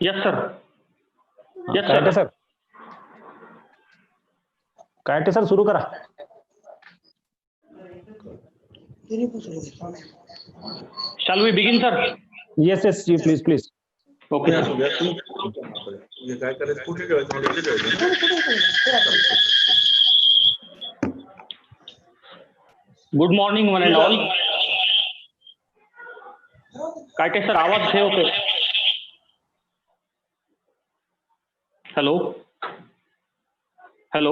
Yes, sir. Yes, कायटे sir. Sir, कायटे sir सुरू करा. Shall we begin, sir? Yes, yes, you please, please. Okay, sir. Good morning, one and all. काटे sir आवाज है okay. Hello hello.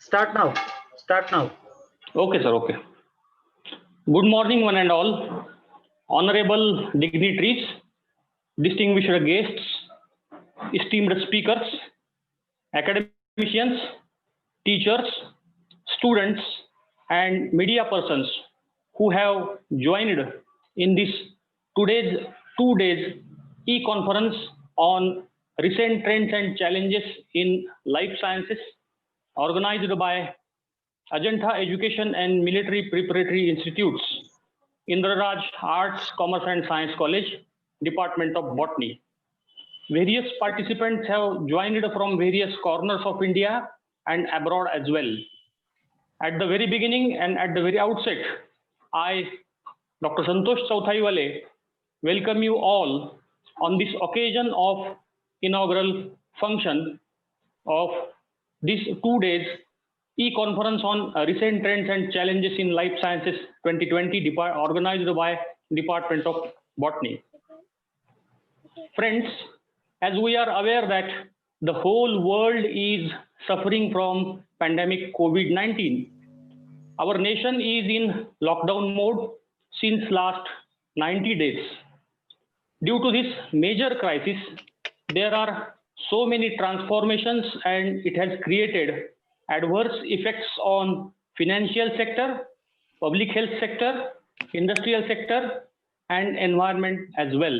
Start now. Start now. Okay, sir. Okay. Good morning, one and all. Honorable dignitaries, distinguished guests, esteemed speakers, academicians, teachers, students, and media persons who have joined in this today's 2 days e-conference on recent trends and challenges in life sciences organized by Ajanta Education and Military Preparatory Institutes, Indraraj Arts, Commerce and Science College, Department of Botany. Various participants have joined from various corners of India and abroad as well. At the very beginning and at the very outset, I, Dr. Santosh Chauthaiwale, welcome you all on this occasion of inaugural function of this 2 days e-conference on recent trends and challenges in life sciences 2020 organized by Department of Botany. Friends, as we are aware that the whole world is suffering from pandemic COVID-19, our nation is in lockdown mode since last 90 days. Due to this major crisis, there are so many transformations and it has created adverse effects on financial sector, public health sector, industrial sector, and environment as well.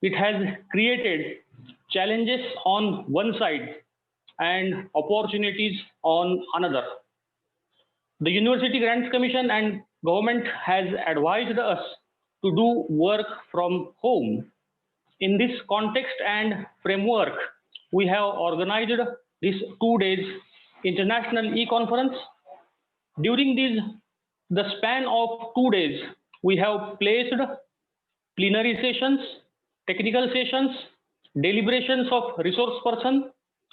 It has created challenges on one side and opportunities on another. The University Grants Commission and government has advised us to do work from home. In this context and framework, we have organized this 2 days international e-conference. During the span of 2 days, we have placed plenary sessions, technical sessions, deliberations of resource person,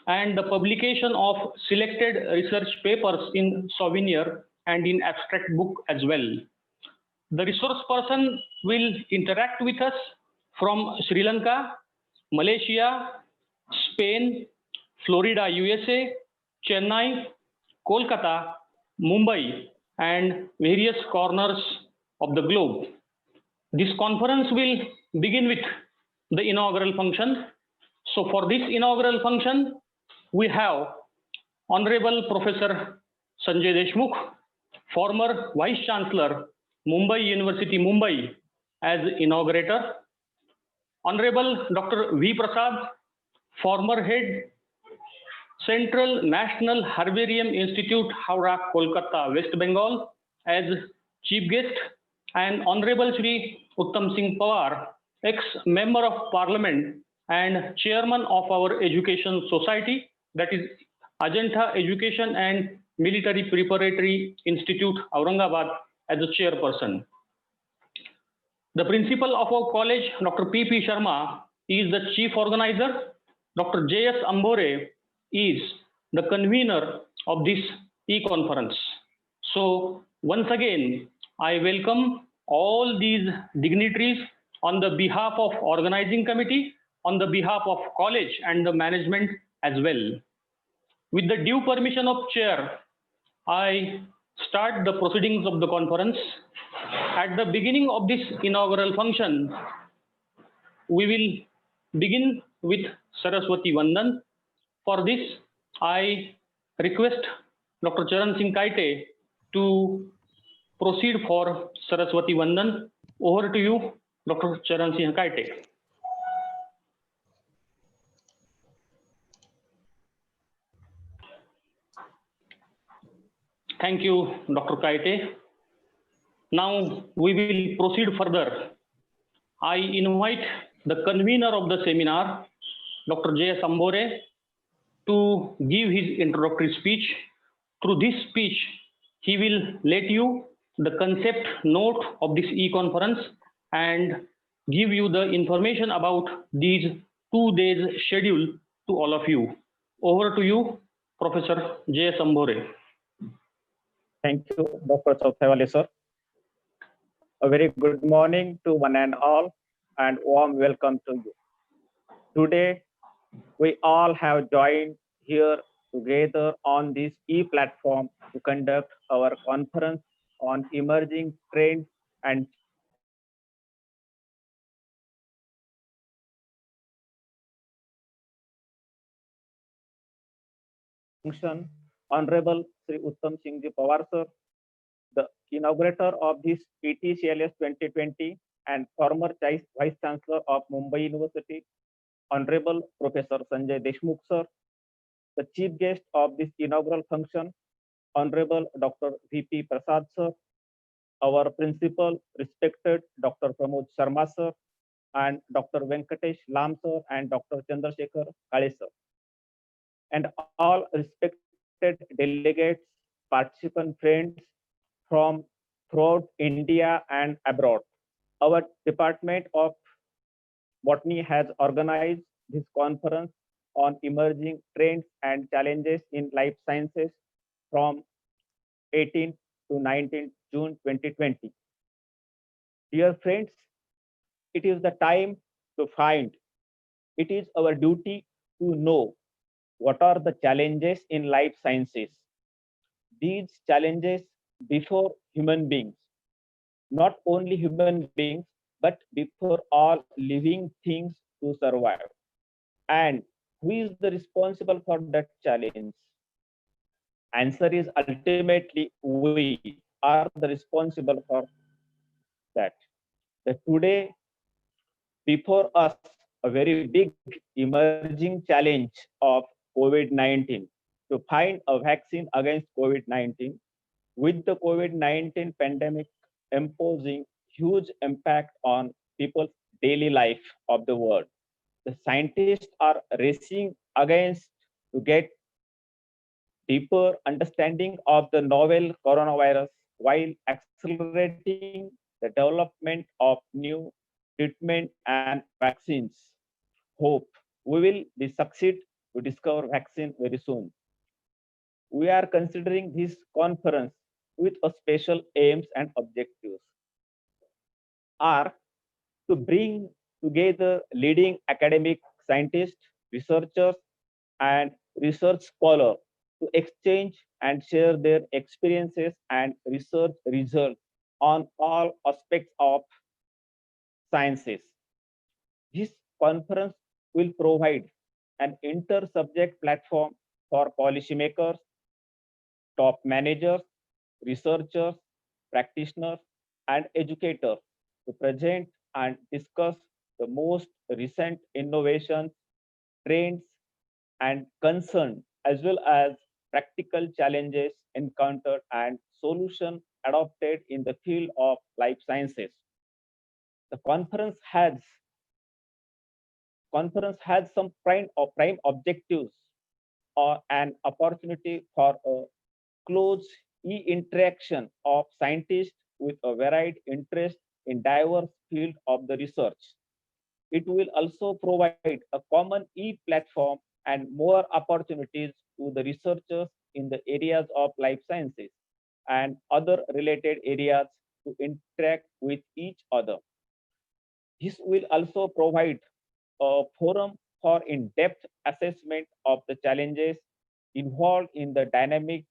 and the publication of selected research papers in souvenir and in abstract book as well. The resource person will interact with us from Sri Lanka, Malaysia, Spain, Florida, USA, Chennai, Kolkata, Mumbai, and various corners of the globe. This conference will begin with the inaugural function. So for this inaugural function, we have Honorable Professor Sanjay Deshmukh, former Vice Chancellor, Mumbai University, Mumbai, as inaugurator. Honorable Dr. V Prasad, former head, Central National Herbarium Institute, Howrah, Kolkata, West Bengal, as chief guest, and Honorable Shri Uttam Singh Pawar, ex-member of Parliament and chairman of our education society, that is Ajanta Education and Military Preparatory Institute, Aurangabad, as a chairperson. The principal of our college, Dr. P. Sharma, is the chief organizer. Dr. J.S. Ambore is the convener of this e-conference. So once again, I welcome all these dignitaries on the behalf of organizing committee, on the behalf of college and the management as well. With the due permission of chair, I start the proceedings of the conference. At the beginning of this inaugural function, we will begin with Saraswati Vandan. For this, I request Dr. Charan Singh Kaite to proceed for Saraswati Vandan. Over to you, Dr. Charan Singh Kaite. Thank you, Dr. Kaite. Now we will proceed further I invite the convener of the seminar, Dr. J. Sambore, to give his introductory speech. Through this speech, he will let you the concept note of this e-conference and give you the information about these 2 days schedule to all of you. Over to you, Professor J. Sambore. Thank you, Dr. Chauthavale, sir. A very good morning to one and all, and warm welcome to you. Today, we all have joined here together on this e-platform to conduct our conference on emerging trends and function. Honorable Sri Uttam Singh Ji Pawar, sir, the inaugurator of this ETCLS 2020 and former Vice Chancellor of Mumbai University, Honorable Professor Sanjay Deshmukh, sir, the chief guest of this inaugural function, Honorable Dr. V Prasad, sir, our principal, respected Dr. Pramod Sharma, sir, and Dr. Venkatesh Lam, sir, and Dr. Chandrasekhar Kale, sir, and all respected delegates, participant friends from throughout India and abroad. Our Department of Botany has organized this conference on emerging trends and challenges in life sciences from 18 to 19 June 2020. Dear friends, it is the time to find. It is our duty to know what are the challenges in life sciences. These challenges before human beings, not only human beings, but before all living things to survive. And who is the responsible for that challenge? Answer is ultimately we are the responsible for that. Today, before us, a very big emerging challenge of COVID-19 to find a vaccine against COVID-19, with the COVID-19 pandemic imposing huge impact on people's daily life of the world. The scientists are racing against to get deeper understanding of the novel coronavirus while accelerating the development of new treatment and vaccines. Hope we will be succeed to discover vaccine very soon. We are considering this conference with a special aims and objectives are to bring together leading academic scientists, researchers, and research scholars to exchange and share their experiences and research results on all aspects of sciences. This conference will provide an inter-subject platform for policymakers, top managers, researchers, practitioners, and educators to present and discuss the most recent innovations, trends, and concerns, as well as practical challenges encountered and solutions adopted in the field of life sciences. The conference has some prime objectives or an opportunity for a close interaction of scientists with a varied interest in diverse field of the research. It will also provide a common e-platform and more opportunities to the researchers in the areas of life sciences and other related areas to interact with each other. This will also provide a forum for in-depth assessment of the challenges involved in the dynamic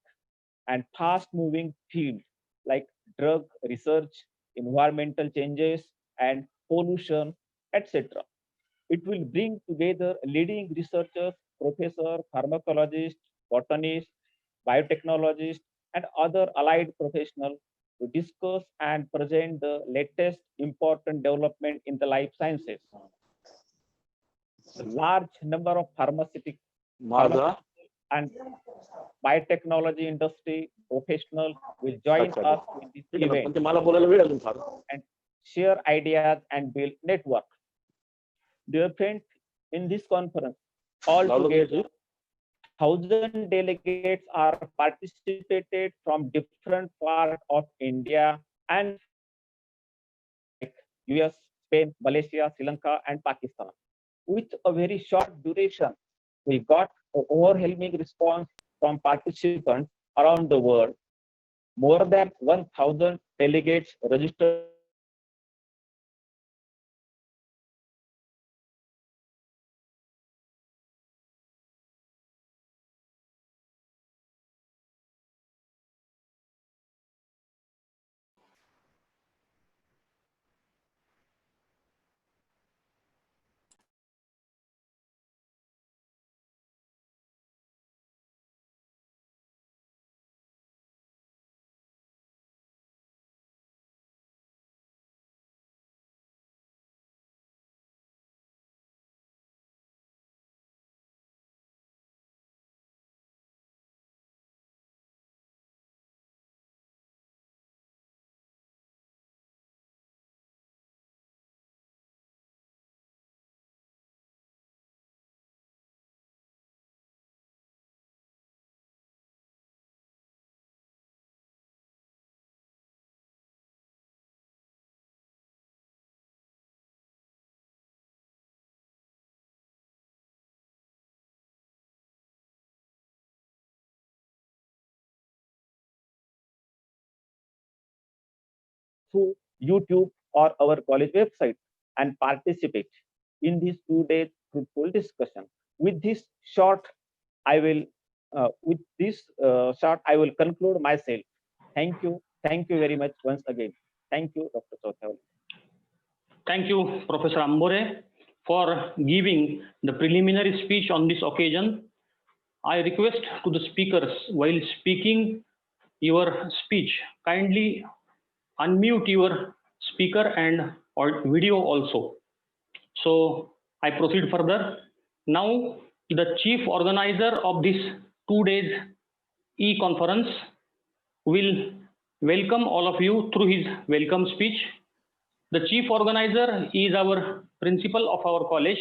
and fast-moving field like drug research, environmental changes, and pollution, etc. It will bring together leading researchers, professors, pharmacologists, botanists, biotechnologists, and other allied professionals to discuss and present the latest important development in the life sciences. A large number of pharmaceutical and biotechnology industry professionals will join us in this event and share ideas, and build networks. Dear friends, in this conference, all together, 1,000 delegates are participated from different parts of India and like US, Spain, Malaysia, Sri Lanka, and Pakistan. With a very short duration, we got an overwhelming response from participants around the world. More than 1,000 delegates registered through YouTube or our college website and participate in this 2 days fruitful discussion. With this short, I will I will conclude myself. Thank you. Thank you very much once again. Thank you, Dr. Chothawal. Thank you, Professor Ambore, for giving the preliminary speech on this occasion. I request to the speakers, while speaking your speech, kindly unmute your speaker and or video also. So I proceed further. Now, the chief organizer of this 2 days e-conference will welcome all of you through his welcome speech. The chief organizer is our principal of our college,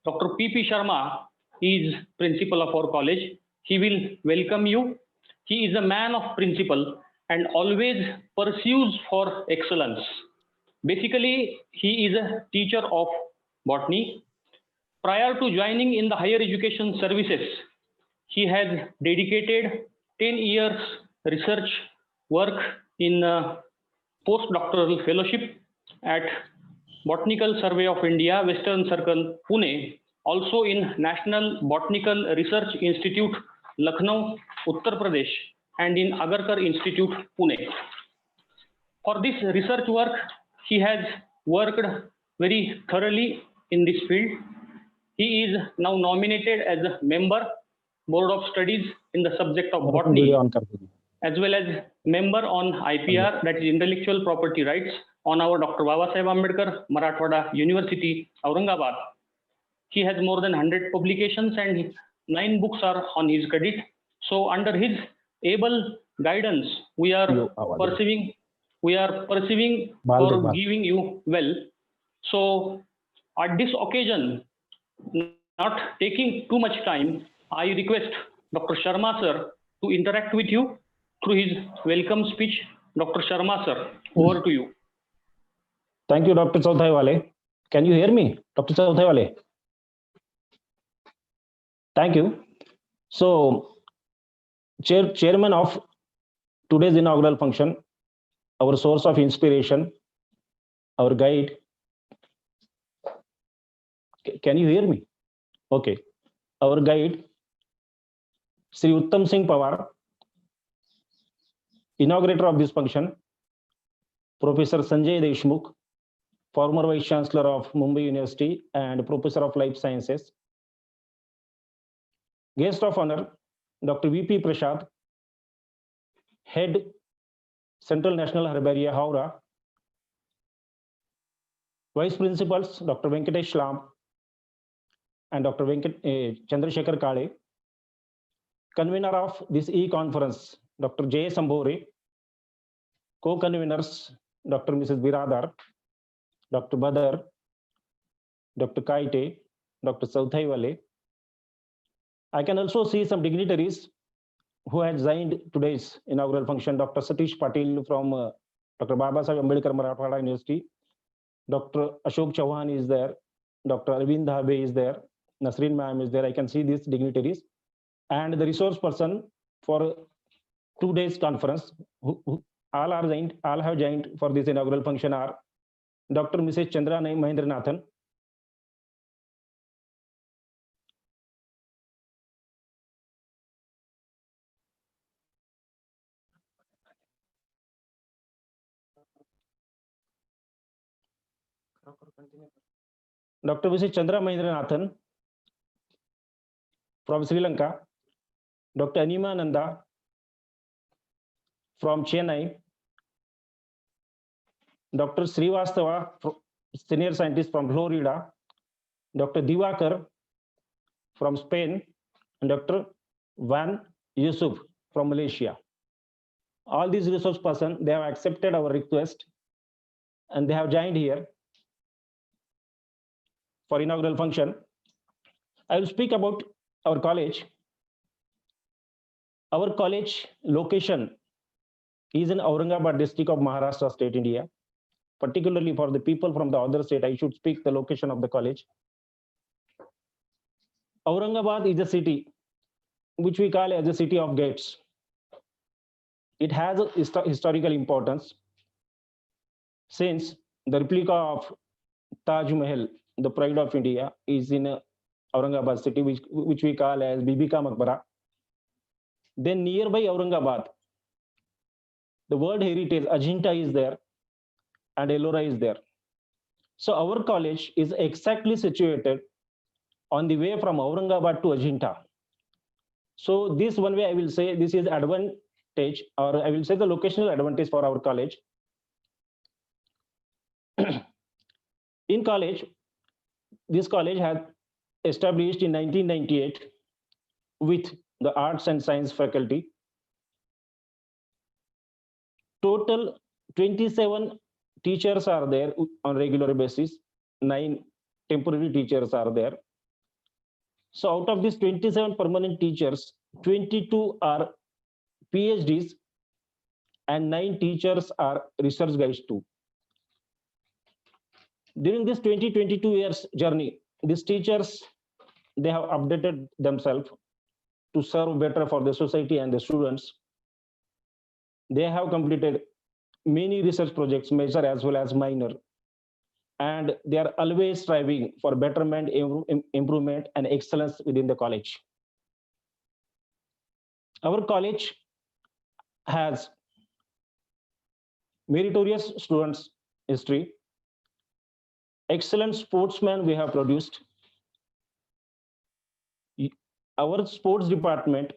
Dr. P. Sharma. He is principal of our college. He will welcome you. He is a man of principle and always pursues for excellence. Basically, he is a teacher of botany. Prior to joining in the higher education services, he has dedicated 10 years research work in postdoctoral fellowship at Botanical Survey of India, Western Circle, Pune, also in National Botanical Research Institute, Lucknow, Uttar Pradesh, and in Agarkar Institute, Pune. For this research work, he has worked very thoroughly in this field. He is now nominated as a member, Board of Studies in the subject of botany, as well as member on IPR, that is Intellectual Property Rights, on our Dr. Babasaheb Ambedkar, Marathwada University, Aurangabad. He has more than 100 publications and 9 books are on his credit. So under his able guidance, we are perceiving for giving you well. So at this occasion, not taking too much time, I request Dr. Sharma sir to interact with you through his welcome speech. Dr. Sharma sir, over to you. Thank you, Dr. Chothawal. Can you hear me, Dr. Chothawal? Thank you. So, chairman of today's inaugural function, our source of inspiration, our guide. Can you hear me? Okay. Our guide, Sri Uttam Singh Pawar, inaugurator of this function, Professor Sanjay Deshmukh, former Vice Chancellor of Mumbai University and Professor of Life Sciences. Guest of honor, Dr. V Prasad, Head, Central National Herbaria, Howrah. Vice Principals, Dr. Venkatesh Lam and Dr. Chandrasekhar Kale. Convener of this e-conference, Dr. J. Sambore. Co-conveners, Dr. Mrs. Biradar. Dr. Badar, Dr. Kaite, Dr. Sauthaiwale. I can also see some dignitaries who had joined today's inaugural function. Dr. Satish Patil from Dr. Babasaheb Ambedkar Marathwada University. Dr. Ashok Chauhan is there. Dr. Arvind Dhabe is there. Nasreen ma'am is there. I can see these dignitaries. And the resource person for today's conference, who all have joined for this inaugural function are Dr. Mrs. Chandra Mahindranathan, Dr. Mrs. Chandra Mahindranathan from Sri Lanka, Dr. Anima Nanda from Chennai, Dr. Srivastava, senior scientist from Florida, Dr. Divakar from Spain, and Dr. Van Yusuf from Malaysia. All these resource persons, they have accepted our request and they have joined here for inaugural function. I will speak about our college. Our college location is in Aurangabad district of Maharashtra state, India. Particularly for the people from the other state, I should speak the location of the college. Aurangabad is a city which we call as a city of gates. It has a historical importance since the replica of Taj Mahal, the pride of India, is in Aurangabad city, which we call as Bibi Ka Maqbara. Then nearby Aurangabad, the World Heritage Ajanta is there and Ellora is there. So our college is exactly situated on the way from Aurangabad to Ajanta. So this one way I will say this is advantage, or I will say the locational advantage for our college. In college, this college had established in 1998 with the arts and science faculty. Total 27 teachers are there on regular basis, 9 temporary teachers are there. So out of these 27 permanent teachers, 22 are PhDs and 9 teachers are research guides too. During this 2022 years journey, these teachers, they have updated themselves to serve better for the society and the students. They have completed many research projects, major as well as minor, and they are always striving for betterment, improvement, and excellence within the college. Our college has meritorious students history, excellent sportsmen we have produced. Our sports department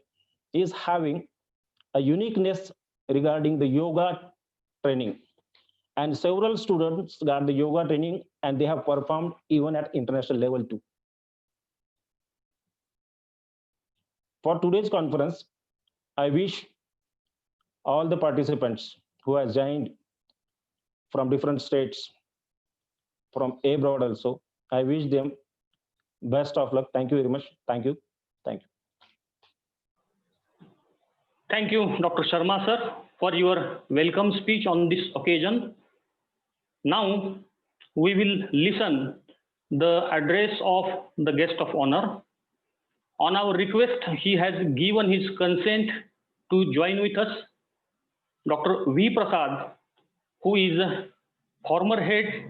is having a uniqueness regarding the yoga training, and several students got the yoga training and they have performed even at international level too. For today's conference, I wish all the participants who have joined from different states, from abroad also, I wish them best of luck. Thank you very much. Thank you. Thank you. Thank you, Dr. Sharma, sir, for your welcome speech on this occasion. Now, we will listen the address of the guest of honor. On our request, he has given his consent to join with us. Dr. V Prasad, who is former head,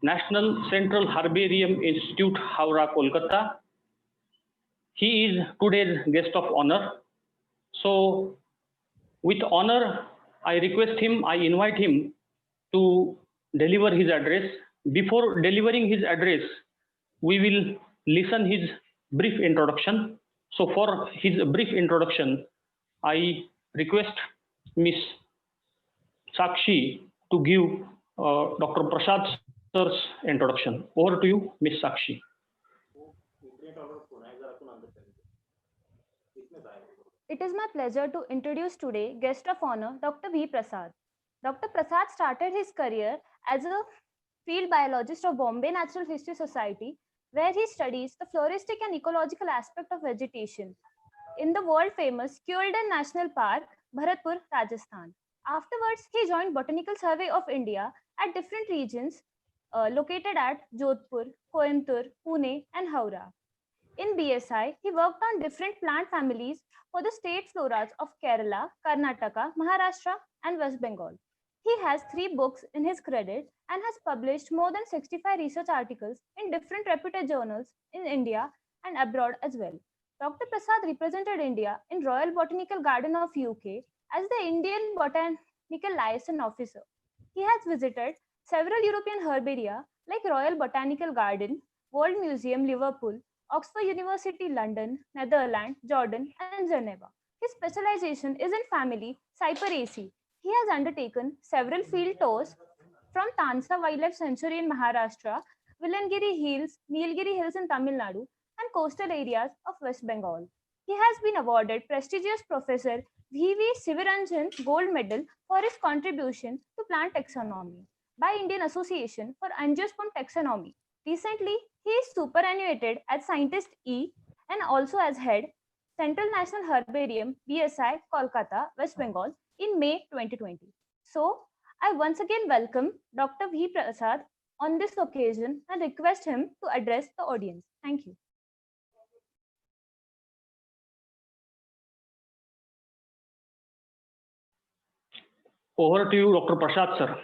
National Central Herbarium Institute, Howrah, Kolkata. He is today's guest of honor. So, with honor, I request him, I invite him to deliver his address. Before delivering his address, we will listen his brief introduction. So for his brief introduction, I request Ms. Sakshi to give Dr. Prasad sir's introduction. Over to you, Ms. Sakshi. It is my pleasure to introduce today guest of honor, Dr. V Prasad. Dr. Prasad started his career as a field biologist of Bombay Natural History Society, where he studies the floristic and ecological aspect of vegetation in the world-famous Keoladhan National Park, Bharatpur, Rajasthan. Afterwards, he joined Botanical Survey of India at different regions located at Jodhpur, Coimbatore, Pune, and Howrah. In BSI, he worked on different plant families for the state floras of Kerala, Karnataka, Maharashtra, and West Bengal. He has 3 books in his credit and has published more than 65 research articles in different reputed journals in India and abroad as well. Dr. Prasad represented India in Royal Botanical Garden of UK as the Indian Botanical Liaison Officer. He has visited several European herbaria like Royal Botanical Garden, World Museum, Liverpool, Oxford University, London, Netherlands, Jordan, and Geneva. His specialization is in family Cyperaceae. He has undertaken several field tours from Tansa Wildlife Sanctuary in Maharashtra, Vilangiri Hills, Nilgiri Hills in Tamil Nadu, and coastal areas of West Bengal. He has been awarded prestigious Professor V. Sivaranjan Gold Medal for his contribution to plant taxonomy by Indian Association for Angiosperm Taxonomy. Recently, he is superannuated as Scientist E and also as head Central National Herbarium, BSI, Kolkata, West Bengal in May 2020. So, I once again welcome Dr. V Prasad on this occasion and request him to address the audience. Thank you. Over to you, Dr. Prasad, sir.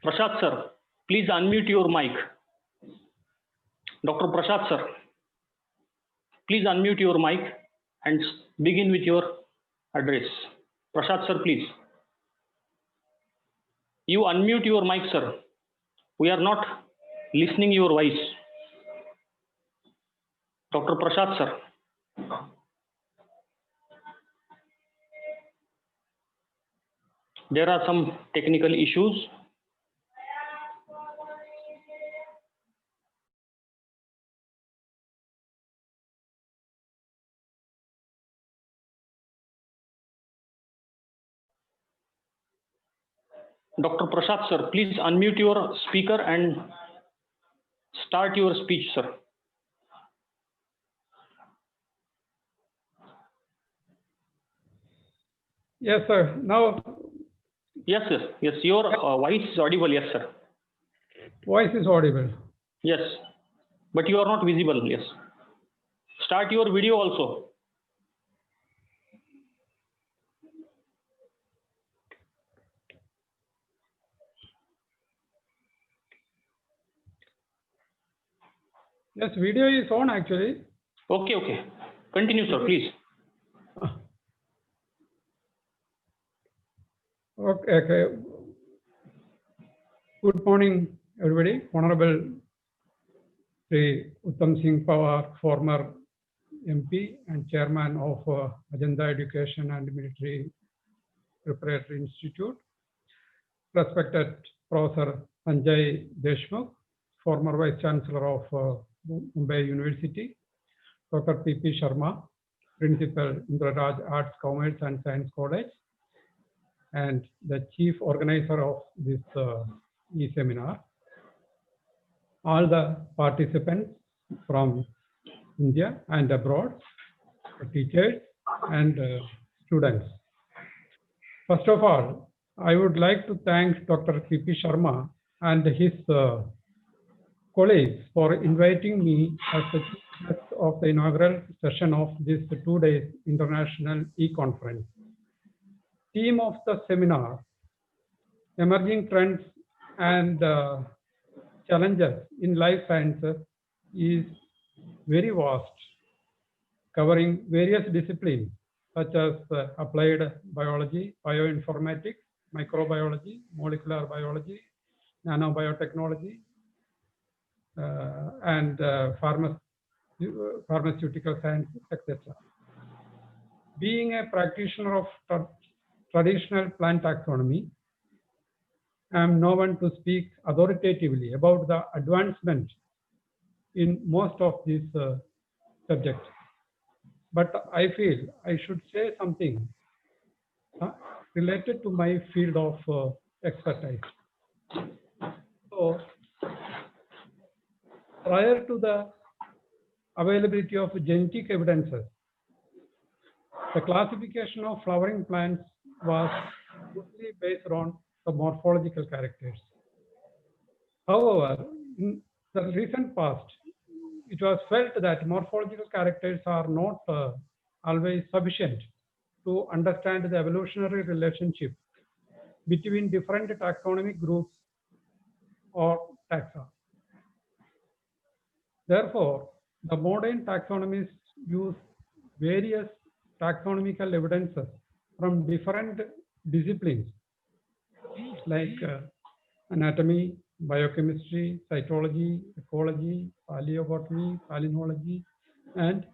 Prasad sir, please unmute your mic. Dr. Prasad sir, please unmute your mic and begin with your address. Prasad sir, please. You unmute your mic, sir. We are not listening your voice. Dr. Prasad sir. There are some technical issues. Dr. Prasad sir, please unmute your speaker and start your speech, sir. Yes, sir. Now, Yes, yes, yes. Your voice is audible. Yes, sir. voice is audible. Yes, but you are not visible. Yes. Start your video also. Yes, video is on actually. Okay, okay. Continue, sir, please. Okay, okay. Good morning, everybody. Honorable Sri Uttam Singh Pawar, former MP and chairman of Agenda Education and Military Preparatory Institute, respected Professor Sanjay Deshmukh, former Vice Chancellor of Mumbai University, Dr. P.P. Sharma, Principal Indraraj Arts, Commerce and Science College, and the Chief Organizer of this e-seminar, all the participants from India and abroad, teachers and students. First of all, I would like to thank Dr. P.P. Sharma and his colleagues for inviting me as the chief guest of the inaugural session of this 2-day international e-conference. Theme of the seminar, emerging trends and challenges in life sciences, is very vast, covering various disciplines such as applied biology, bioinformatics, microbiology, molecular biology, nanobiotechnology, and pharmaceutical sciences, etc. Being a practitioner of traditional plant taxonomy, I am no one to speak authoritatively about the advancement in most of these subjects. But I feel I should say something related to my field of expertise. So, prior to the availability of genetic evidences, the classification of flowering plants was mostly based on the morphological characters. However, in the recent past, it was felt that morphological characters are not always sufficient to understand the evolutionary relationship between different taxonomic groups or taxa. Therefore, the modern taxonomists use various taxonomical evidences from different disciplines like anatomy, biochemistry, cytology, ecology, paleobotany, palynology, and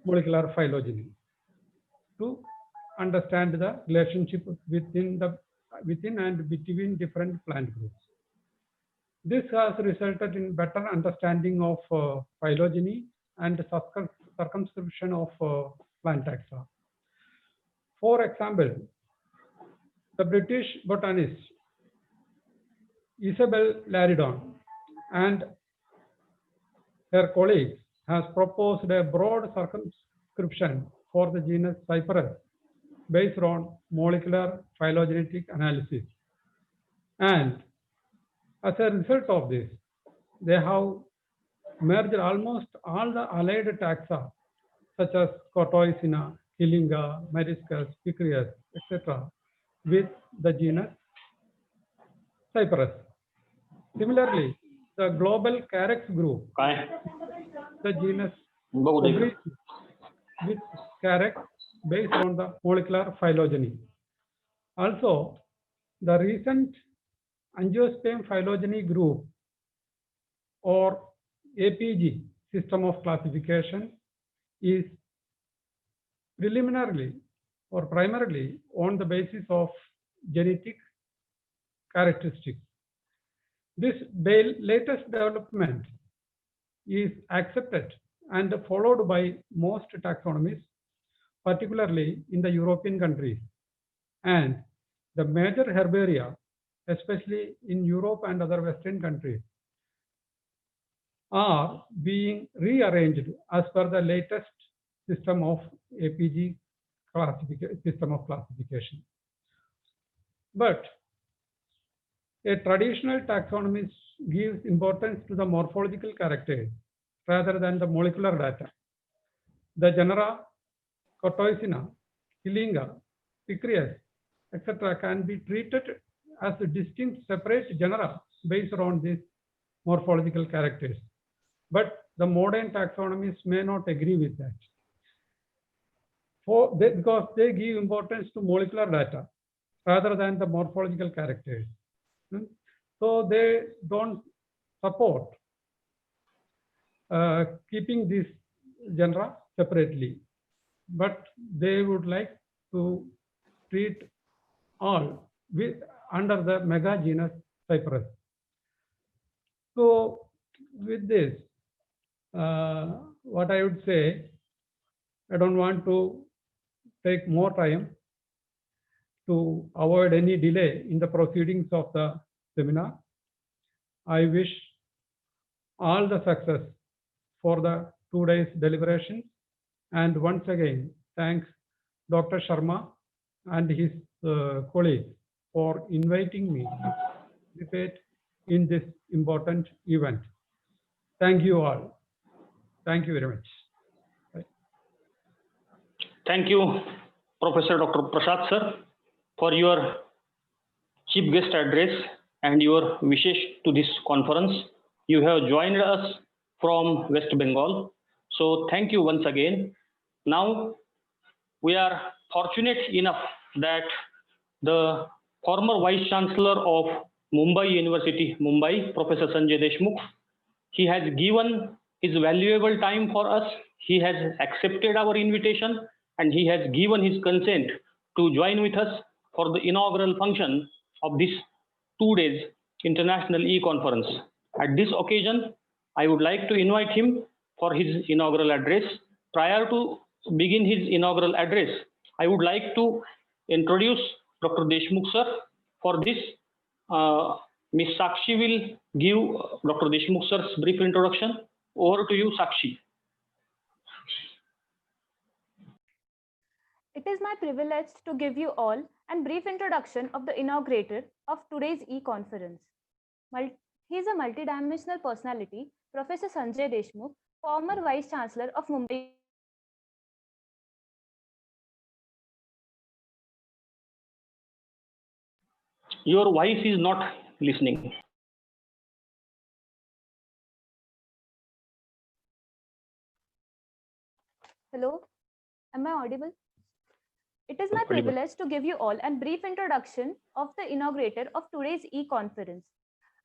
molecular phylogeny to understand the relationship within and between different plant groups. This has resulted in better understanding of phylogeny and circumscription of plant taxa. For example, the British botanist Isabel Laridon and her colleagues has proposed a broad circumscription for the genus Cyperus based on molecular phylogenetic analysis. And as a result of this, they have merged almost all the allied taxa such as Cortoicina, Kilinga, Meriscus, Picrius, etc. with the genus Cyperus. Similarly, the global Carex group, the genus with Carex based on the molecular phylogeny. Also, the recent Angiosperm phylogeny group or APG system of classification is preliminarily or primarily on the basis of genetic characteristics. This latest development is accepted and followed by most taxonomists, particularly in the European countries, and the major herbaria, especially in Europe and other Western countries, are being rearranged as per the latest system of APG system of classification. But a traditional taxonomist gives importance to the morphological characters rather than the molecular data. The genera Cortoicina, Kilinga, Picrius, etc. can be treated as distinct separate genera based on these morphological characters. But the modern taxonomists may not agree with that. Because they give importance to molecular data rather than the morphological characters. So they don't support keeping these genera separately, but they would like to treat all under the mega genus Cyprus. So with this, what I would say, I don't want to take more time to avoid any delay in the proceedings of the seminar. I wish all the success for the 2 days deliberation, and once again thanks Dr. Sharma and his colleagues for inviting me to participate in this important event. Thank you all. Thank you very much. Bye. Thank you, Professor Dr. Prasad sir, for your chief guest address and your wishes to this conference. You have joined us from West Bengal. So thank you once again. Now we are fortunate enough that the former Vice Chancellor of Mumbai University, Mumbai, Professor Sanjay Deshmukh, he has given his valuable time for us. He has accepted our invitation and he has given his consent to join with us for the inaugural function of this 2 days International E-Conference. At this occasion, I would like to invite him for his inaugural address. Prior to begin his inaugural address, I would like to introduce Dr. Deshmukh sir. For this, Ms. Sakshi will give Dr. Deshmukh sir's brief introduction. Over to you, Sakshi. It is my privilege to give you all a brief introduction of the inaugurator of today's e-conference. He is a multidimensional personality, Professor Sanjay Deshmukh, former Vice Chancellor of Mumbai. Your voice is not listening. Hello, am I audible? It is my privilege to give you all a brief introduction of the inaugurator of today's e-conference,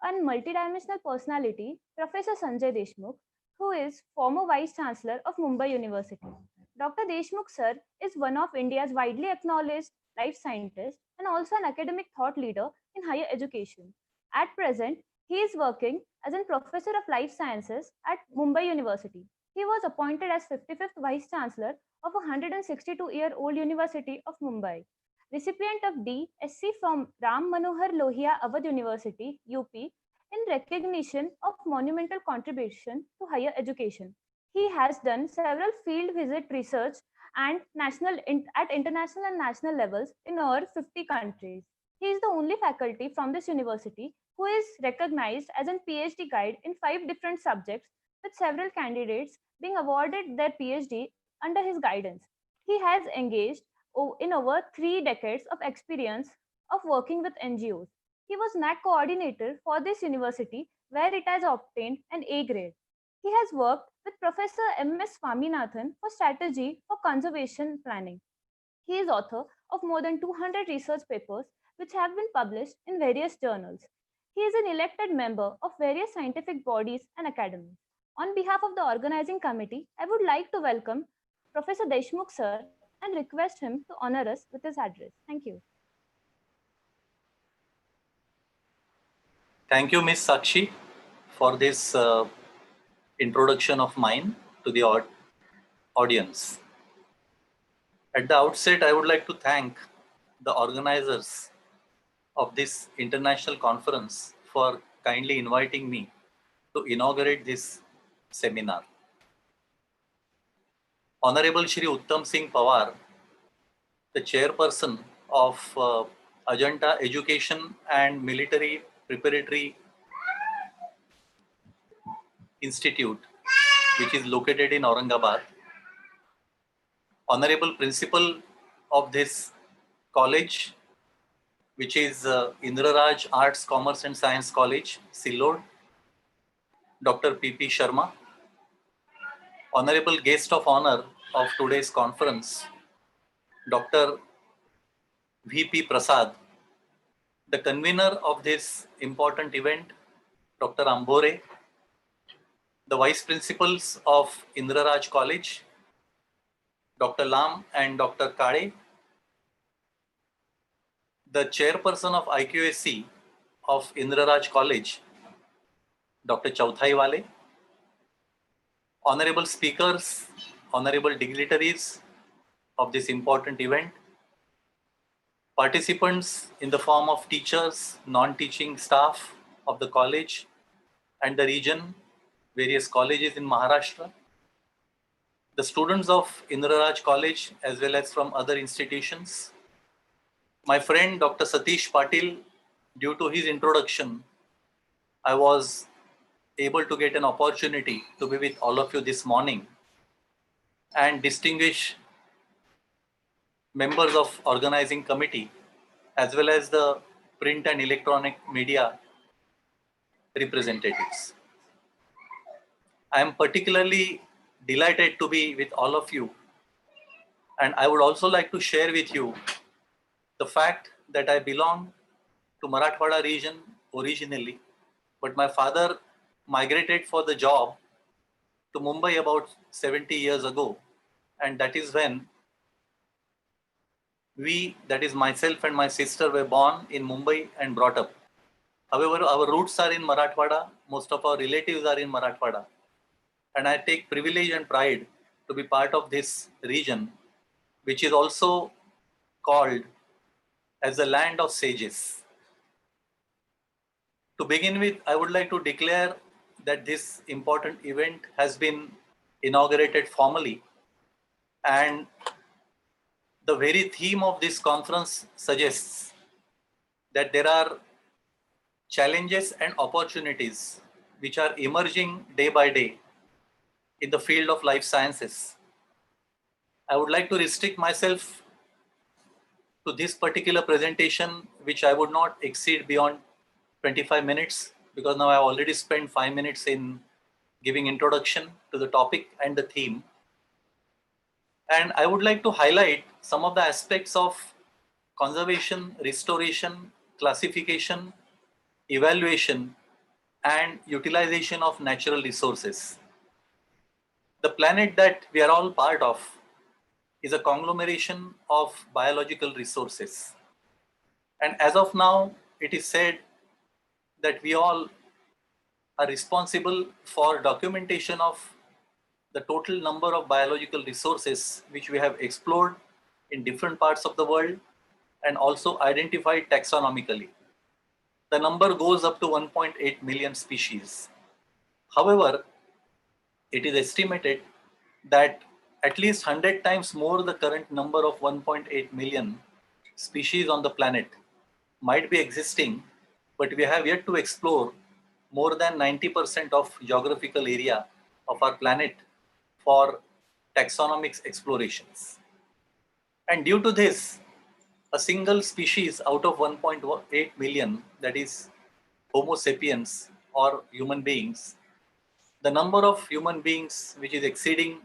a multidimensional personality, Professor Sanjay Deshmukh, who is former Vice Chancellor of Mumbai University. Dr. Deshmukh sir is one of India's widely acknowledged life scientists and also an academic thought leader in higher education. At present, he is working as a professor of life sciences at Mumbai University. He was appointed as 55th Vice Chancellor of a 162-year-old University of Mumbai, recipient of D.Sc. from Ram Manohar Lohia Awadh University, UP, in recognition of monumental contribution to higher education. He has done several field visit research and at international and national levels in over 50 countries. He is the only faculty from this university who is recognized as a PhD guide in 5 different subjects, with several candidates being awarded their PhD under his guidance. He has engaged in over 3 decades of experience of working with NGOs. He was NAC coordinator for this university, where it has obtained an A grade. He has worked with Professor M.S. Swaminathan for strategy for conservation planning. He is author of more than 200 research papers which have been published in various journals. He is an elected member of various scientific bodies and academies. On behalf of the organizing committee, I would like to welcome Professor Deshmukh sir and request him to honor us with his address. Thank you. Thank you, Ms. Sakshi, for this introduction of mine to the audience. At the outset, I would like to thank the organizers of this international conference for kindly inviting me to inaugurate this seminar. Honorable Shri Uttam Singh Pawar, the chairperson of Ajanta Education and Military Preparatory Institute, which is located in Aurangabad. Honorable principal of this college, which is Indraraj Arts, Commerce and Science College, Sillod, Dr. P.P. Sharma. Honorable guest of honor of today's conference, Dr. V Prasad. The convener of this important event, Dr. Ambore. The vice principals of Indraraj College, Dr. Lam and Dr. Kade. the chairperson of IQAC of Indraraj College, Dr. Chauthai Wale, honorable speakers, honorable dignitaries of this important event, participants in the form of teachers, non-teaching staff of the college and the region, various colleges in Maharashtra, the students of Indraraj College as well as from other institutions, my friend Dr. Satish Patil. Due to his introduction, I was able to get an opportunity to be with all of you this morning, and distinguished members of organizing committee as well as the print and electronic media representatives. I am particularly delighted to be with all of you, and I would also like to share with you the fact that I belong to Marathwada region originally, but my father migrated for the job to Mumbai about 70 years ago, and that is when we, that is myself and my sister, were born in Mumbai and brought up. However, our roots are in Marathwada, most of our relatives are in Marathwada, and I take privilege and pride to be part of this region, which is also called as the land of sages. To begin with, I would like to declare that this important event has been inaugurated formally, and the very theme of this conference suggests that there are challenges and opportunities which are emerging day by day in the field of life sciences. I would like to restrict myself to this particular presentation, which I would not exceed beyond 25 minutes, because now I have already spent 5 minutes in giving introduction to the topic and the theme. And I would like to highlight some of the aspects of conservation, restoration, classification, evaluation, and utilization of natural resources. The planet that we are all part of is a conglomeration of biological resources. And as of now, it is said that we all are responsible for documentation of the total number of biological resources which we have explored in different parts of the world and also identified taxonomically. The number goes up to 1.8 million species. However, it is estimated that at least 100 times more the current number of 1.8 million species on the planet might be existing, but we have yet to explore more than 90% of geographical area of our planet for taxonomics explorations. And due to this, a single species out of 1.8 million, that is Homo sapiens or human beings, the number of human beings which is exceeding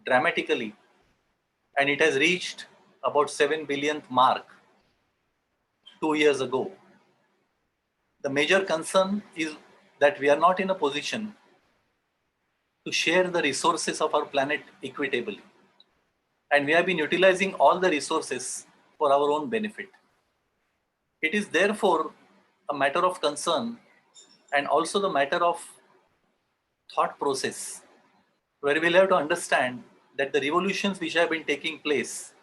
dramatically, and it has reached about 7 billionth mark 2 years ago. The major concern is that we are not in a position to share the resources of our planet equitably. And we have been utilizing all the resources for our own benefit. It is therefore a matter of concern and also the matter of thought process, where we'll have to understand that the revolutions which have been taking place,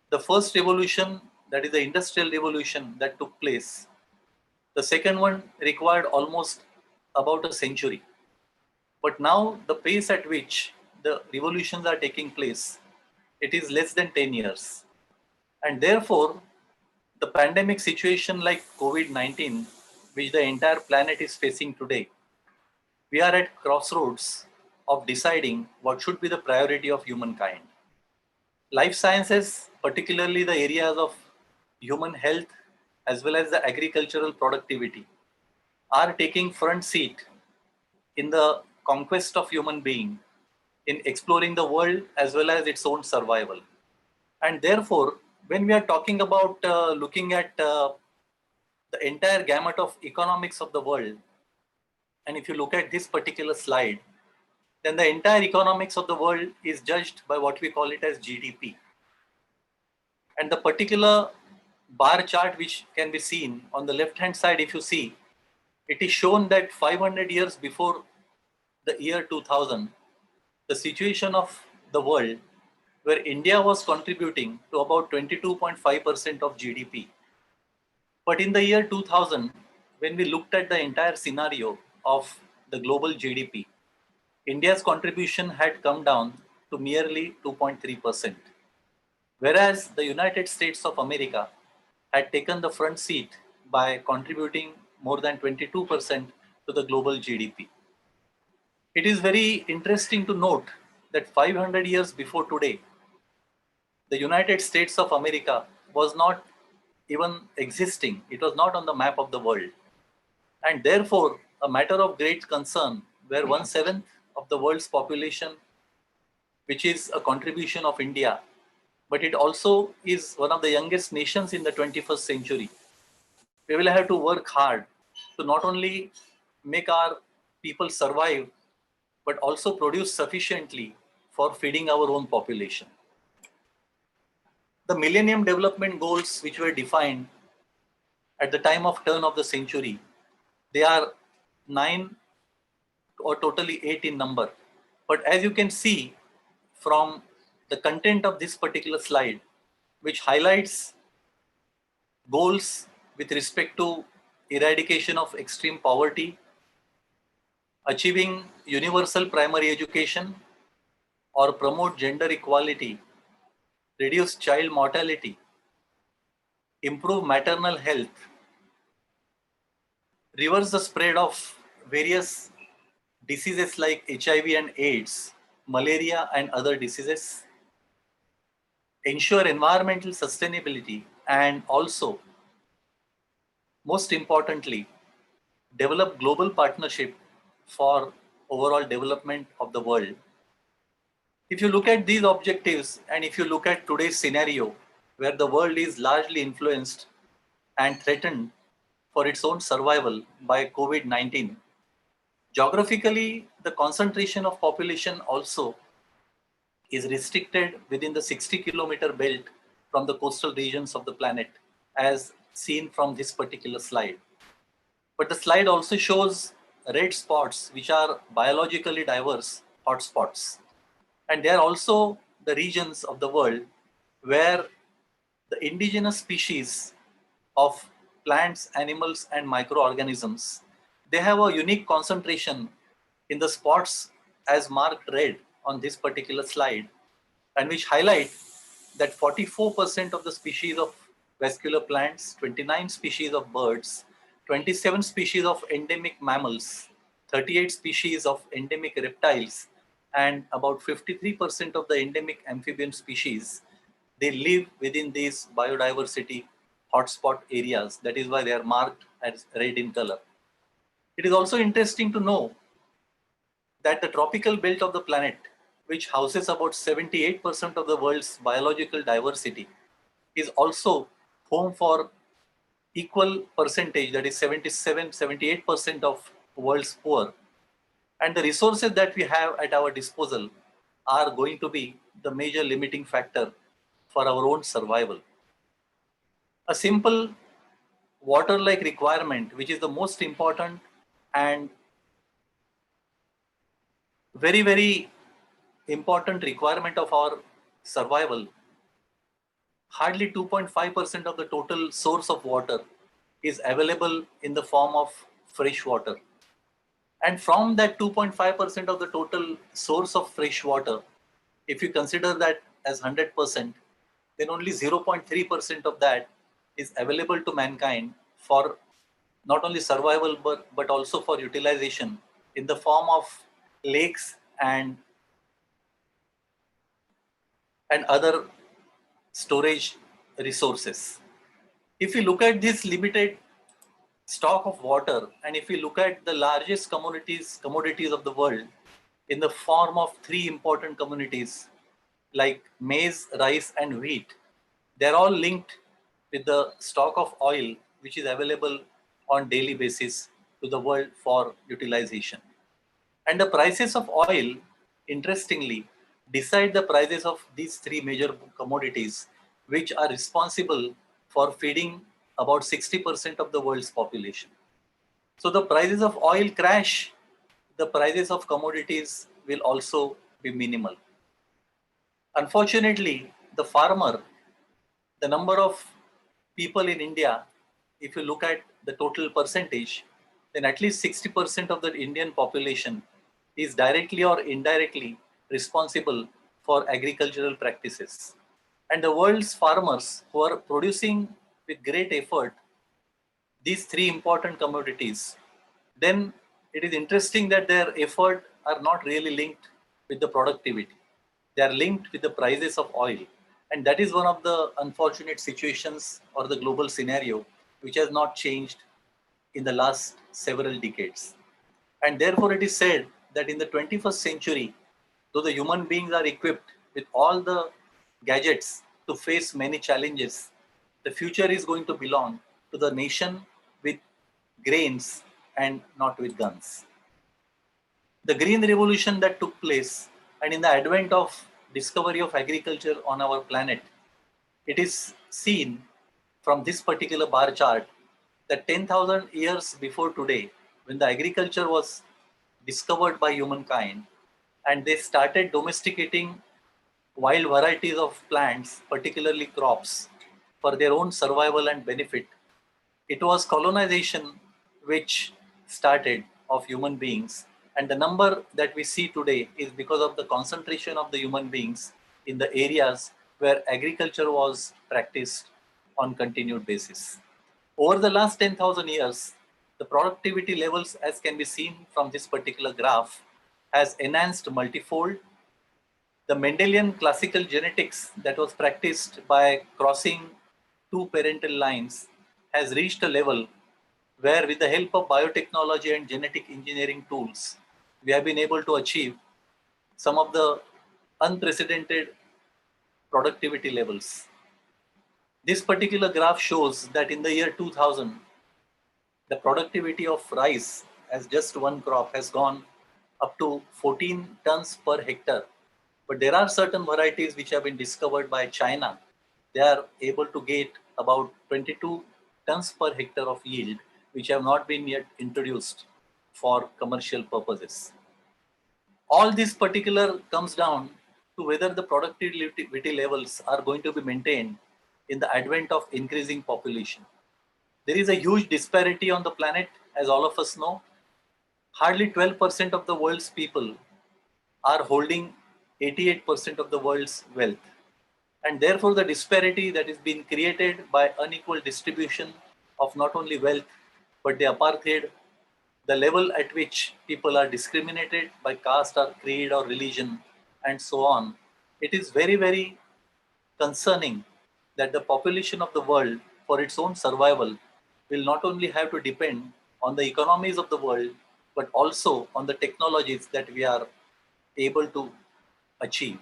the first revolution, that is the industrial revolution that took place, the second one required almost about a century. But now the pace at which the revolutions are taking place, it is less than 10 years. And therefore, the pandemic situation like COVID-19, which the entire planet is facing today, we are at crossroads of deciding what should be the priority of humankind. Life sciences, particularly the areas of human health as well as the agricultural productivity, are taking front seat in the conquest of human being, in exploring the world as well as its own survival. And therefore, when we are talking about looking at the entire gamut of economics of the world, and if you look at this particular slide, then the entire economics of the world is judged by what we call it as GDP. And the particular bar chart which can be seen on the left hand side, if you see, it is shown that 500 years before the year 2000, the situation of the world where India was contributing to about 22.5% of GDP. But in the year 2000, when we looked at the entire scenario of the global GDP, India's contribution had come down to merely 2.3%, whereas the United States of America had taken the front seat by contributing more than 22% to the global GDP. It is very interesting to note that 500 years before today, the United States of America was not even existing. It was not on the map of the world. And therefore, a matter of great concern where 1/7 of the world's population, which is a contribution of India, but it also is one of the youngest nations in the 21st century. We will have to work hard to not only make our people survive, but also produce sufficiently for feeding our own population. The Millennium Development Goals, which were defined at the time of turn of the century, they are 9 or totally 8 in number. But as you can see from the content of this particular slide, which highlights goals with respect to eradication of extreme poverty, achieving universal primary education, or promote gender equality, reduce child mortality, improve maternal health, reverse the spread of various diseases like HIV and AIDS, malaria and other diseases, ensure environmental sustainability, and also, most importantly, develop global partnership for overall development of the world. If you look at these objectives and if you look at today's scenario where the world is largely influenced and threatened for its own survival by COVID-19, geographically, the concentration of population also is restricted within the 60-kilometer belt from the coastal regions of the planet, as seen from this particular slide. But the slide also shows red spots, which are biologically diverse hotspots. And they are also the regions of the world where the indigenous species of plants, animals, and microorganisms, they have a unique concentration in the spots as marked red on this particular slide, and which highlight that 44% of the species of vascular plants, 29 species of birds, 27 species of endemic mammals, 38 species of endemic reptiles, and about 53% of the endemic amphibian species, they live within these biodiversity hotspot areas. That is why they are marked as red in color. It is also interesting to know that the tropical belt of the planet, which houses about 78% of the world's biological diversity, is also home for equal percentage, that is 78% of world's poor. And the resources that we have at our disposal are going to be the major limiting factor for our own survival. A simple water-like requirement, which is the most important and very, very important requirement of our survival, hardly 2.5% of the total source of water is available in the form of fresh water. And from that 2.5% of the total source of fresh water, if you consider that as 100%, then only 0.3% of that is available to mankind for not only survival, but also for utilization in the form of lakes and other storage resources. If you look at this limited stock of water, and if you look at the largest commodities of the world in the form of 3 important commodities like maize, rice, and wheat, they're all linked with the stock of oil which is available on daily basis to the world for utilization. And the prices of oil, interestingly, decide the prices of these 3 major commodities, which are responsible for feeding about 60% of the world's population. So the prices of oil crash, the prices of commodities will also be minimal. Unfortunately, the farmer, the number of people in India, if you look at the total percentage, then at least 60% of the Indian population is directly or indirectly responsible for agricultural practices. And the world's farmers who are producing with great effort these three important commodities, then it is interesting that their effort are not really linked with the productivity. They are linked with the prices of oil. And that is one of the unfortunate situations or the global scenario which has not changed in the last several decades. And therefore it is said that in the 21st century, though the human beings are equipped with all the gadgets to face many challenges, the future is going to belong to the nation with grains and not with guns. The green revolution that took place and in the advent of discovery of agriculture on our planet, it is seen from this particular bar chart that 10,000 years before today, when the agriculture was discovered by humankind and they started domesticating wild varieties of plants, particularly crops, for their own survival and benefit, it was colonization which started of human beings. And the number that we see today is because of the concentration of the human beings in the areas where agriculture was practiced on continued basis. Over the last 10,000 years, the productivity levels, as can be seen from this particular graph, has enhanced multifold. The Mendelian classical genetics that was practiced by crossing two parental lines has reached a level where, with the help of biotechnology and genetic engineering tools, we have been able to achieve some of the unprecedented productivity levels. This particular graph shows that in the year 2000, the productivity of rice as just one crop has gone up to 14 tons per hectare. But there are certain varieties which have been discovered by China. They are able to get about 22 tons per hectare of yield, which have not been yet introduced for commercial purposes. All this particular comes down to whether the productivity levels are going to be maintained in the advent of increasing population. There is a huge disparity on the planet, as all of us know. Hardly 12% of the world's people are holding 88% of the world's wealth. And therefore, the disparity that is being created by unequal distribution of not only wealth, but the apartheid, the level at which people are discriminated by caste or creed or religion, and so on, it is very, very concerning that the population of the world, for its own survival, will not only have to depend on the economies of the world, but also on the technologies that we are able to achieve.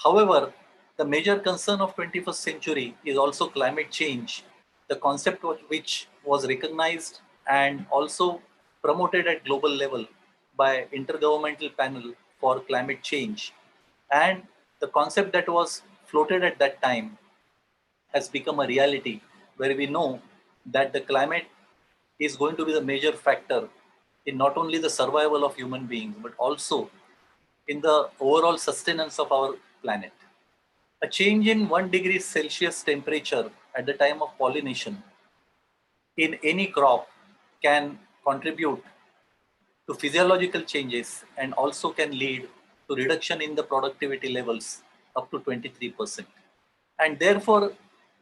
However, the major concern of 21st century is also climate change, the concept of which was recognized and also promoted at global level by Intergovernmental Panel for Climate Change. And the concept that was floated at that time has become a reality, where we know that the climate is going to be the major factor in not only the survival of human beings, but also in the overall sustenance of our planet. A change in 1 degree Celsius temperature at the time of pollination in any crop can contribute to physiological changes and also can lead to reduction in the productivity levels up to 23%. And therefore,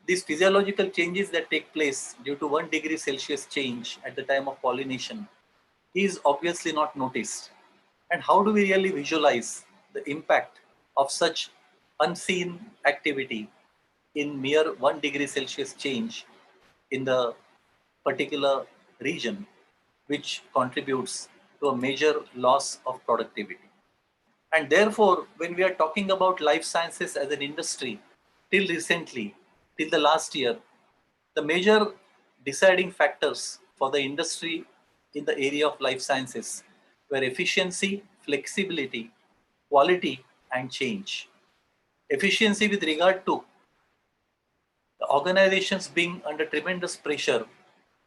these physiological changes that take place due to 1 degree Celsius change at the time of pollination is obviously not noticed. And how do we really visualize the impact of such unseen activity in mere 1 degree Celsius change in the particular region, which contributes to a major loss of productivity? And therefore, when we are talking about life sciences as an industry, till recently, till the last year, the major deciding factors for the industry in the area of life sciences were efficiency, flexibility, quality, and change. Efficiency with regard to The organizations being under tremendous pressure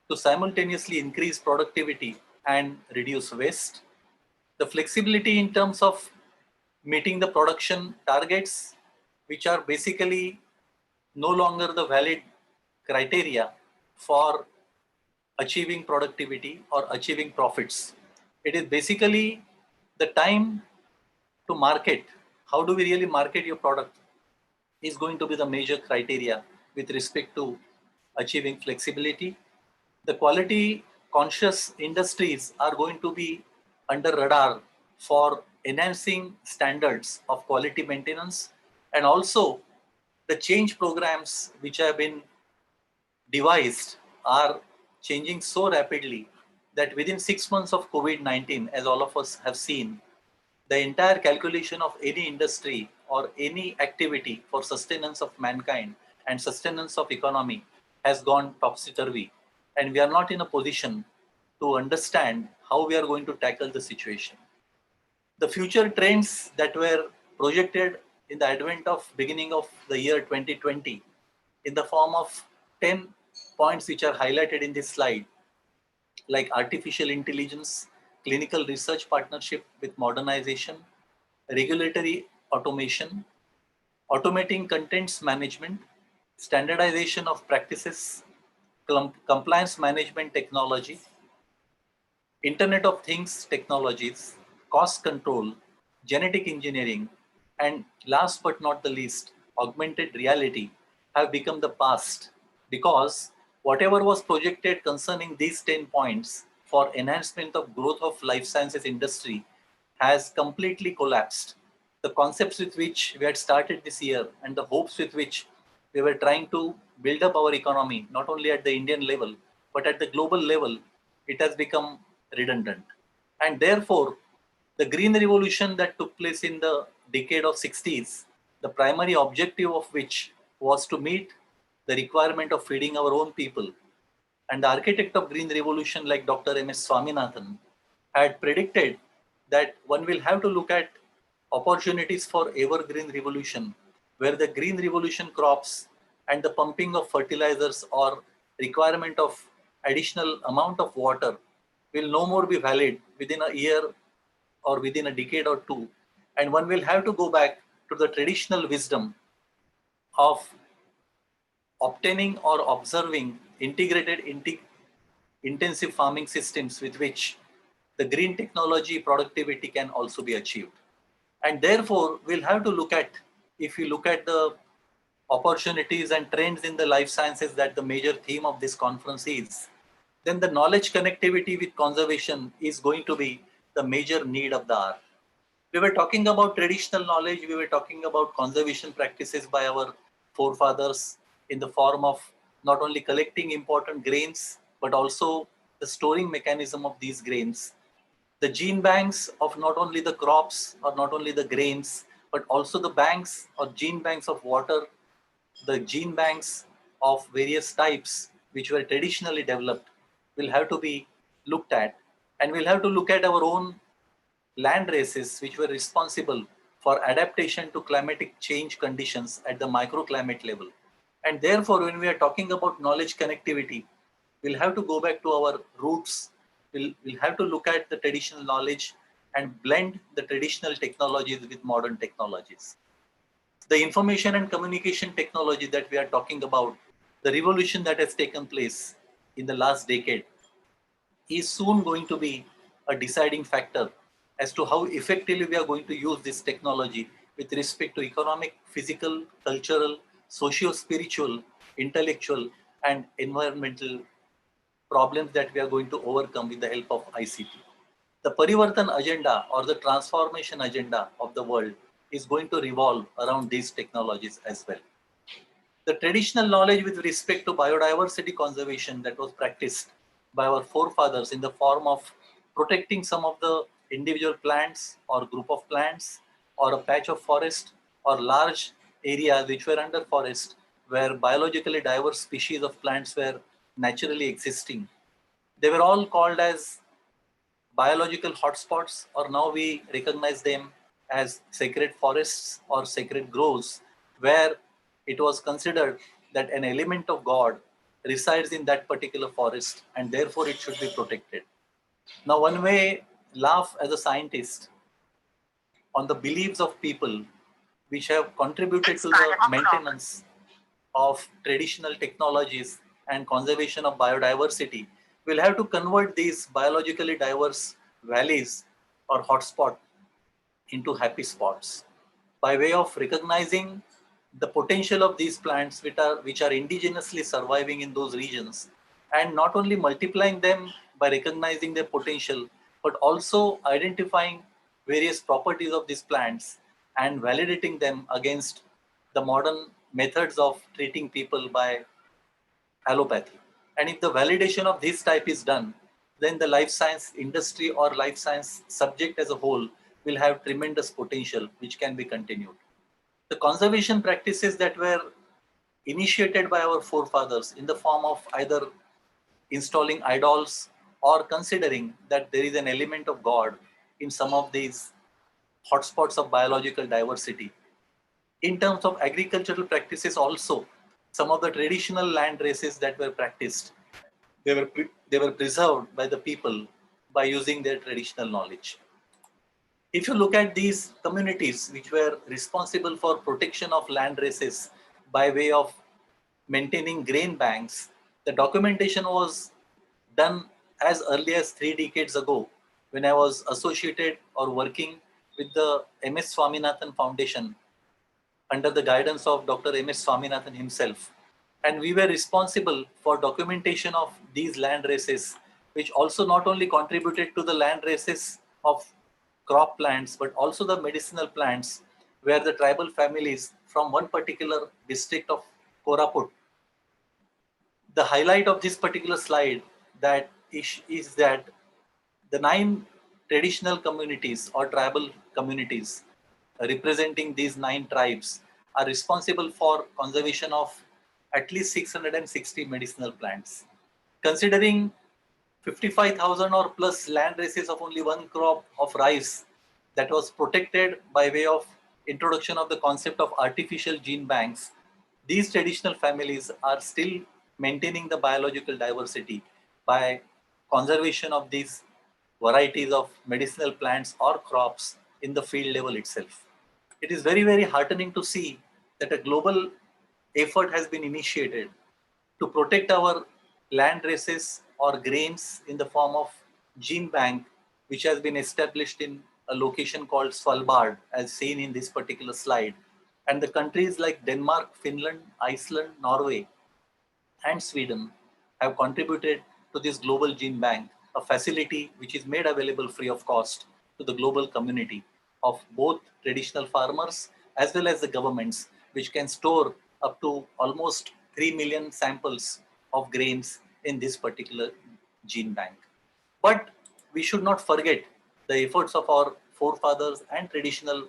to simultaneously increase productivity and reduce waste. The flexibility in terms of meeting the production targets, which are basically no longer the valid criteria for achieving productivity or achieving profits. It is basically the time to market. How do we really market your product is going to be the major criteria with respect to achieving flexibility. The quality conscious industries are going to be under radar for enhancing standards of quality maintenance, and also the change programs which have been devised are changing so rapidly that within 6 months of COVID-19, as all of us have seen, the entire calculation of any industry or any activity for sustenance of mankind and sustenance of economy has gone topsy-turvy. And we are not in a position to understand how we are going to tackle the situation. The future trends that were projected in the advent of beginning of the year 2020 in the form of 10 points which are highlighted in this slide, like artificial intelligence, clinical research partnership with modernization, regulatory automation, automating contents management, standardization of practices, compliance management technology, Internet of Things technologies, cost control, genetic engineering, and last but not the least, augmented reality have become the past, because whatever was projected concerning these 10 points for enhancement of growth of life sciences industry has completely collapsed. The concepts with which we had started this year and the hopes with which we were trying to build up our economy, not only at the Indian level, but at the global level, it has become redundant. And therefore, the green revolution that took place in the decade of 60s, the primary objective of which was to meet the requirement of feeding our own people. And the architect of green revolution like Dr. M.S. Swaminathan had predicted that one will have to look at opportunities for evergreen revolution, where the green revolution crops and the pumping of fertilizers or requirement of additional amount of water will no more be valid within a year or within a decade or two. And one will have to go back to the traditional wisdom of obtaining or observing integrated intensive farming systems with which the green technology productivity can also be achieved. And therefore, we'll have to look at, if you look at the opportunities and trends in the life sciences that the major theme of this conference is, then the knowledge connectivity with conservation is going to be the major need of the hour. We were talking about traditional knowledge, we were talking about conservation practices by our forefathers in the form of not only collecting important grains, but also the storing mechanism of these grains. The gene banks of not only the crops or not only the grains, but also the banks or gene banks of water, the gene banks of various types which were traditionally developed will have to be looked at, and we'll have to look at our own land races which were responsible for adaptation to climatic change conditions at the microclimate level. And therefore, when we are talking about knowledge connectivity, we'll have to go back to our roots. We'll have to look at the traditional knowledge and blend the traditional technologies with modern technologies. The information and communication technology that we are talking about, the revolution that has taken place in the last decade, is soon going to be a deciding factor as to how effectively we are going to use this technology with respect to economic, physical, cultural, socio-spiritual, intellectual, and environmental problems that we are going to overcome with the help of ICT. The Parivartan agenda or the transformation agenda of the world is going to revolve around these technologies as well. The traditional knowledge with respect to biodiversity conservation that was practiced by our forefathers in the form of protecting some of the individual plants or group of plants or a patch of forest or large areas which were under forest where biologically diverse species of plants were naturally existing. They were all called as biological hotspots, or now we recognize them as sacred forests or sacred groves, where it was considered that an element of God resides in that particular forest and therefore it should be protected. Now, one may laugh as a scientist on the beliefs of people which have contributed to the maintenance of traditional technologies and conservation of biodiversity. We'll have to convert these biologically diverse valleys or hotspot into happy spots by way of recognizing the potential of these plants which are indigenously surviving in those regions, and not only multiplying them by recognizing their potential, but also identifying various properties of these plants and validating them against the modern methods of treating people by allopathy. And if the validation of this type is done, then the life science industry or life science subject as a whole will have tremendous potential which can be continued. The conservation practices that were initiated by our forefathers in the form of either installing idols or considering that there is an element of God in some of these hotspots of biological diversity. In terms of agricultural practices also, some of the traditional land races that were practiced, they were preserved by the people by using their traditional knowledge. If you look at these communities which were responsible for protection of land races by way of maintaining grain banks, the documentation was done as early as 3 decades ago when I was associated or working with the MS Swaminathan Foundation under the guidance of Dr. MS Swaminathan himself. And we were responsible for documentation of these land races, which also not only contributed to the land races of crop plants, but also the medicinal plants, where the tribal families from one particular district of Koraput. The highlight of this particular slide is that the 9 traditional communities or tribal communities representing these 9 tribes are responsible for conservation of at least 660 medicinal plants. Considering 55,000 or plus land races of only one crop of rice that was protected by way of introduction of the concept of artificial gene banks, these traditional families are still maintaining the biological diversity by conservation of these varieties of medicinal plants or crops in the field level itself. It is very, very heartening to see that a global effort has been initiated to protect our land races or grains in the form of gene bank, which has been established in a location called Svalbard, as seen in this particular slide. And the countries like Denmark, Finland, Iceland, Norway, and Sweden have contributed to this global gene bank, a facility which is made available free of cost to the global community of both traditional farmers as well as the governments, which can store up to almost 3 million samples of grains in this particular gene bank. But we should not forget the efforts of our forefathers and traditional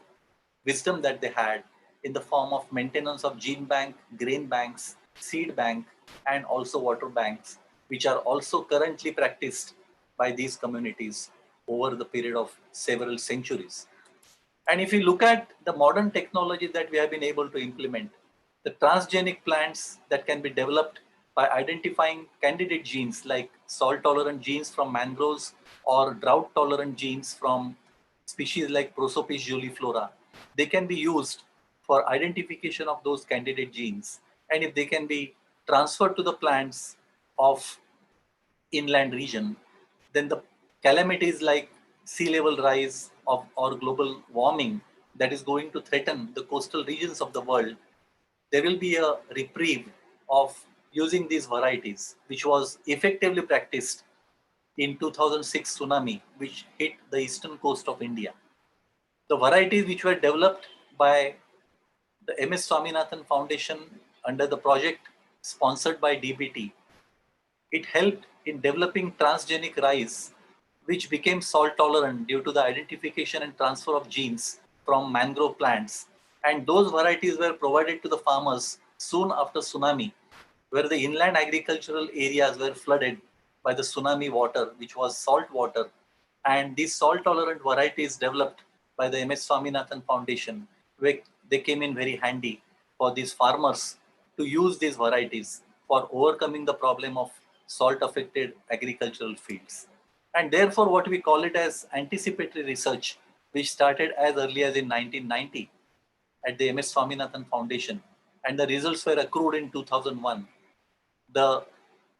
wisdom that they had in the form of maintenance of gene bank, grain banks, seed bank, and also water banks, which are also currently practiced by these communities over the period of several centuries. And if you look at the modern technology that we have been able to implement, the transgenic plants that can be developed by identifying candidate genes like salt-tolerant genes from mangroves or drought-tolerant genes from species like Prosopis juliflora, they can be used for identification of those candidate genes. And if they can be transferred to the plants of inland region, then the calamities like sea level rise or global warming that is going to threaten the coastal regions of the world, there will be a reprieve of using these varieties, which was effectively practiced in 2006 tsunami, which hit the eastern coast of India. The varieties which were developed by the MS Swaminathan Foundation under the project sponsored by DBT, it helped in developing transgenic rice, which became salt tolerant due to the identification and transfer of genes from mangrove plants. And those varieties were provided to the farmers soon after tsunami, where the inland agricultural areas were flooded by the tsunami water, which was salt water. And these salt tolerant varieties developed by the MS Swaminathan Foundation, where they came in very handy for these farmers to use these varieties for overcoming the problem of salt affected agricultural fields. And therefore, what we call it as anticipatory research, which started as early as in 1990 at the MS Swaminathan Foundation, and the results were accrued in 2001. The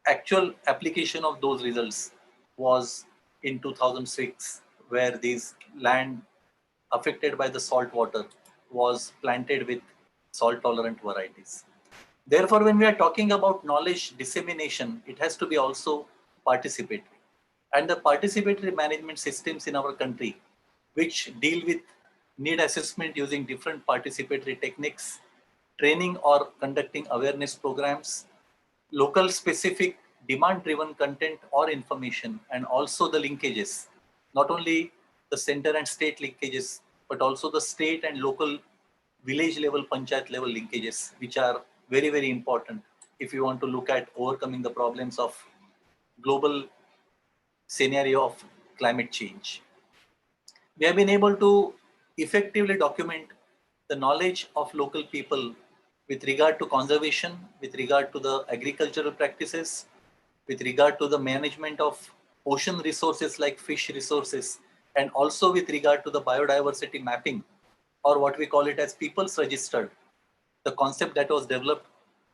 actual application of those results was in 2006, where these land affected by the salt water was planted with salt tolerant varieties. Therefore, when we are talking about knowledge dissemination, it has to be also participatory. And the participatory management systems in our country, which deal with need assessment using different participatory techniques, training or conducting awareness programs, local specific demand driven content or information, and also the linkages, not only the center and state linkages, but also the state and local village level, panchayat level linkages, which are very, very important if you want to look at overcoming the problems of global scenario of climate change. We have been able to effectively document the knowledge of local people with regard to conservation, with regard to the agricultural practices, with regard to the management of ocean resources like fish resources, and also with regard to the biodiversity mapping, or what we call it as people's registered, the concept that was developed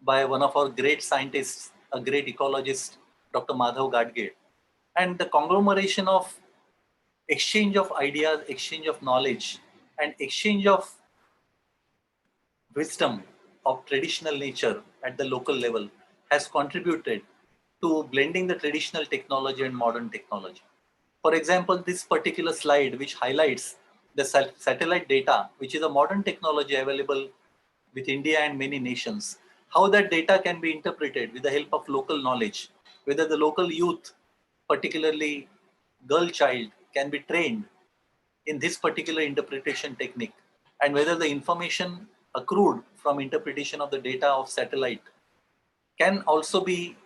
by one of our great scientists, a great ecologist, Dr. Madhav Gadge. And the conglomeration of exchange of ideas, exchange of knowledge, and exchange of wisdom of traditional nature at the local level has contributed to blending the traditional technology and modern technology. For example, this particular slide, which highlights the satellite data, which is a modern technology available with India and many nations, how that data can be interpreted with the help of local knowledge, whether the local youth, particularly girl child, can be trained in this particular interpretation technique, and whether the information accrued from interpretation of the data of satellite can also be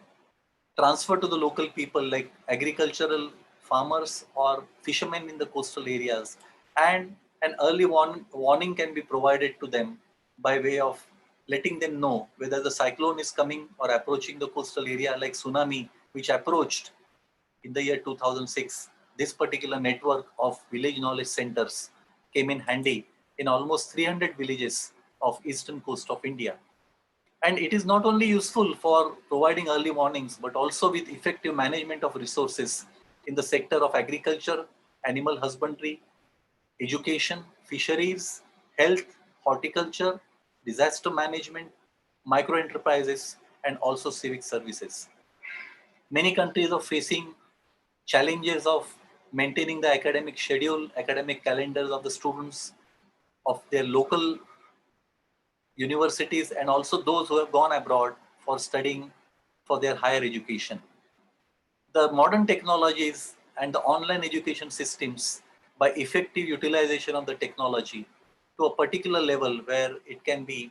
transferred to the local people like agricultural farmers or fishermen in the coastal areas, and an early warning can be provided to them by way of letting them know whether the cyclone is coming or approaching the coastal area, like tsunami, which approached in the year 2006. This particular network of village knowledge centers came in handy in almost 300 villages of eastern coast of India. And it is not only useful for providing early warnings, but also with effective management of resources in the sector of agriculture, animal husbandry, education, fisheries, health, horticulture, disaster management, micro enterprises, and also civic services. Many countries are facing challenges of maintaining the academic schedule, academic calendars of the students of their local universities, and also those who have gone abroad for studying for their higher education. The modern technologies and the online education systems, by effective utilization of the technology to a particular level where it can be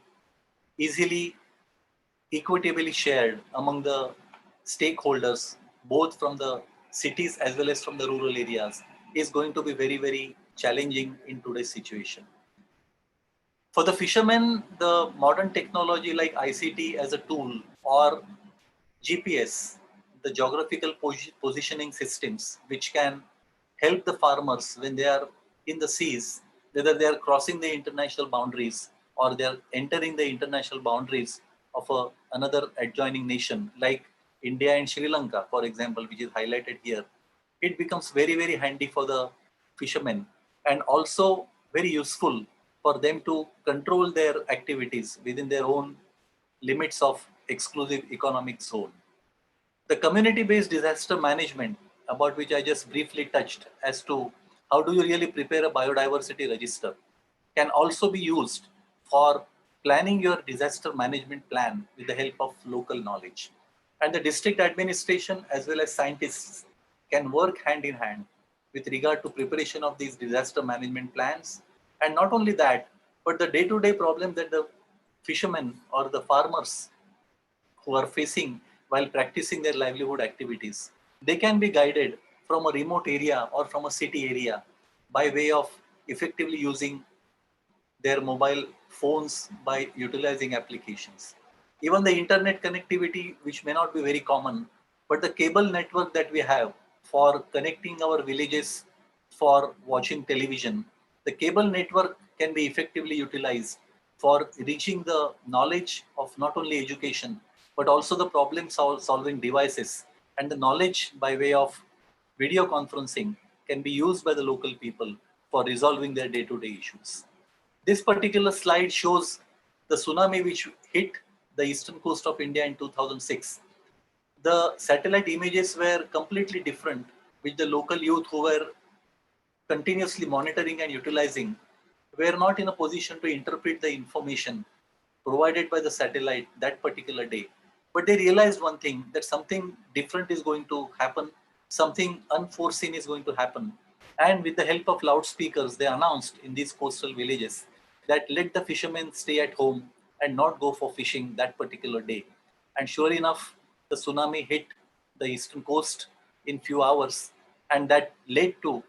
easily, equitably shared among the stakeholders, both from the cities as well as from the rural areas, is going to be very, very challenging in today's situation. For the fishermen, the modern technology like ICT as a tool or GPS, the geographical positioning systems, which can help the farmers when they are in the seas, whether they are crossing the international boundaries or they are entering the international boundaries of another adjoining nation like India and Sri Lanka, for example, which is highlighted here. It becomes very, very handy for the fishermen and also very useful for them to control their activities within their own limits of exclusive economic zone. The community-based disaster management, about which I just briefly touched as to how do you really prepare a biodiversity register, can also be used for planning your disaster management plan with the help of local knowledge. And the district administration as well as scientists can work hand in hand with regard to preparation of these disaster management plans. And not only that, but the day-to-day problem that the fishermen or the farmers who are facing while practicing their livelihood activities, they can be guided from a remote area or from a city area by way of effectively using their mobile phones by utilizing applications. even the internet connectivity, which may not be very common, but the cable network that we have for connecting our villages for watching television, the cable network can be effectively utilized for reaching the knowledge of not only education, but also the problem solving devices, and the knowledge by way of video conferencing can be used by the local people for resolving their day-to-day issues. This particular slide shows the tsunami which hit the eastern coast of India in 2006. The satellite images were completely different, which the local youth who were continuously monitoring and utilizing were not in a position to interpret the information provided by the satellite that particular day. But they realized one thing, that something different is going to happen, something unforeseen is going to happen. And with the help of loudspeakers, they announced in these coastal villages that let the fishermen stay at home and not go for fishing that particular day. And sure enough, the tsunami hit the eastern coast in few hours, and that led to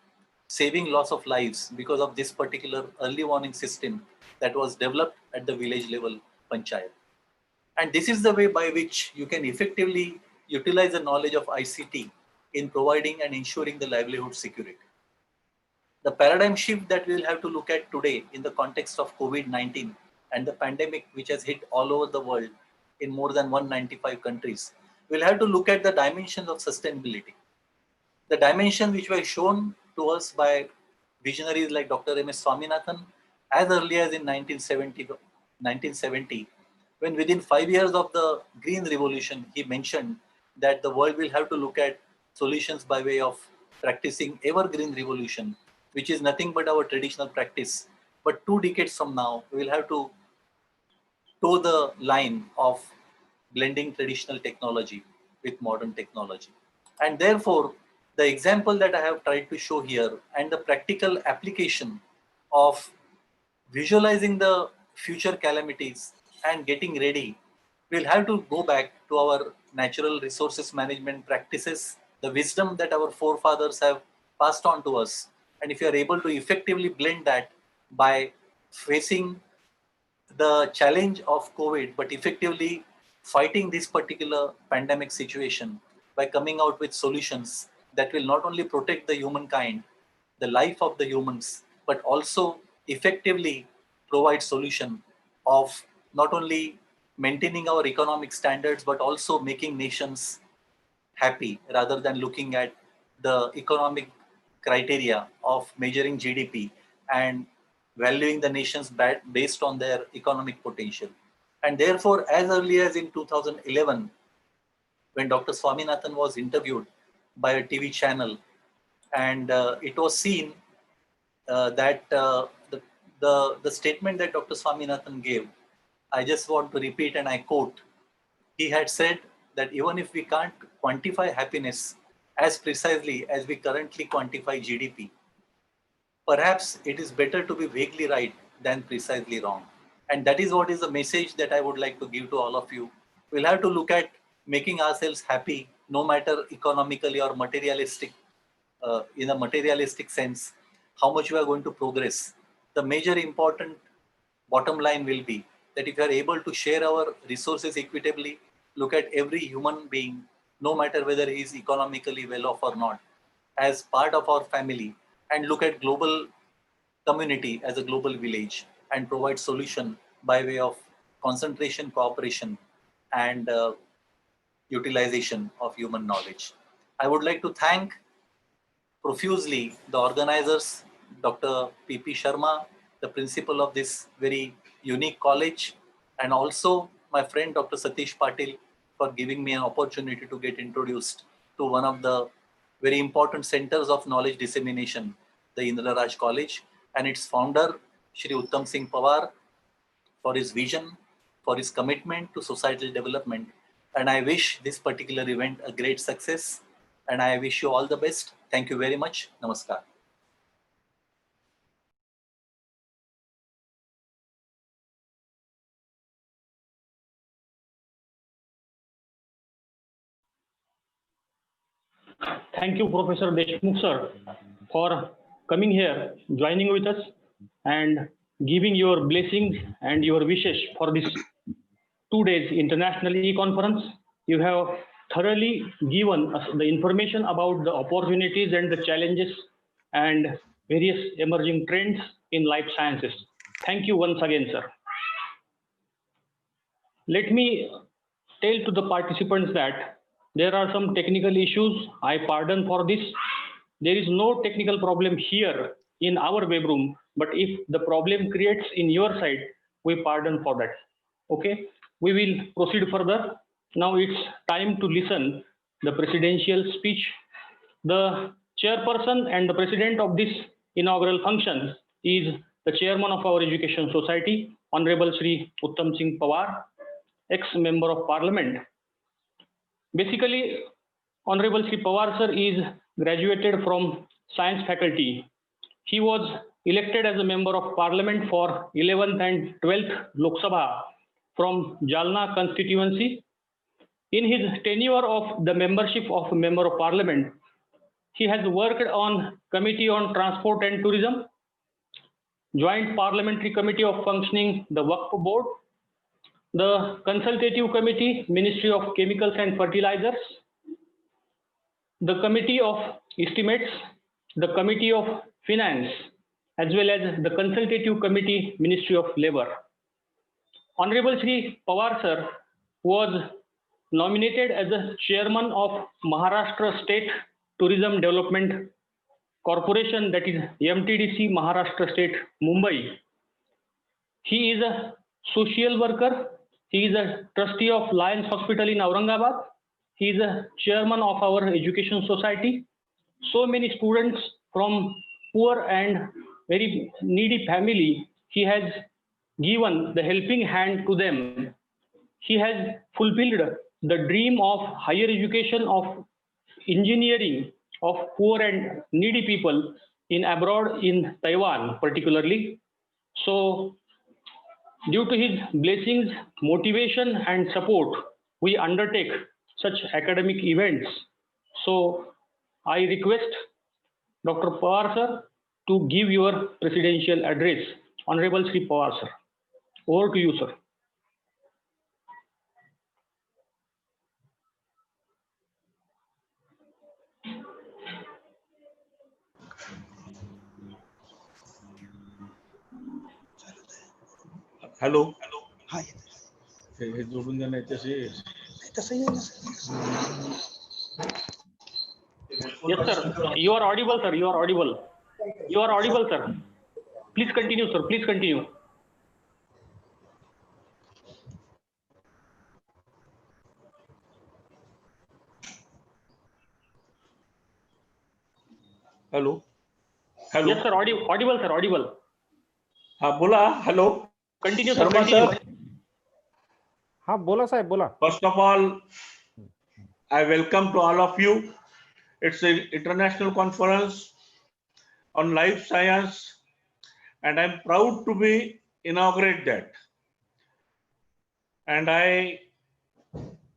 saving loss of lives because of this particular early warning system that was developed at the village level panchayat. And this is the way by which you can effectively utilize the knowledge of ICT in providing and ensuring the livelihood security. The paradigm shift that we will have to look at today in the context of COVID-19 and the pandemic which has hit all over the world in more than 195 countries, we'll have to look at the dimensions of sustainability. The dimension which were shown to us by visionaries like Dr. M.S. Swaminathan as early as in 1970, when within 5 years of the Green Revolution, he mentioned that the world will have to look at solutions by way of practicing evergreen revolution, which is nothing but our traditional practice. But 2 decades from now, we will have to toe the line of blending traditional technology with modern technology. And therefore, the example that I have tried to show here and the practical application of visualizing the future calamities and getting ready, we'll have to go back to our natural resources management practices, the wisdom that our forefathers have passed on to us. And if you are able to effectively blend that by facing the challenge of COVID, but effectively fighting this particular pandemic situation by coming out with solutions that will not only protect the humankind, the life of the humans, but also effectively provide solution of not only maintaining our economic standards, but also making nations happy rather than looking at the economic criteria of measuring GDP and valuing the nations based on their economic potential. And therefore, as early as in 2011, when Dr. Swaminathan was interviewed by a TV channel, and it was seen that the statement that Dr. Swaminathan gave, I just want to repeat and I quote, he had said that even if we can't quantify happiness as precisely as we currently quantify GDP, perhaps it is better to be vaguely right than precisely wrong. And that is what is the message that I would like to give to all of you. We'll have to look at making ourselves happy, no matter economically or materialistic, in a materialistic sense, how much we are going to progress. The major important bottom line will be that if you are able to share our resources equitably, look at every human being, no matter whether he is economically well off or not, as part of our family, and look at global community as a global village and provide solution by way of concentration, cooperation, and utilization of human knowledge. I would like to thank profusely the organizers, Dr. P.P. Sharma, the principal of this very unique college, and also my friend Dr. Satish Patil for giving me an opportunity to get introduced to one of the very important centers of knowledge dissemination, the Indra Raj College, and its founder, Shri Uttam Singh Pawar, for his vision, for his commitment to societal development. And I wish this particular event a great success. And I wish you all the best. Thank you very much. Namaskar. Thank you, Professor Deshmukh sir, for coming here, joining with us, and giving your blessings and your wishes for this 2 days international e-conference. You have thoroughly given us the information about the opportunities and the challenges and various emerging trends in life sciences. Thank you once again, sir. Let me tell to the participants that there are some technical issues. I pardon for this. There is no technical problem here in our web room, but if the problem creates in your side, we pardon for that. Okay, we will proceed further. Now it's time to listen the presidential speech. The chairperson and the president of this inaugural function is the chairman of our Education Society, Honorable Shri Uttam Singh Pawar, ex-member of Parliament. Basically, Honorable Shri Pawar sir is graduated from Science faculty. He was elected as a member of Parliament for 11th and 12th Lok Sabha from Jalna constituency. In his tenure of the membership of a Member of Parliament, he has worked on Committee on Transport and Tourism, Joint Parliamentary Committee of Functioning the Waqf Board, the Consultative Committee, Ministry of Chemicals and Fertilizers, the Committee of Estimates, the Committee of Finance, as well as the Consultative Committee, Ministry of Labour. Honorable Shri Pawar sir was nominated as the chairman of Maharashtra State Tourism Development Corporation, that is MTDC, Maharashtra State, Mumbai. He is a social worker. He is a trustee of Lions Hospital in Aurangabad. He is a chairman of our Education Society. So many students from poor and very needy family, he has given the helping hand to them. He has fulfilled the dream of higher education, of engineering of poor and needy people in abroad, in Taiwan particularly. So due to his blessings, motivation and support, we undertake such academic events. So I request Dr. Pawar sir to give your presidential address. Honorable Shri Pawar sir, over to you, sir. Hello हे जोडून द्या नाही तसे Yes, sir. You are audible, sir. You are audible. You are audible, sir. Please continue, sir. Please continue. Hello hello Yes, sir. Audible, sir. Audible. हा बोला hello Continue, sir. Sharma Continue. Sir हा बोला साहेब बोला. First of all, I welcome to all of you. It's an international conference on life science, and I'm proud to be inaugurate that. And I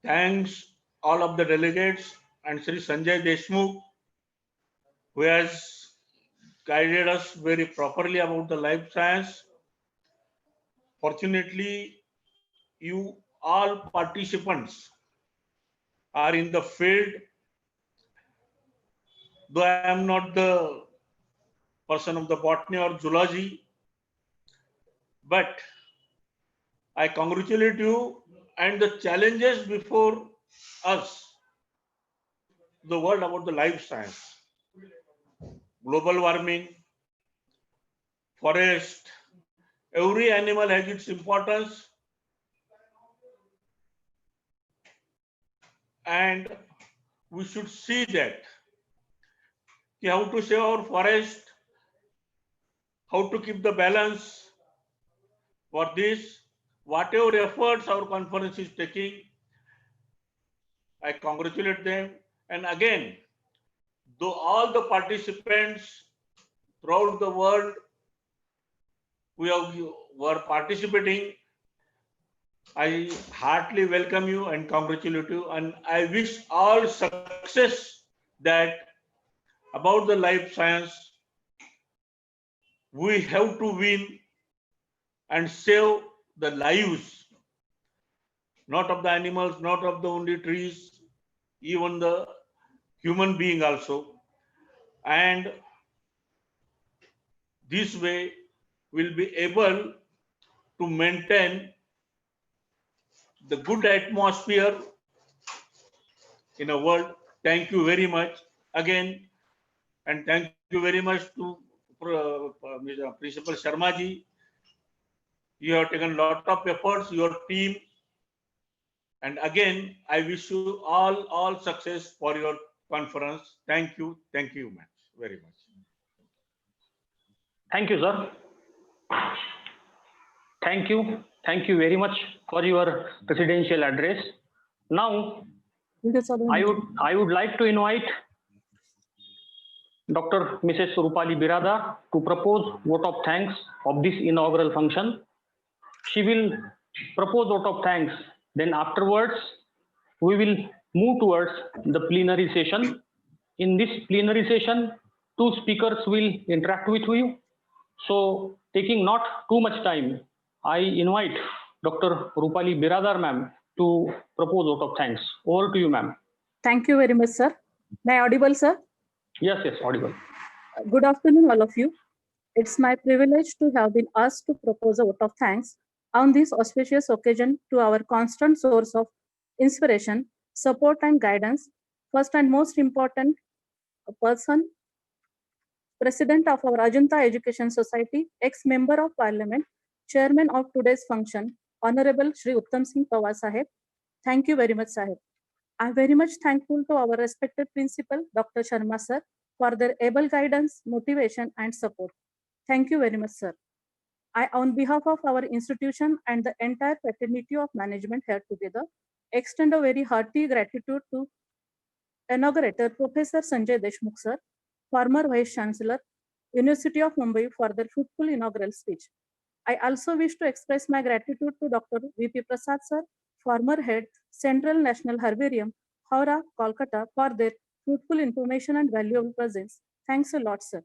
thanks all of the delegates and Sri Sanjay Deshmukh, who has guided us very properly about the life science. Fortunately, you all participants are in the field. Though I am not the person of the botany or zoology, but I congratulate you and the challenges before us, the world about the life science, global warming, forest, every animal has its importance, and we should see that how to save our forest, how to keep the balance. For this, whatever efforts our conference is taking, I congratulate them. And again, though all the participants throughout the world were participating, I heartily welcome you and congratulate you. And I wish all success that about the life science, we have to win and save the lives not of the animals, not of the only trees, even the human being also. And this way we'll be able to maintain the good atmosphere in a world. Thank you very much again, and thank you very much to Principal Sharma ji. You have taken a lot of efforts, your team, and again I wish you all success for your conference. Thank you much, very much. Thank you, sir. Thank you very much for your presidential address. Now, I would like to invite Dr. Mrs. Rupali Birada to propose vote of thanks of this inaugural function. She will propose vote of thanks. Then afterwards, we will move towards the plenary session. In this plenary session, two speakers will interact with you. So, taking not too much time, I invite Dr. Rupali Biradar ma'am to propose vote of thanks. Over to you, ma'am. Thank you very much, sir. Am I audible, sir? Yes, audible. Good afternoon, all of you. It's my privilege to have been asked to propose a vote of thanks on this auspicious occasion to our constant source of inspiration, support, and guidance. First and most important person, President of our Ajanta Education Society, ex-member of Parliament, Chairman of today's function, Honorable Shri Uttam Singh Pawar Sahib. Thank you very much, Sahib. I'm very much thankful to our respected principal, Dr. Sharma sir, for their able guidance, motivation, and support. Thank you very much, sir. I, on behalf of our institution and the entire fraternity of management here together, extend a very hearty gratitude to inaugurator Professor Sanjay Deshmukh sir, former Vice Chancellor, University of Mumbai, for their fruitful inaugural speech. I also wish to express my gratitude to Dr. V Prasad sir, former head, Central National Herbarium, Howrah, Kolkata, for their fruitful information and valuable presence. Thanks a lot, sir.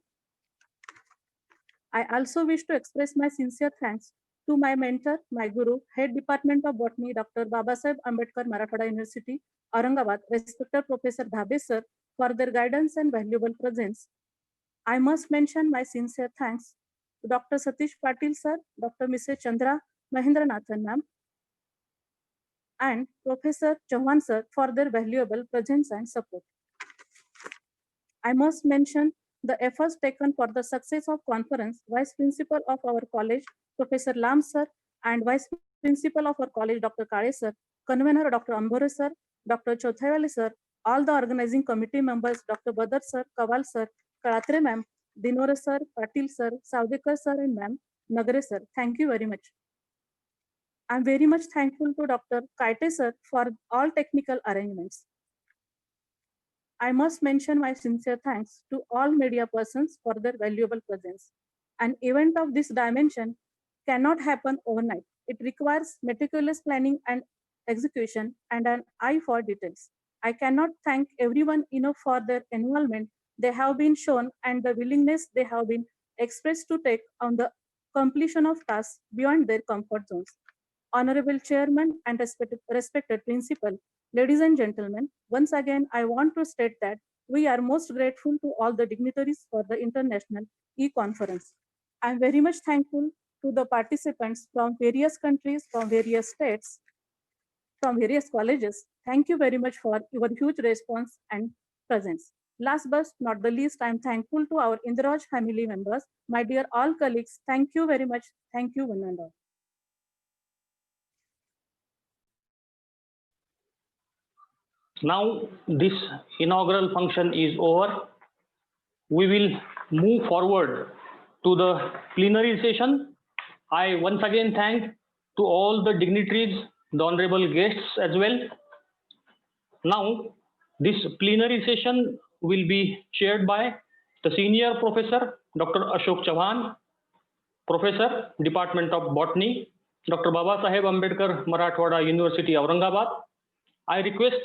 I also wish to express my sincere thanks to my mentor, my guru, Head Department of Botany, Dr. Babasaheb Ambedkar, Marathwada University, Aurangabad, respected Professor Dhabe sir, for their guidance and valuable presence. I must mention my sincere thanks to Dr. Satish Patil sir, Dr. Mrs. Chandra Mahendranathan ma'am, and Professor Chauhan sir for their valuable presence and support. I must mention the efforts taken for the success of conference, Vice Principal of our college, Professor Lam sir, and Vice Principal of our college, Dr. Kale sir, Convener Dr. Ambore sir, Dr. Chothaiwale sir, all the organizing committee members, Dr. Badar sir, Kawal sir, Kalatre ma'am, Dinore sir, Patil sir, Saudekar sir, and ma'am, Nagare sir. Thank you very much. I'm very much thankful to Dr. Kaite sir for all technical arrangements. I must mention my sincere thanks to all media persons for their valuable presence. An event of this dimension cannot happen overnight. It requires meticulous planning and execution and an eye for details. I cannot thank everyone enough for their involvement they have been shown and the willingness they have been expressed to take on the completion of tasks beyond their comfort zones. Honorable Chairman and respected Principal, ladies and gentlemen, once again, I want to state that we are most grateful to all the dignitaries for the International E-Conference. I'm very much thankful to the participants from various countries, from various states, from various colleges. Thank you very much for your huge response and presence. Last but not the least, I'm thankful to our Indraj family members, my dear all colleagues. Thank you very much. Thank you, one and all. Now this inaugural function is over. We will move forward to the plenary session. I once again thank to all the dignitaries, the honorable guests as well. Now this plenary session will be chaired by the senior professor, Dr. Ashok Chauhan, Professor, Department of Botany, Dr. Babasaheb Ambedkar, Marathwada University, Aurangabad. I request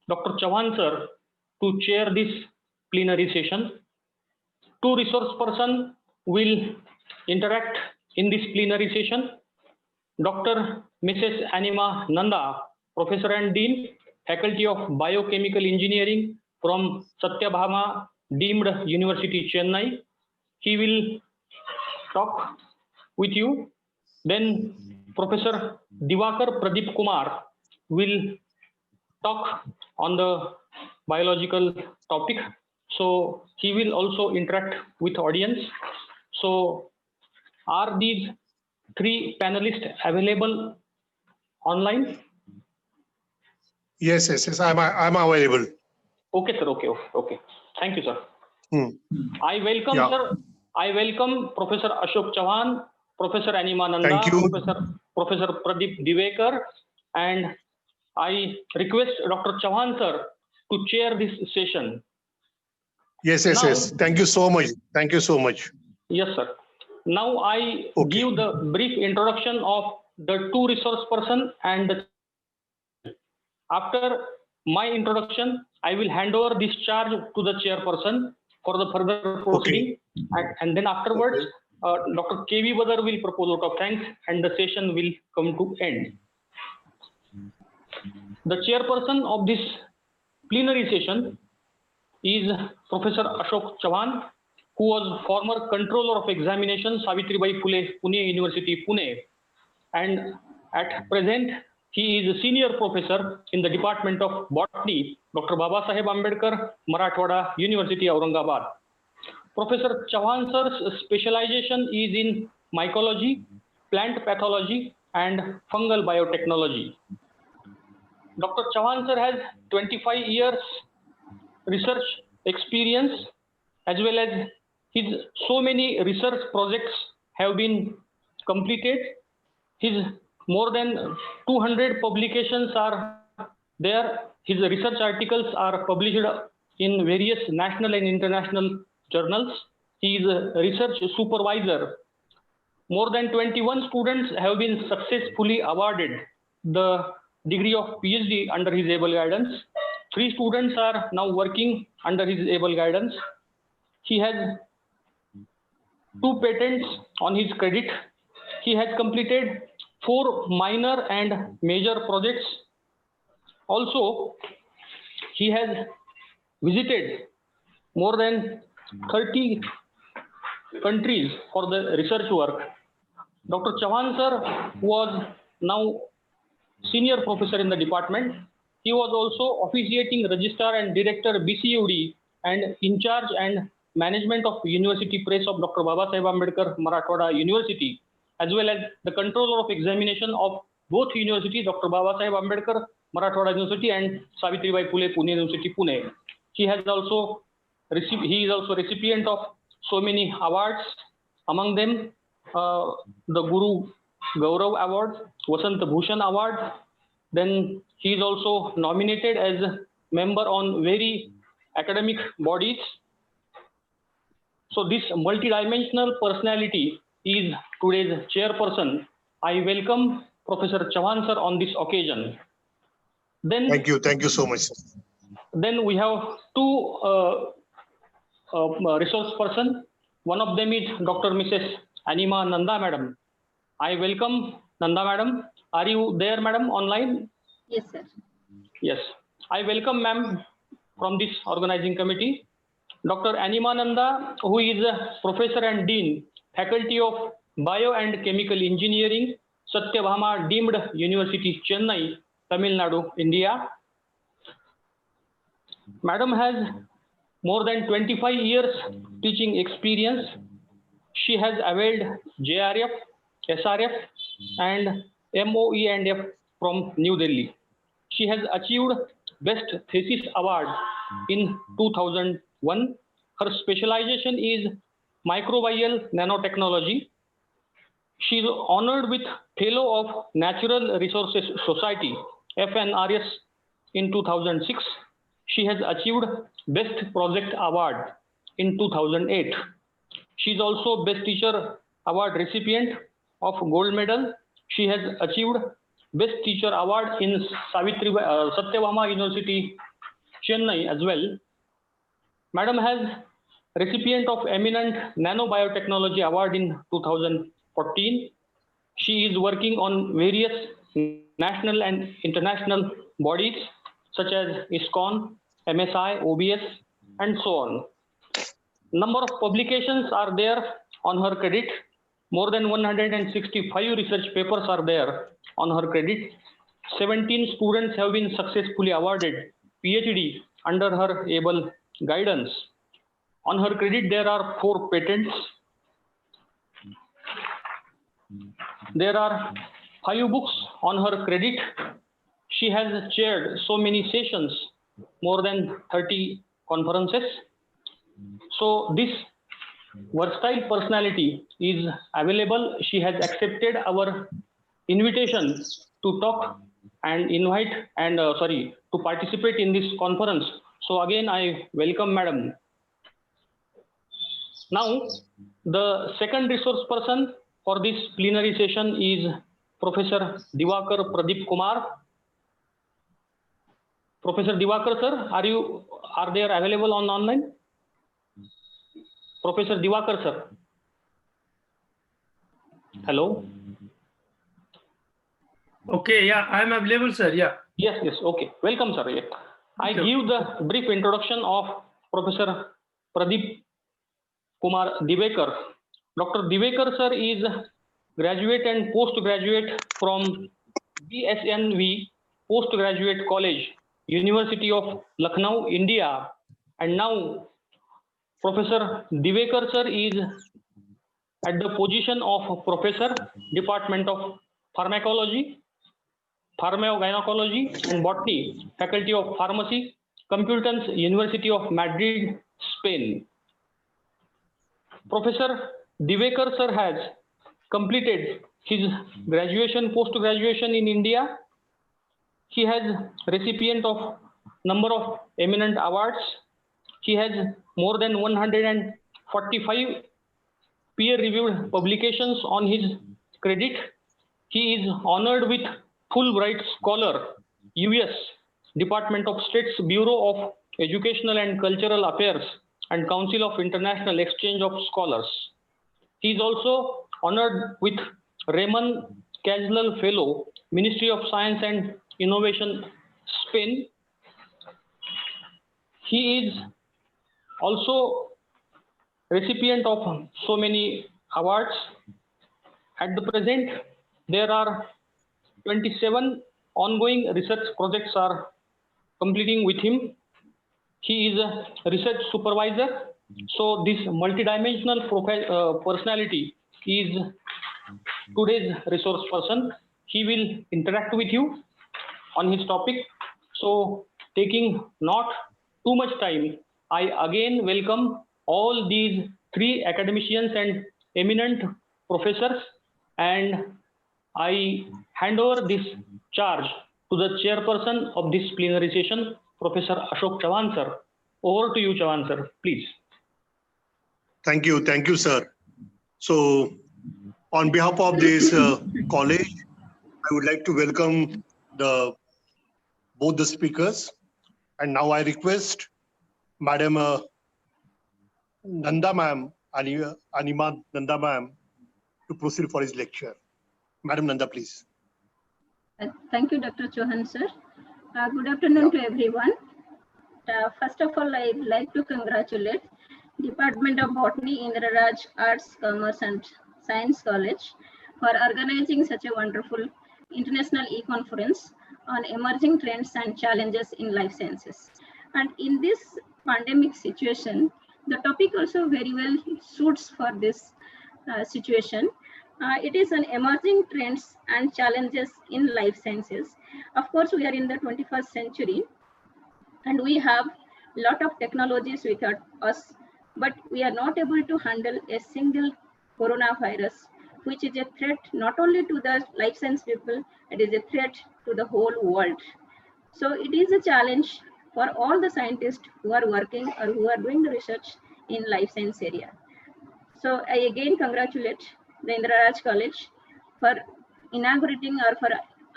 Dr. Chauhan sir to chair this plenary session. Two resource persons will interact in this plenary session. Dr. Mrs. Anima Nanda Professor and Dean, Faculty of Biochemical Engineering from Satyabhama Deemed University, Chennai. He will talk with you. Then Professor Divakar Pradeep Kumar will talk on the biological topic. So he will also interact with audience. So are these three panelists available online? Yes, I'm available. Okay, sir. Okay. Thank you, sir. I welcome, Yeah. sir. I welcome Professor Ashok Chavan, Professor Anima Nanda, Thank you. Professor Pradeep Divekar, and I request Dr. Chavan, sir, to chair this session. Yes. Now- Thank you so much. Yes, sir. Now I Okay. give the brief introduction of the two resource person and after my introduction, I will hand over this charge to the chairperson for the further proceeding. And then afterwards, Dr. K.V. Badar will propose vote of thanks and the session will come to end. The chairperson of this plenary session is Professor Ashok Chavan, who was former controller of examination, Savitribai Phule, Pune University, Pune. And at present, he is a senior professor in the Department of Botany, Dr. Babasaheb Ambedkar, Marathwada University, Aurangabad. Professor Chavan sir's specialization is in mycology, plant pathology, and fungal biotechnology. Dr. Chavan sir has 25 years research experience, as well as his so many research projects have been completed. His more than 200 publications are there. His research articles are published in various national and international journals. He is a research supervisor. More than 21 students have been successfully awarded the degree of PhD under his able guidance. 3 students are now working under his able guidance. He has 2 patents on his credit. He has completed 4 minor and major projects. Also, he has visited more than 30 countries for the research work. Dr. Chavan sir was now senior professor in the department. He was also officiating registrar and director BCUD and in charge and management of University Press of Dr. Babasaheb Ambedkar, Marathwada University, as well as the controller of examination of both universities, Dr. Babasaheb Ambedkar, Marathwada University, and Savitribai Phule, Pune University, Pune. He is also recipient of so many awards, among them the Guru Gaurav Award, Vasant Bhushan Award. Then he is also nominated as a member on very academic bodies. So this multidimensional personality is today's chairperson. I welcome Professor Chavan sir on this occasion. Then Thank you so much. Then we have 2 resource person. One of them is Dr. Mrs. Anima Nanda Madam. I welcome Nanda Madam. Are you there, Madam, online? Yes, sir. Yes. I welcome Ma'am from this organizing committee. Dr. Anima Nanda, who is a Professor and Dean, Faculty of Bio and Chemical Engineering, Satyabhama Deemed University, Chennai, Tamil Nadu, India. Madam has more than 25 years teaching experience. She has availed JRF, SRF, and MOE and F from New Delhi. She has achieved Best Thesis Award in 2001. Her specialization is microbial nanotechnology. She is honored with Fellow of Natural Resources Society, FNRS, in 2006. She has achieved Best Project Award in 2008. She is also Best Teacher Award recipient of Gold Medal. She has achieved Best Teacher Award in Satyabhama University, Chennai as well. Madam has recipient of Eminent Nanobiotechnology Award in 2014. She is working on various national and international bodies such as ISKCON, MSI, OBS, and so on. Number of publications are there on her credit. More than 165 research papers are there on her credit. 17 students have been successfully awarded PhD under her able guidance. On her credit, there are 4 patents. There are 5 books on her credit. She has chaired so many sessions, more than 30 conferences. So this versatile personality is available. She has accepted our invitation to talk and invite and to participate in this conference. So again, I welcome Madam. Now, the second resource person for this plenary session is Professor Diwakar Pradeep Kumar. Professor Diwakar sir, are they available on online? Professor Diwakar sir. Hello. Okay, yeah, I am available, sir. Yeah. Yes, okay. Welcome, sir. Yeah. I give the brief introduction of Professor Pradeep Kumar Divekar. Dr. Divekar, sir, is graduate and postgraduate from BSNV Postgraduate College, University of Lucknow, India. And now, Professor Divekar, sir, is at the position of Professor, Department of Pharmacology, Pharmacogynecology and Botany, Faculty of Pharmacy, Complutense University of Madrid, Spain. Professor Divekar sir has completed his graduation, post-graduation in India. He has recipient of number of eminent awards. He has more than 145 peer-reviewed publications on his credit. He is honored with Fulbright Scholar, US, Department of State's Bureau of Educational and Cultural Affairs and Council of International Exchange of Scholars. He is also honored with Raymond Cajal Fellow, Ministry of Science and Innovation, Spain. He is also recipient of so many awards. At the present, there are 27 ongoing research projects are completing with him. He is a research supervisor. So this multidimensional personality is today's resource person. He will interact with you on his topic. So taking not too much time, I again welcome all these 3 academicians and eminent professors, and I hand over this charge to the chairperson of this plenary session, Professor Ashok Chavan sir. Over to you, Chavan sir, please. Thank you, sir. So, on behalf of this college, I would like to welcome both the speakers. And now I request Madam Nanda ma'am, Anima Nanda ma'am, to proceed for his lecture. Madam Nanda, please. Thank you, Dr. Chauhan, sir. Good afternoon to everyone. First of all, I'd like to congratulate Department of Botany, Indra Raj Arts, Commerce and Science College for organizing such a wonderful international e-conference on emerging trends and challenges in life sciences. And in this pandemic situation, the topic also very well suits for this situation. It is an emerging trends and challenges in life sciences. Of course, we are in the 21st century and we have a lot of technologies with us, but we are not able to handle a single coronavirus, which is a threat not only to the life science people, it is a threat to the whole world. So it is a challenge for all the scientists who are working or who are doing the research in life science area. So I again congratulate the Indra Raj College for inaugurating or for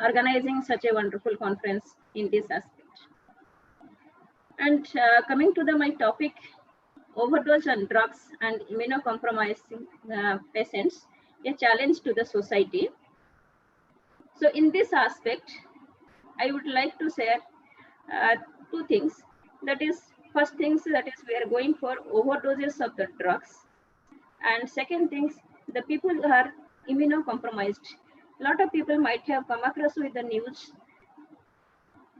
organizing such a wonderful conference in this aspect. And coming to my topic, overdose on drugs and immunocompromising patients, a challenge to the society. So in this aspect, I would like to share two things. That is, first things that is we are going for overdoses of the drugs, and second things, the people who are immunocompromised. A lot of people might have come across with the news.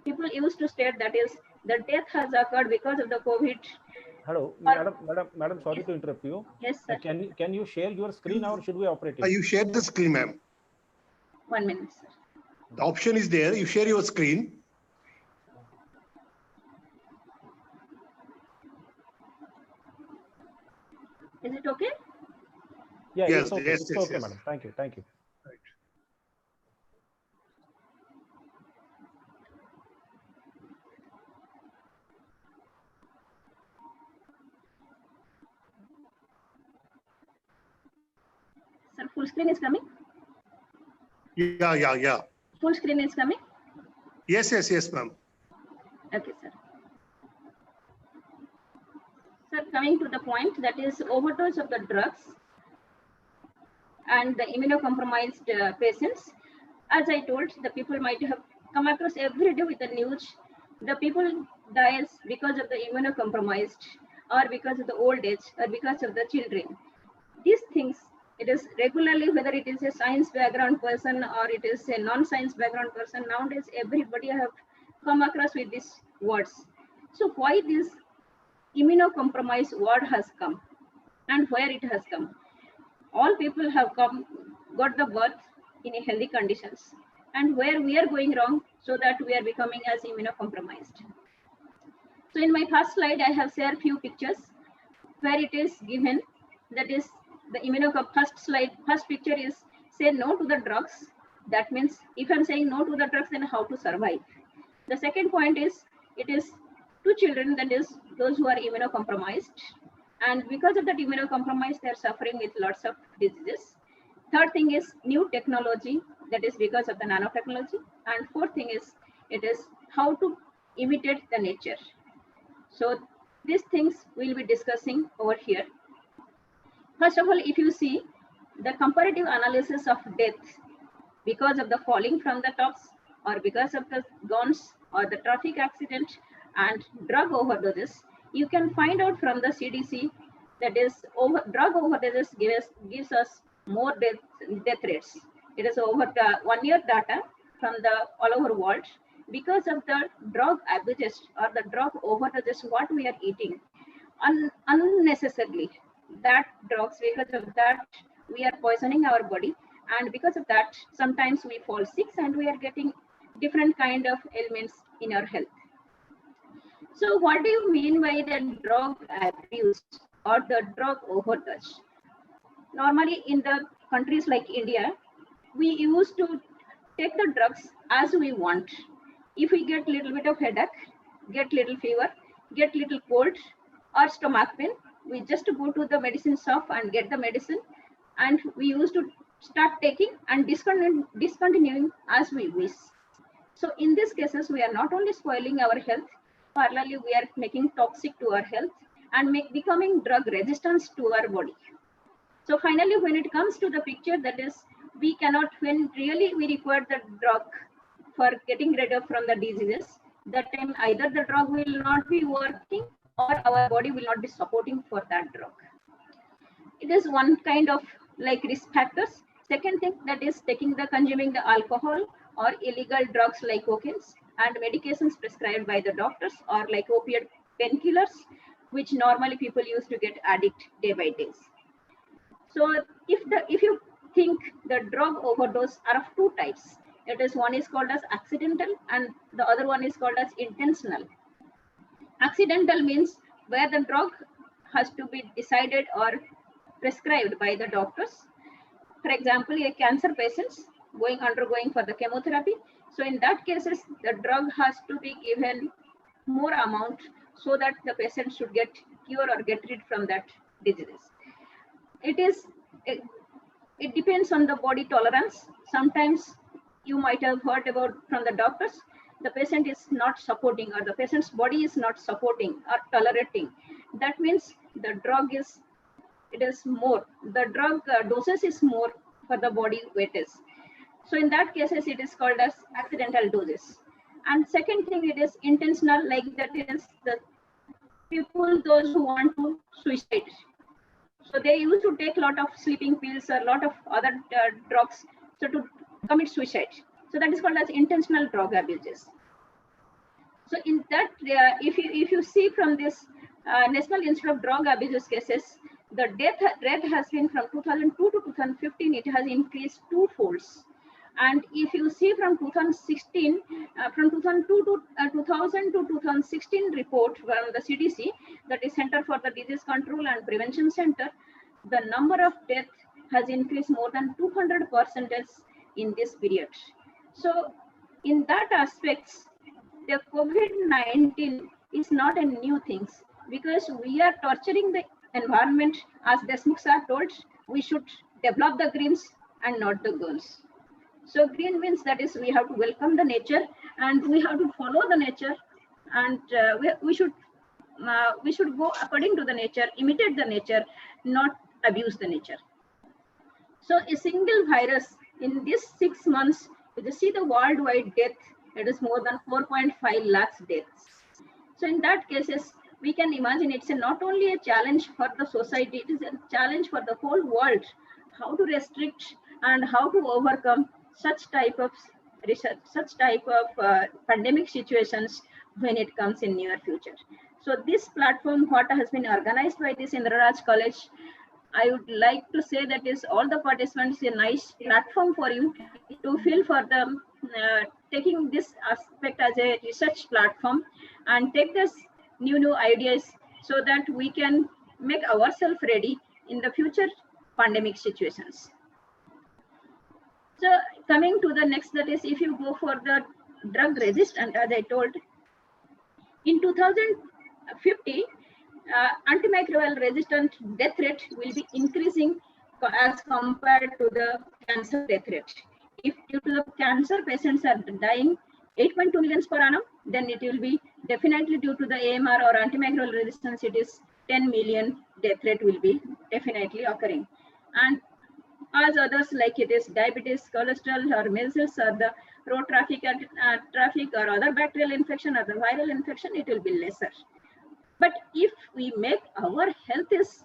People used to state that is the death has occurred because of the COVID. Hello, Or, madam, sorry to interrupt you. Yes, sir. Can you share your screen or should we operate it? You share the screen, ma'am. 1 minute, sir. The option is there. You share your screen. Is it okay? Yeah, Yes, it's okay. yes, It's yes, okay, yes. madam. Thank you. Thank you. Sir, full screen is coming? Yeah. Full screen is coming? Yes, ma'am. Okay, sir. Sir, coming to the point, that is overdose of the drugs and the immunocompromised patients. As I told, the people might have come across every day with the news. The people dies because of the immunocompromised, or because of the old age, or because of the children. These things, it is regularly, whether it is a science background person or it is a non-science background person, nowadays everybody have come across with these words. So why this immunocompromised word has come and where it has come? All people have got the birth in a healthy conditions, and where we are going wrong so that we are becoming as immunocompromised. So in my first slide, I have shared few pictures where it is given, that is the first picture is say no to the drugs. That means if I'm saying no to the drugs, then how to survive? The second point is, it is to children, that is those who are immunocompromised. And because of that immunocompromise, they're suffering with lots of diseases. Third thing is new technology, that is because of the nanotechnology. And fourth thing is, it is how to imitate the nature. So these things we'll be discussing over here. First of all, if you see the comparative analysis of death because of the falling from the tops, or because of the guns or the traffic accident and drug overdoses, you can find out from the CDC that is drug overdoses gives us more death rates. It is over the 1 year data from the all over world because of the drug abuses or the drug overdoses what we are eating unnecessarily. That drugs, because of that we are poisoning our body, and because of that sometimes we fall sick and we are getting different kind of ailments in our health. So what do you mean by the drug abuse or the drug overdose? Normally in the countries like India, we used to take the drugs as we want. If we get little bit of headache, get little fever, get little cold or stomach pain, we just go to the medicine shop and get the medicine, and we used to start taking and discontinuing as we wish. So in these cases, we are not only spoiling our health, parallelly we are making toxic to our health and becoming drug resistant to our body. So finally, when it comes to the picture, that is, we cannot, when really we require the drug for getting rid of from the diseases, that time either the drug will not be working or our body will not be supporting for that drug. It is one kind of like risk factors. Second thing, that is consuming the alcohol or illegal drugs like cocaine and medications prescribed by the doctors, or like opiate painkillers, which normally people used to get addict day by day. So if you think the drug overdose are of two types, it is one is called as accidental and the other one is called as intentional. Accidental means where the drug has to be decided or prescribed by the doctors. For example, a cancer patient undergoing for the chemotherapy. So in that cases, the drug has to be given more amount so that the patient should get cure or get rid from that disease. It depends on the body tolerance. Sometimes you might have heard about from the doctors, the patient is not supporting or the patient's body is not supporting or tolerating. That means the drug is more, the drug doses is more for the body weightage. So in that cases, it is called as accidental doses. And second thing, it is intentional, like that is the people, those who want to suicide. So they used to take a lot of sleeping pills or a lot of other drugs so to commit suicide. So that is called as intentional drug abuses. So in that, if you see from this National Institute of Drug Abuses cases, the death rate has been from 2002 to 2015, it has increased twofolds. And if you see from 2016, from 2002 to 2000 to 2016 report from the CDC, that is Center for the Disease Control and Prevention Center, the number of deaths has increased more than 200% in this period. So in that aspects, the COVID-19 is not a new thing, because we are torturing the environment. As Deshmukh sir told, we should develop the greens and not the girls. So green means that is we have to welcome the nature and we have to follow the nature, and we should go according to the nature, imitate the nature, not abuse the nature. So a single virus in this 6 months, if you see the worldwide death, it is more than 4.5 lakhs deaths. So in that cases, we can imagine it's not only a challenge for the society, it is a challenge for the whole world, how to restrict and how to overcome such type of research, such type of pandemic situations when it comes in near future. So this platform, what has been organized by this Indra Raj College, I would like to say that is all the participants a nice platform for you to feel for the taking this aspect as a research platform and take this new ideas so that we can make ourselves ready in the future pandemic situations. So coming to the next, that is if you go for the drug resistant, as I told, in 2050, antimicrobial resistant death rate will be increasing as compared to the cancer death rate. If due to the cancer patients are dying 8.2 million per annum, then it will be definitely due to the AMR or antimicrobial resistance, it is 10 million death rate will be definitely occurring. And as others like it is diabetes, cholesterol or measles or the road traffic or other bacterial infection or the viral infection, it will be lesser. But if we make our health is,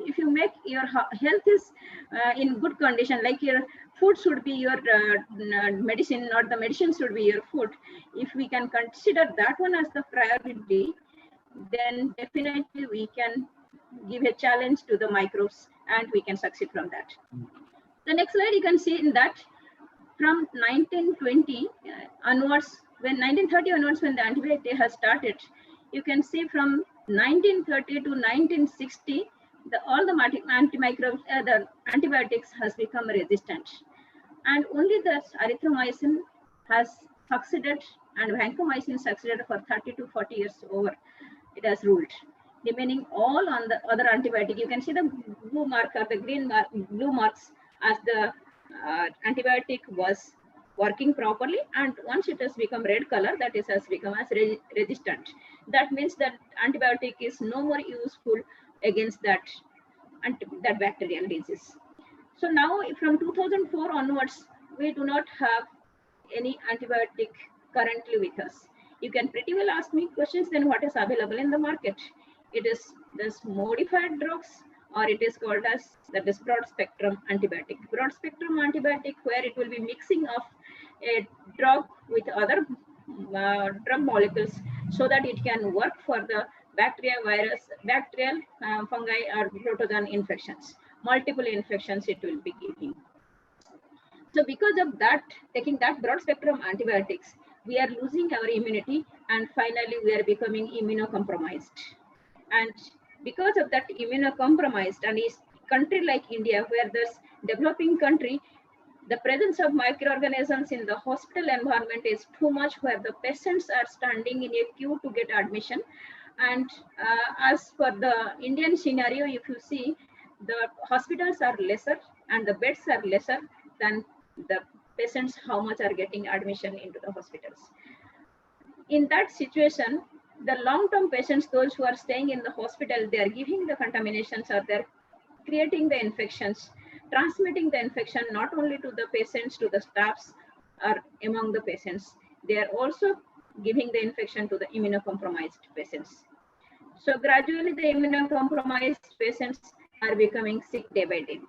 if you make your health is in good condition, like your food should be your medicine, not the medicine should be your food. If we can consider that one as the priority, then definitely we can give a challenge to the microbes and we can succeed from that. The next slide, you can see in that from 1920 onwards, when 1930 onwards, when the antibiotic has started, you can see from 1930 to 1960, all the antimicrobes, the antibiotics has become resistant. And only the erythromycin has succeeded and vancomycin succeeded for 30 to 40 years over. It has ruled. Remaining all on the other antibiotic, you can see the blue mark or the green mark, blue marks as the antibiotic was working properly, and once it has become red color, that is has become as resistant. That means that antibiotic is no more useful against that bacterial disease. So now from 2004 onwards, we do not have any antibiotic currently with us. You can pretty well ask me questions, then what is available in the market? It is this modified drugs, or it is called as that is broad spectrum antibiotic. Broad spectrum antibiotic, where it will be mixing of a drug with other drug molecules so that it can work for the bacteria, virus, bacterial, fungi or protozoan infections. Multiple infections it will be giving. So because of that, taking that broad spectrum antibiotics, we are losing our immunity, and finally we are becoming immunocompromised. And because of that immunocompromised, and a country like India, where there's developing country, the presence of microorganisms in the hospital environment is too much, where the patients are standing in a queue to get admission. And as for the Indian scenario, if you see, the hospitals are lesser and the beds are lesser than the patients how much are getting admission into the hospitals. In that situation, the long-term patients, those who are staying in the hospital, they are giving the contaminations or they're creating the infections transmitting the infection not only to the patients, to the staffs, or among the patients, they are also giving the infection to the immunocompromised patients. So gradually the immunocompromised patients are becoming sick day by day.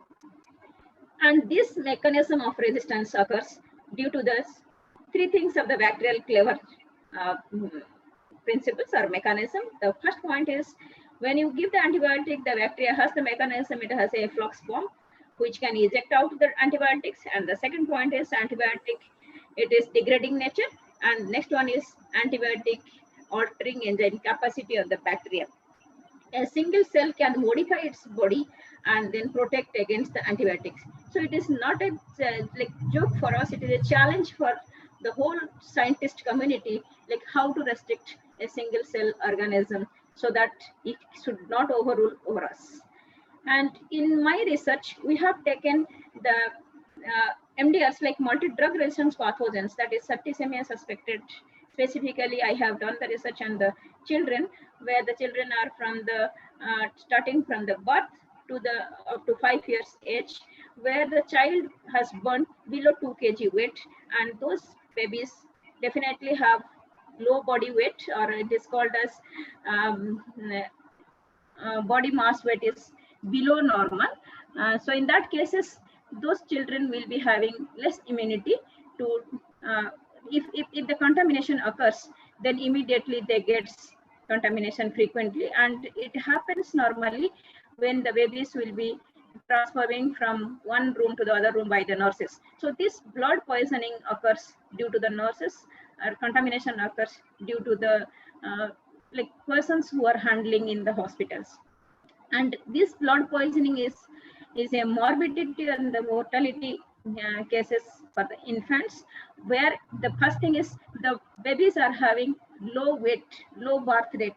And this mechanism of resistance occurs due to the three things of the bacterial clever principles or mechanism. The first point is, when you give the antibiotic, the bacteria has the mechanism, it has a flux bomb which can eject out the antibiotics. And the second point is antibiotic, it is degrading nature. And next one is antibiotic altering enzyme capacity of the bacteria. A single cell can modify its body and then protect against the antibiotics. So it is not a like joke for us, it is a challenge for the whole scientist community, like how to restrict a single cell organism so that it should not overrule over us. And in my research, we have taken the MDRs, like multi-drug resistance pathogens, that is septicemia suspected. Specifically, I have done the research on the children, where the children are from the starting from the birth to the up to 5 years age, where the child has burnt below 2 kg weight, and those babies definitely have low body weight, or it is called as body mass weight is below normal. So in that cases, those children will be having less immunity to if the contamination occurs, then immediately they get contamination frequently, and it happens normally when the babies will be transferring from one room to the other room by the nurses. So this blood poisoning occurs due to the nurses, or contamination occurs due to the like persons who are handling in the hospitals. And this blood poisoning is a morbidity and the mortality cases for the infants, where the first thing is the babies are having low weight, low birth rate.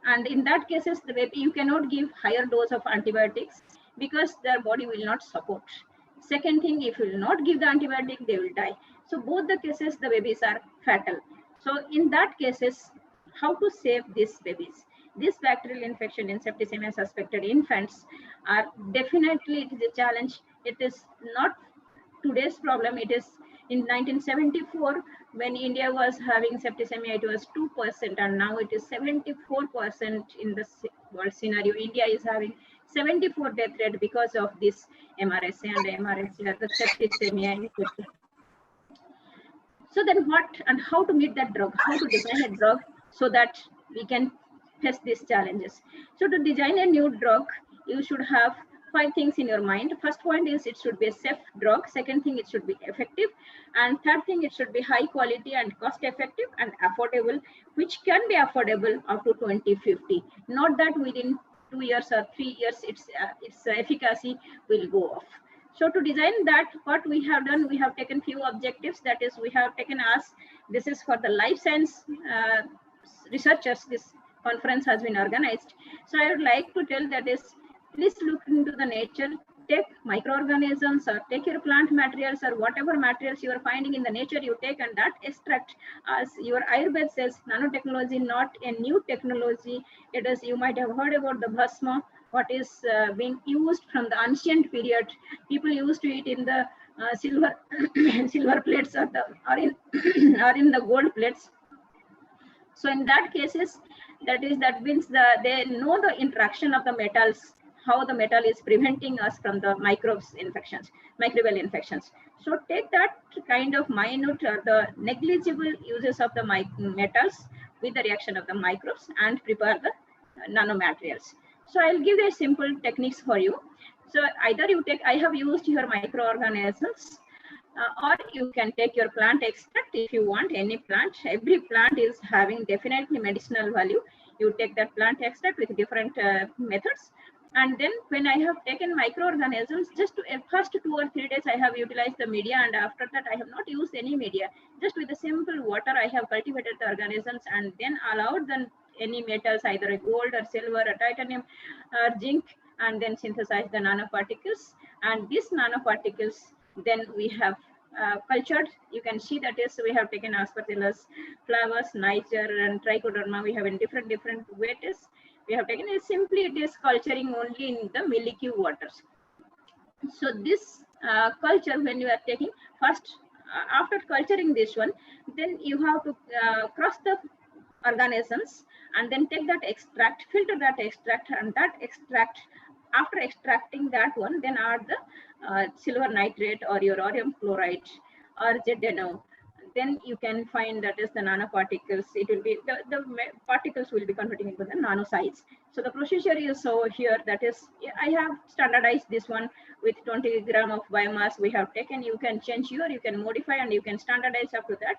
And in that cases, the baby, you cannot give higher dose of antibiotics because their body will not support. Second thing, if you will not give the antibiotic, they will die. So both the cases, the babies are fatal. So in that cases, how to save these babies? This bacterial infection in septicemia suspected infants are definitely, it is a challenge. It is not today's problem. It is in 1974, when India was having septicemia, it was 2%, and now it is 74% in the world scenario. India is having 74 death rate because of this MRSA and MRSA, the septicemia infection. So then what and how to meet that drug? How to design a drug so that we can face these challenges? So to design a new drug, you should have 5 things in your mind. First point is it should be a safe drug. Second thing, it should be effective. And third thing, it should be high quality and cost effective and affordable, which can be affordable up to 2050. Not that within 2 years or 3 years, its efficacy will go off. So to design that, what we have done, we have taken few objectives. That is, we have taken as, this is for the life science researchers, this conference has been organized. So I would like to tell that is, please look into the nature, take microorganisms or take your plant materials or whatever materials you are finding in the nature, you take, and that extract, as your Ayurveda says, nanotechnology, not a new technology. It is, you might have heard about the bhasma, what is being used from the ancient period. People used to eat in the silver silver plates or in the gold plates. So in that cases, that means they know the interaction of the metals, how the metal is preventing us from the microbial infections. So take that kind of minute or the negligible uses of the metals with the reaction of the microbes and prepare the nanomaterials. So I'll give you simple techniques for you. So either you take, I have used your microorganisms, or you can take your plant extract if you want any plant. Every plant is having definitely medicinal value. You take that plant extract with different methods. And then when I have taken microorganisms, just to first 2 or 3 days, I have utilized the media, and after that I have not used any media. Just with the simple water, I have cultivated the organisms and then allowed them any metals, either a gold or silver or titanium or zinc, and then synthesize the nanoparticles. And these nanoparticles, then we have cultured. You can see that is, we have taken Aspergillus flavus, Niger, and Trichoderma. We have in different weights. We have taken it simply, it is culturing only in the milky waters. So this culture, when you are taking first, after culturing this one, then you have to cross the organisms and then take that extract, filter that extract, and that extract, after extracting that one, then add the silver nitrate or your uranium chloride or ZNO. Then you can find that is the nanoparticles. It will be the particles will be converting into the nano size. So the procedure is over here. That is, I have standardized this one with 20 gram of biomass we have taken. You can change here, you can modify, and you can standardize up to that.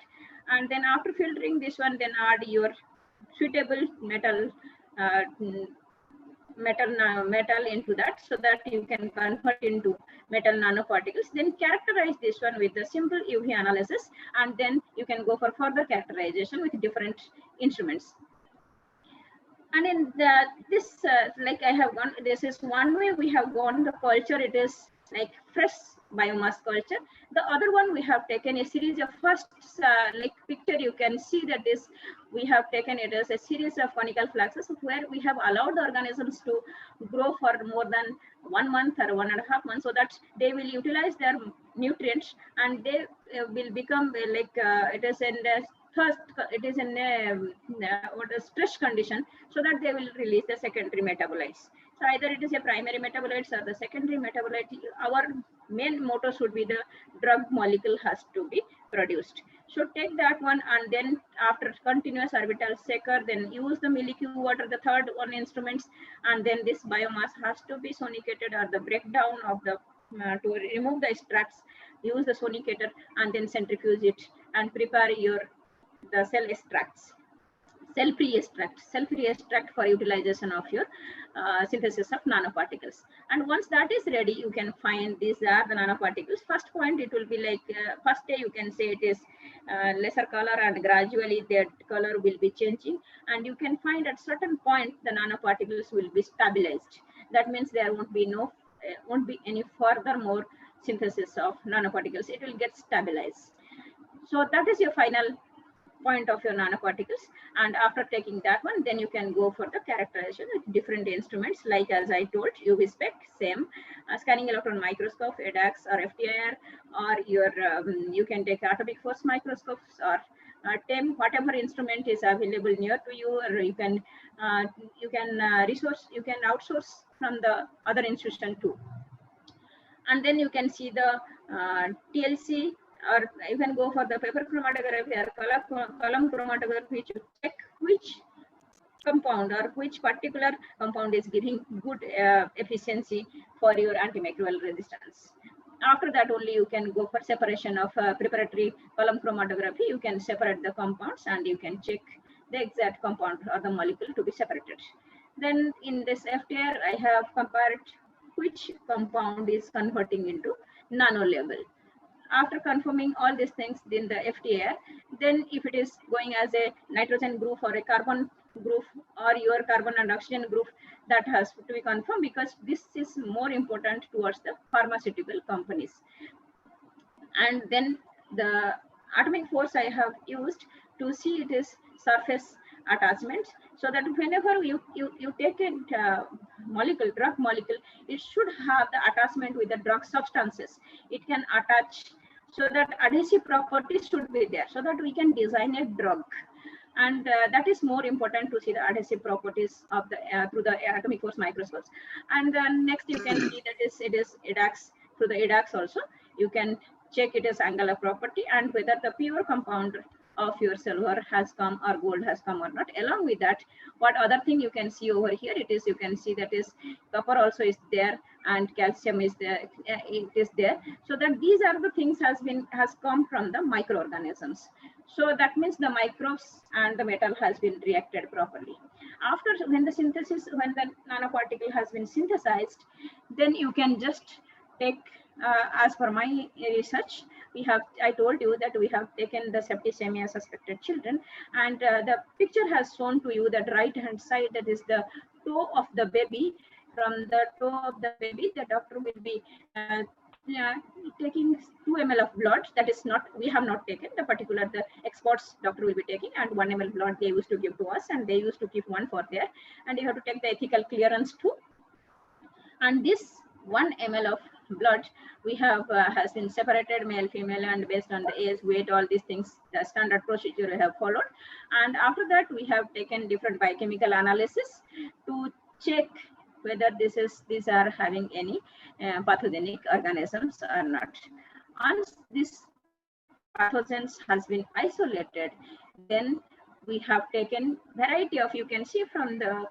And then after filtering this one, then add your suitable metal metal into that, so that you can convert into metal nanoparticles. Then characterize this one with the simple UV analysis, and then you can go for further characterization with different instruments. And in this, like I have gone, this is one way we have gone the culture. It is like fresh biomass culture. The other one we have taken a series of first like picture, you can see that this we have taken it as a series of conical flaxes where we have allowed the organisms to grow for more than 1 month or 1.5 months, so that they will utilize their nutrients and they will become like it is in the first, it is in a what is stress condition, so that they will release the secondary metabolites. So either it is a primary metabolites or the secondary metabolite. Our main motto should be the drug molecule has to be produced. So take that one, and then after continuous orbital shaker, then use the milky water, the third one instruments, and then this biomass has to be sonicated, or the breakdown of the to remove the extracts, use the sonicator, and then centrifuge it and prepare your the cell extracts, cell-free extract for utilization of your synthesis of nanoparticles. And once that is ready, you can find these are the nanoparticles. First point, it will be like first day you can say it is lesser color, and gradually their color will be changing, and you can find at certain point the nanoparticles will be stabilized. That means there won't be no won't be any further more synthesis of nanoparticles. It will get stabilized. So that is your final point of your nanoparticles. And after taking that one, then you can go for the characterization with different instruments, like as I told, UV spec, same, scanning electron microscope, EDAX or FTIR, or your you can take atomic force microscopes or TEM, whatever instrument is available near to you, or you can resource, you can outsource from the other institution too. And then you can see the TLC, or you can go for the paper chromatography or column chromatography to check which compound or which particular compound is giving good efficiency for your antimicrobial resistance. After that only you can go for separation of preparatory column chromatography. You can separate the compounds and you can check the exact compound or the molecule to be separated. Then in this FTR, I have compared which compound is converting into nano level. After confirming all these things in the FTR, then if it is going as a nitrogen group or a carbon group or your carbon and oxygen group, that has to be confirmed, because this is more important towards the pharmaceutical companies. And then the atomic force I have used to see it is surface attachment, so that whenever you take a molecule, drug molecule, it should have the attachment with the drug substances. It can attach, so that adhesive properties should be there, so that we can design a drug. And that is more important to see the adhesive properties of the through the atomic force microscopes. And then next you can see that it is EDAX. Through the EDAX also you can check it as angular property and whether the pure compound of your silver has come or gold has come or not. Along with that, what other thing you can see over here, it is, you can see that is copper also is there and calcium is there, it is there. So that these are the things has come from the microorganisms. So that means the microbes and the metal has been reacted properly. After, when the synthesis, when the nanoparticle has been synthesized, then you can just take, as per my research, I told you that we have taken the septicemia suspected children, and the picture has shown to you that right hand side, that is the toe of the baby. From the toe of the baby, the doctor will be taking 2 ml of blood. That is not, we have not taken the particular, the experts doctor will be taking, and 1 ml blood they used to give to us, and they used to keep one for there, and you have to take the ethical clearance too. And this 1 ml of blood, we have has been separated male, female, and based on the age, weight, all these things, the standard procedure we have followed. And after that, we have taken different biochemical analysis to check whether these are having any pathogenic organisms or not. Once this pathogens has been isolated, then we have taken variety of, you can see from the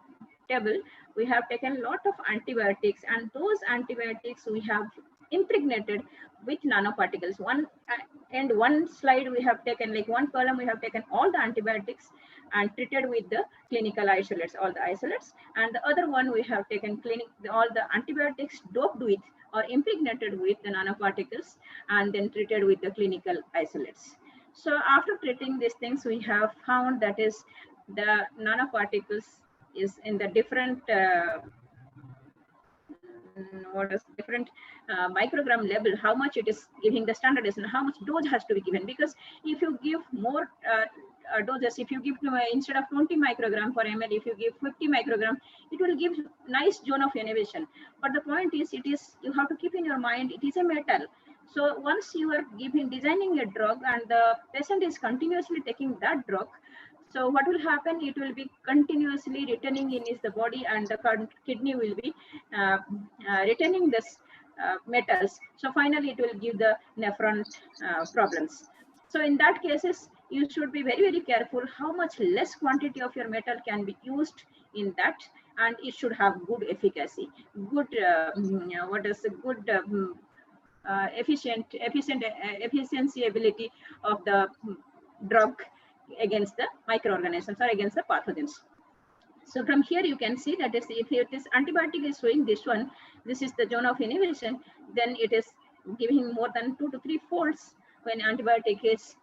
table, we have taken a lot of antibiotics, and those antibiotics we have impregnated with nanoparticles. One slide we have taken, like one column we have taken all the antibiotics and treated with the clinical isolates, all the isolates, and the other one we have taken all the antibiotics doped with or impregnated with the nanoparticles and then treated with the clinical isolates. So after treating these things, we have found that is the nanoparticles is in the different microgram level, how much it is giving the standard is and how much dose has to be given. Because if you give more doses, if you give instead of 20 microgram per ml, if you give 50 microgram, it will give nice zone of inhibition. But the point is, you have to keep in your mind, it is a metal. So once you are designing a drug and the patient is continuously taking that drug, so what will happen? It will be continuously returning in the body, and the kidney will be retaining this metals. So finally, it will give the nephron problems. So in that cases, you should be very, very careful how much less quantity of your metal can be used in that, and it should have good efficacy, good efficiency ability of the drug against the microorganisms or against the pathogens. So from here you can see that if this antibiotic is showing this one, this is the zone of inhibition, then it is giving more than 2 to 3 folds when antibiotic is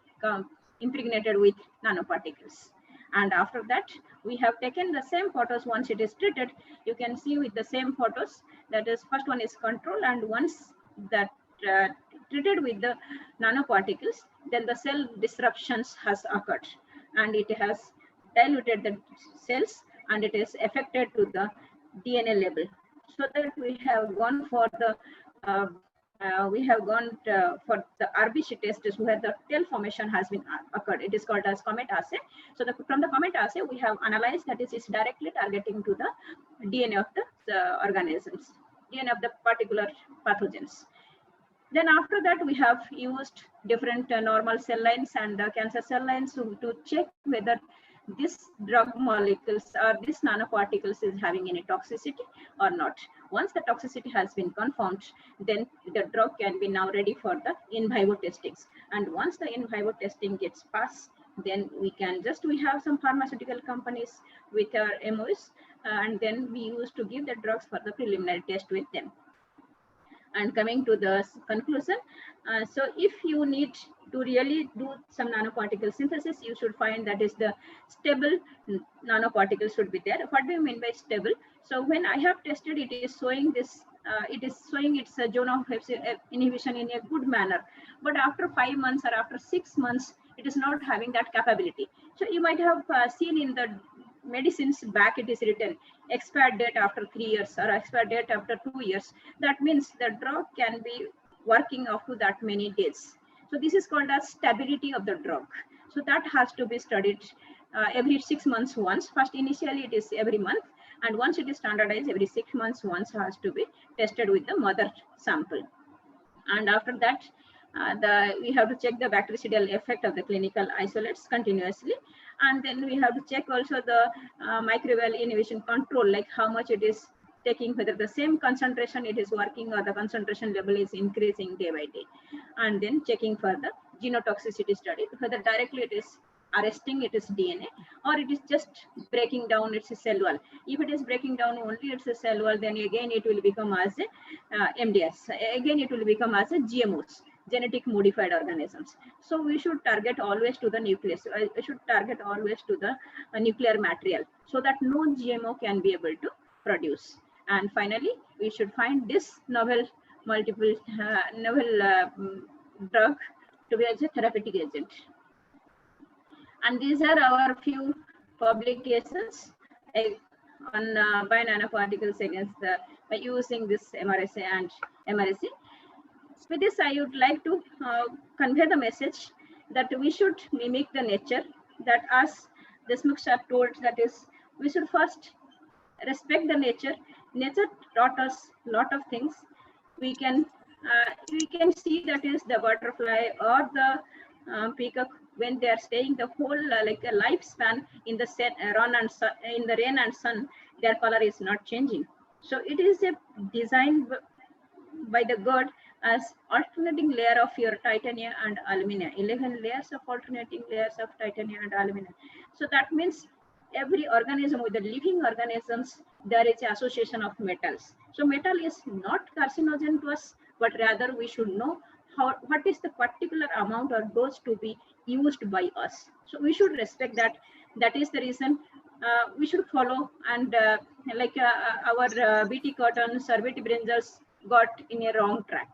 impregnated with nanoparticles. And after that, we have taken the same photos. Once it is treated, you can see with the same photos, that is first one is control, and once that treated with the nanoparticles, then the cell disruptions has occurred and it has diluted the cells and it is affected to the DNA level. So that we have gone for the for the RBC test where the tail formation has been occurred. It is called as comet assay. So from the comet assay, we have analyzed that it's directly targeting to the DNA of the organisms, DNA of the particular pathogens. Then after that, we have used different normal cell lines and cancer cell lines to check whether this drug molecules or this nanoparticles is having any toxicity or not. Once the toxicity has been confirmed, then the drug can be now ready for the in vivo testings. And once the in vivo testing gets passed, then we have some pharmaceutical companies with our MOs, and then we used to give the drugs for the preliminary test with them. And coming to the conclusion, so if you need to really do some nanoparticle synthesis, you should find that is the stable nanoparticles should be there. What do you mean by stable? So when I have tested, it is showing this, it is showing its zone of inhibition in a good manner. But after 5 months or after 6 months, it is not having that capability. So you might have seen in the medicines back, it is written expired date after 3 years or expired date after 2 years. That means the drug can be working up to that many days. So this is called as stability of the drug. So that has to be studied every 6 months once. First, initially it is every month, and once it is standardized, every 6 months once has to be tested with the mother sample. And after that, we have to check the bactericidal effect of the clinical isolates continuously. And then we have to check also the microbial inhibition control, like how much it is taking, whether the same concentration it is working or the concentration level is increasing day by day. And then checking for the genotoxicity study, whether directly it is arresting its DNA or it is just breaking down its cell wall. If it is breaking down only its cell wall, then again it will become as a MDS. Again it will become as a GMOs, genetic modified organisms. So we should target always to the nucleus. We should target always to the nuclear material so that no GMO can be able to produce. And finally, we should find this novel drug to be as a therapeutic agent. And these are our few publications on bio nanoparticles against by using this MRSA and MRSA. With this, I would like to convey the message that we should mimic the nature, that as Deshmukh sir told, that is, we should first respect the nature. Nature taught us a lot of things. We can see that is the butterfly or the peacock, when they are staying the whole like a lifespan in the in the rain and sun, their color is not changing. So it is a design by the God as alternating layer of your titanium and alumina, 11 layers of alternating layers of titanium and alumina. So that means every organism, with the living organisms, there is an association of metals. So metal is not carcinogen to us, but rather we should know what is the particular amount or dose to be used by us. So we should respect that. That is the reason we should follow, and our BT cottons or BT brinjals got in a wrong track.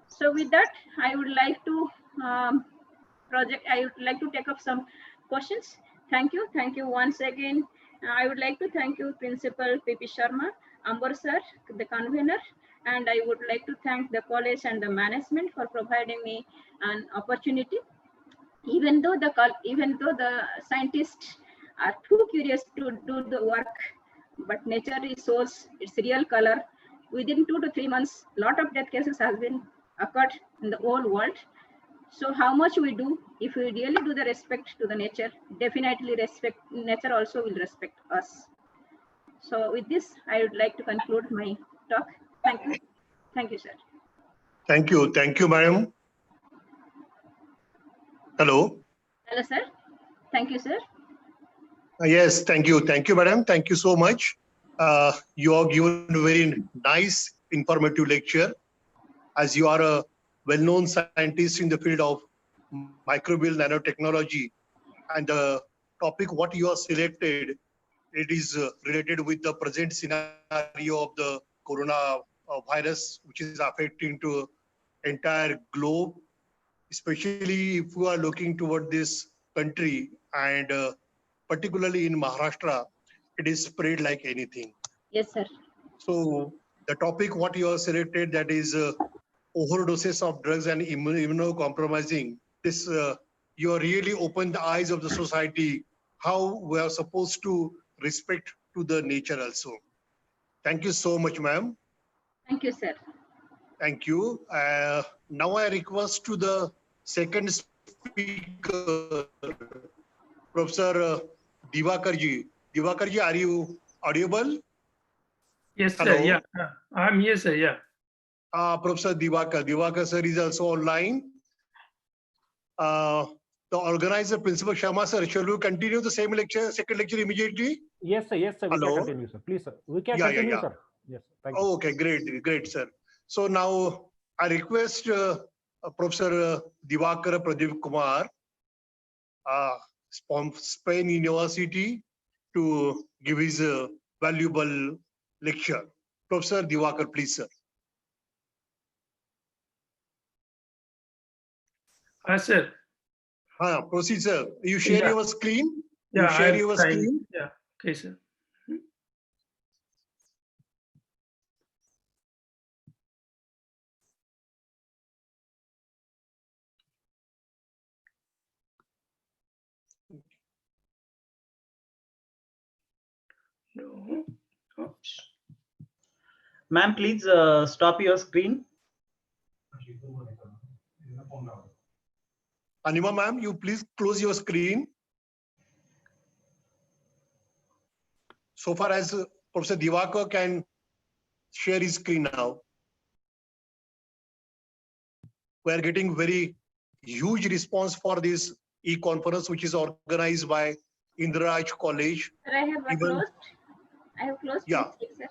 So with that, I would like to take up some questions. Thank you once again. I would like to thank you, Principal PP Sharma, Amber sir, the convener, and I would like to thank the college and the management for providing me an opportunity. Even though the scientists are too curious to do the work, but nature shows its real color. Within 2 to 3 months, a lot of death cases have been occurred in the whole world. So how much we do, if we really do the respect to the nature, definitely nature also will respect us. So with this, I would like to conclude my talk. Thank you, sir. Thank you, madam. Hello. Hello, sir. Thank you, sir. Yes, thank you, madam. Thank you so much. You have given a very nice, informative lecture. As you are a well-known scientist in the field of microbial nanotechnology, and the topic what you have selected, it is related with the present scenario of the corona virus, which is affecting to entire globe, especially if you are looking toward this country, and particularly in Maharashtra, it is spread like anything. Yes, sir. So the topic what you have selected, that is overdoses of drugs and immunocompromising. This you are really opened the eyes of the society how we are supposed to respect to the nature also. Thank you so much, ma'am. Thank you, sir. Thank you. Now I request to the second speaker, Professor Divakarji. Divakarji, are you audible? Yes, Hello. sir. Yeah, I'm here, sir. Yeah. Professor Divakar. Divakar sir is also online. The organizer, Principal Sharma sir, shall we continue the same lecture, second lecture immediately? Yes, sir. Yes, sir. We Hello? can continue, sir. Please, sir. We can continue, sir. Yes. Thank you. Okay, great, sir. So now I request Professor Divakar Pradeep Kumar, from Spain University, to give his valuable lecture. Professor Divakar, please, sir. Sir. Proceed, sir. You share your screen? Yeah, you share your screen? Yeah, okay, sir. No. Oops. Ma'am, please stop your screen. Anima, ma'am, you please close your screen. So far as Professor Divakar can share his screen now. We are getting very huge response for this e-conference, which is organized by Indraj College. Sir, I have closed. Yeah. Sir.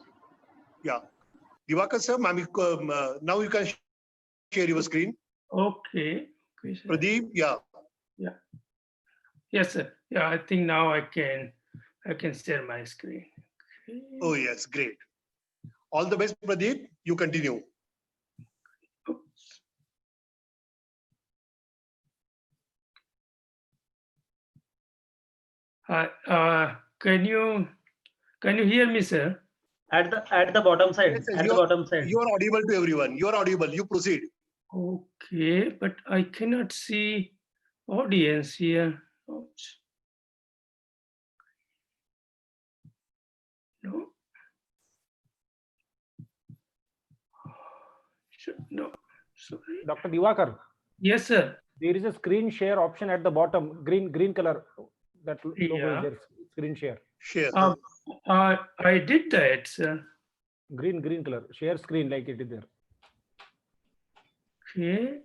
Yeah. Divakar sir, now you can share your screen. Okay. Sir. Pradeep, yeah. Yeah. Yes, sir. Yeah, I think now I can share my screen. Okay. Oh yes, great. All the best, Pradeep. You continue. Can you hear me, sir? At the bottom side. Yes, yes, At the bottom side. you are audible to everyone. You are audible. You proceed. Okay, but I cannot see audience here. Ouch. No. No. Sorry. Dr. Diwakar. Yes, sir. There is a screen share option at the bottom, green color. That logo Yeah. is there. Screen share. Share. I did that, sir. Green color. Share screen like it is there. Okay.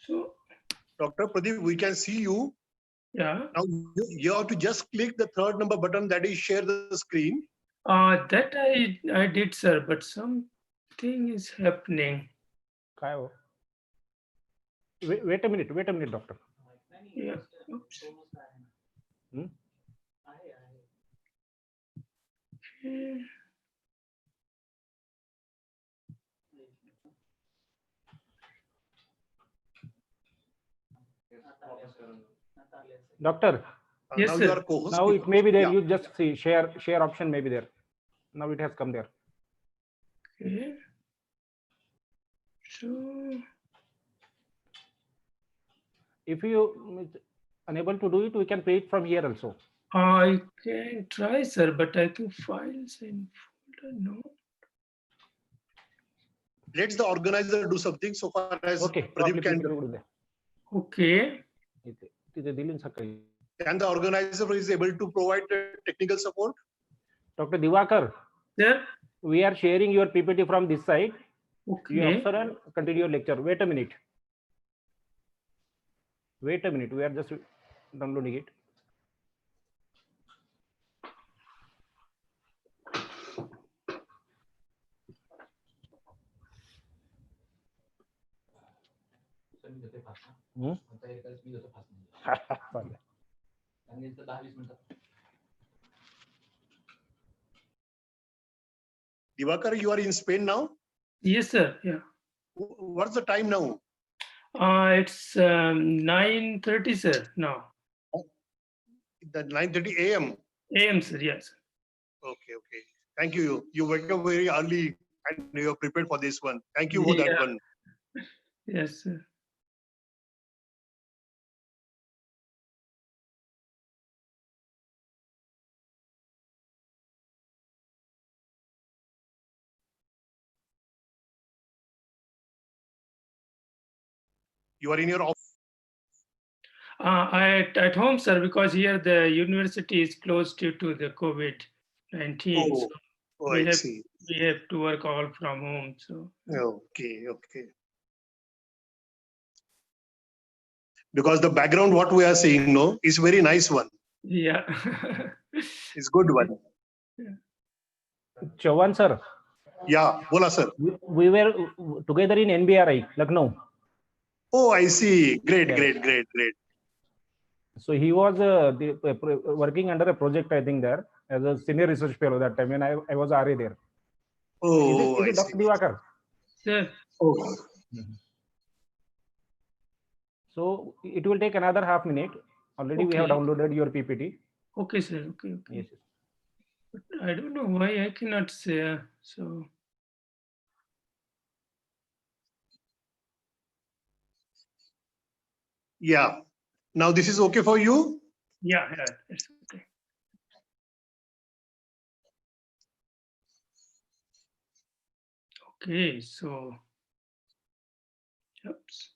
So, Dr. Pradeep, we can see you. yeah. Now you have to just click the third number button, that is share the screen. That I did, sir, but something is happening. Wait a minute, doctor. Yeah. Oops. Okay. Doctor. Yes, now sir. you are co-host. Now it may be there. Yeah. You just see share option may be there. Now it has come there. Okay. So, If you unable to do it, we can pay it from here also. I can try, sir, but I think files in folder, no. Let the organizer do something so far as Okay. Pradeep can. Okay. And the organizer is able to provide technical support. Dr. Diwakar. Sir. We are sharing your PPT from this side. Okay. You observe and continue your lecture. Wait a minute. We are just downloading it. Diwakar, you are in Spain now? Yes, sir. Yeah. What's the time now? It's 9:30, sir. Now. The 9:30 a.m. AM, sir. Yes. Okay. Thank you. You wake up very early and you are prepared for this one. Thank you for that one. Yes, sir. You are in your office. At home, sir, because here the university is closed due to the COVID-19. Oh, So I see. we have to work all from home. So Okay. Because the background, what we are seeing, no, is very nice one. yeah. It's good one. Chauhan sir. Yeah, bola sir. We were together in NBRI, Lucknow. Oh, I see. Great. So he was working under a project, I think, there as a senior research fellow that time, and I was RA there. Oh, is it Dr. Diwakar? Yes. Oh. So it will take another half minute. Already we have downloaded your PPT. Okay, sir. Okay. Yes. But I don't know why I cannot say so. Yeah. Now this is okay for you? Yeah, it's okay. Okay, so oops.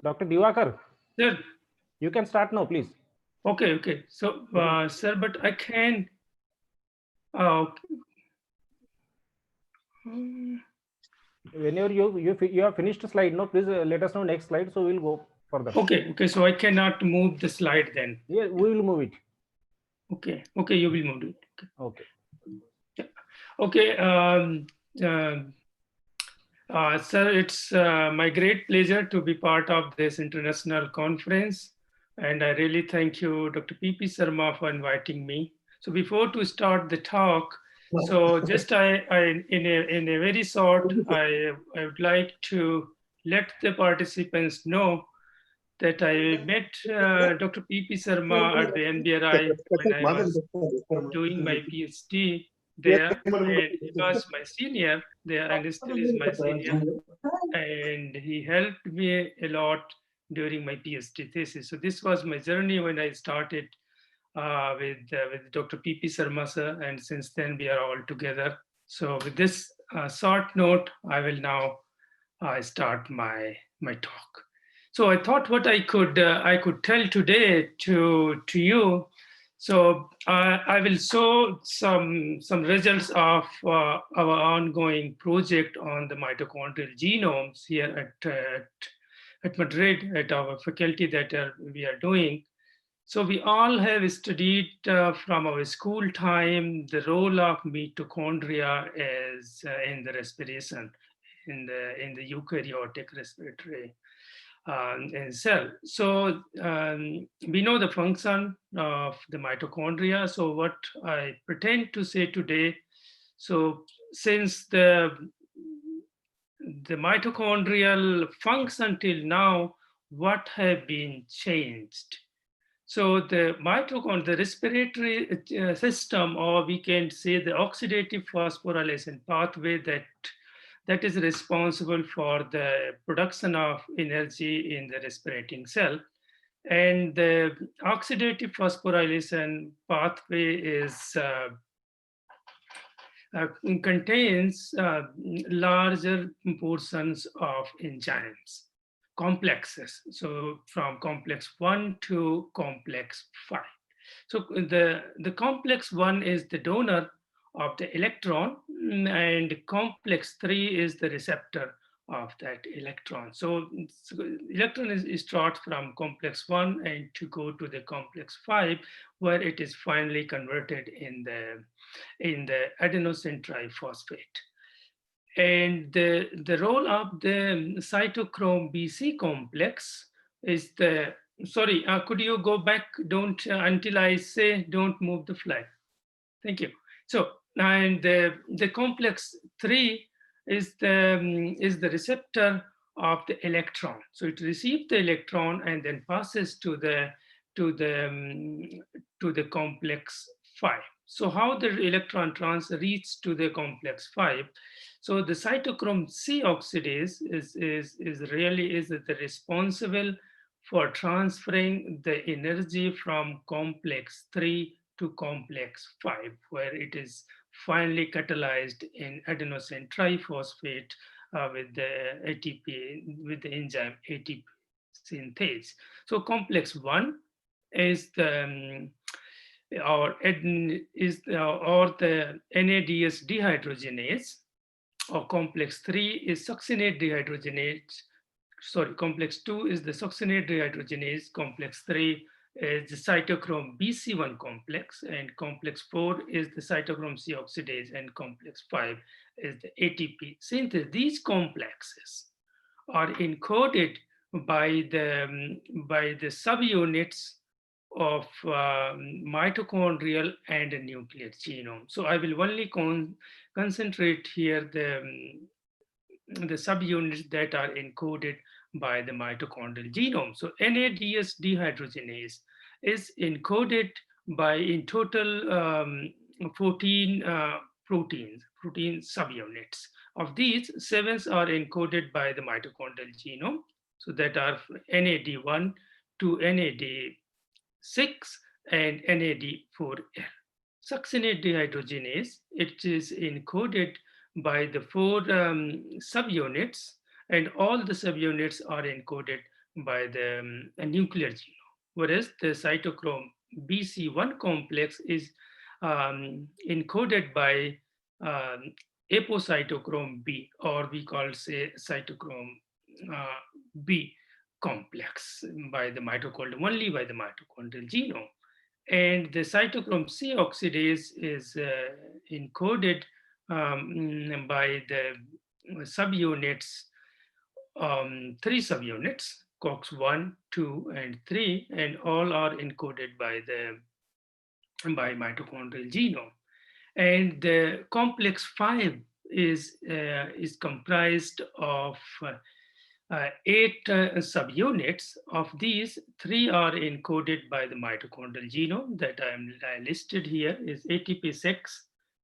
Dr. Diwakar. Sir. You can start now, please. Okay. So, sir, but I can. Okay. Whenever you have finished the slide, no, please let us know next slide. So we'll go further. Okay. So I cannot move the slide then. Yeah, we will move it. Okay. You will move it. Okay. Okay. Sir, it's my great pleasure to be part of this international conference. And I really thank you, Dr. P.P. Sharma, for inviting me. So before to start the talk, so just in a very short, I would like to let the participants know that I met Dr. P.P. Sharma at the NBRI when I was doing my PhD there, and he was my senior there, and he still is my senior, and he helped me a lot during my PhD thesis. So this was my journey when I started with Dr. P.P. Sharma sir, and since then we are all together. So with this short note, I will now start my talk. So I thought what I could tell today to you. So I will show some results of our ongoing project on the mitochondrial genomes here at Madrid at our faculty that we are doing. So we all have studied from our school time the role of mitochondria as in the respiration in the eukaryotic respiratory cell. So we know the function of the mitochondria. So what I pretend to say today, so since the mitochondrial function till now, what have been changed? So the mitochondria, the respiratory system, or we can say the oxidative phosphorylation pathway that is responsible for the production of energy in the respirating cell. And the oxidative phosphorylation pathway is contains larger portions of enzymes, complexes. So from complex 1 to complex 5. So the complex 1 is the donor of the electron, and complex 3 is the receptor of that electron. So electron is start from complex 1 and to go to the complex 5, where it is finally converted in the adenosine triphosphate. And the role of the cytochrome BC complex is the, sorry, could you go back? Don't, until I say, don't move the flag. Thank you. So, and the complex 3 is the receptor of the electron. So it receives the electron and then passes to the complex 5. So how the electron reach to the complex 5? So the cytochrome C oxidase is really the responsible for transferring the energy from complex 3 to complex 5, where it is finally catalyzed in adenosine triphosphate with the ATP, with the enzyme ATP synthase. So complex 1 is the or the NADS dehydrogenase, or complex 3 is succinate dehydrogenase. Sorry, complex 2 is the succinate dehydrogenase. Complex 3 is the cytochrome BC1 complex, and complex 4 is the cytochrome C oxidase, and complex 5 is the ATP synthase. These complexes are encoded by the subunits of mitochondrial and nuclear genome. So I will only concentrate here the subunits that are encoded by the mitochondrial genome. So NADS dehydrogenase is encoded by in total 14 protein subunits. Of these, 7 are encoded by the mitochondrial genome. So that are NAD1 to NAD6 and NAD4L. Succinate dehydrogenase, it is encoded by the 4 subunits, and all the subunits are encoded by the nuclear genome. Whereas the cytochrome BC1 complex is encoded by apocytochrome B, or we call say cytochrome B complex by the mitochondrial, only by the mitochondrial genome. And the cytochrome C oxidase is encoded by the subunits, 3 subunits, COX1, 2, and 3, and all are encoded by mitochondrial genome. And the complex 5 is comprised of 8 subunits. Of these, 3 are encoded by the mitochondrial genome that I listed here is ATP6,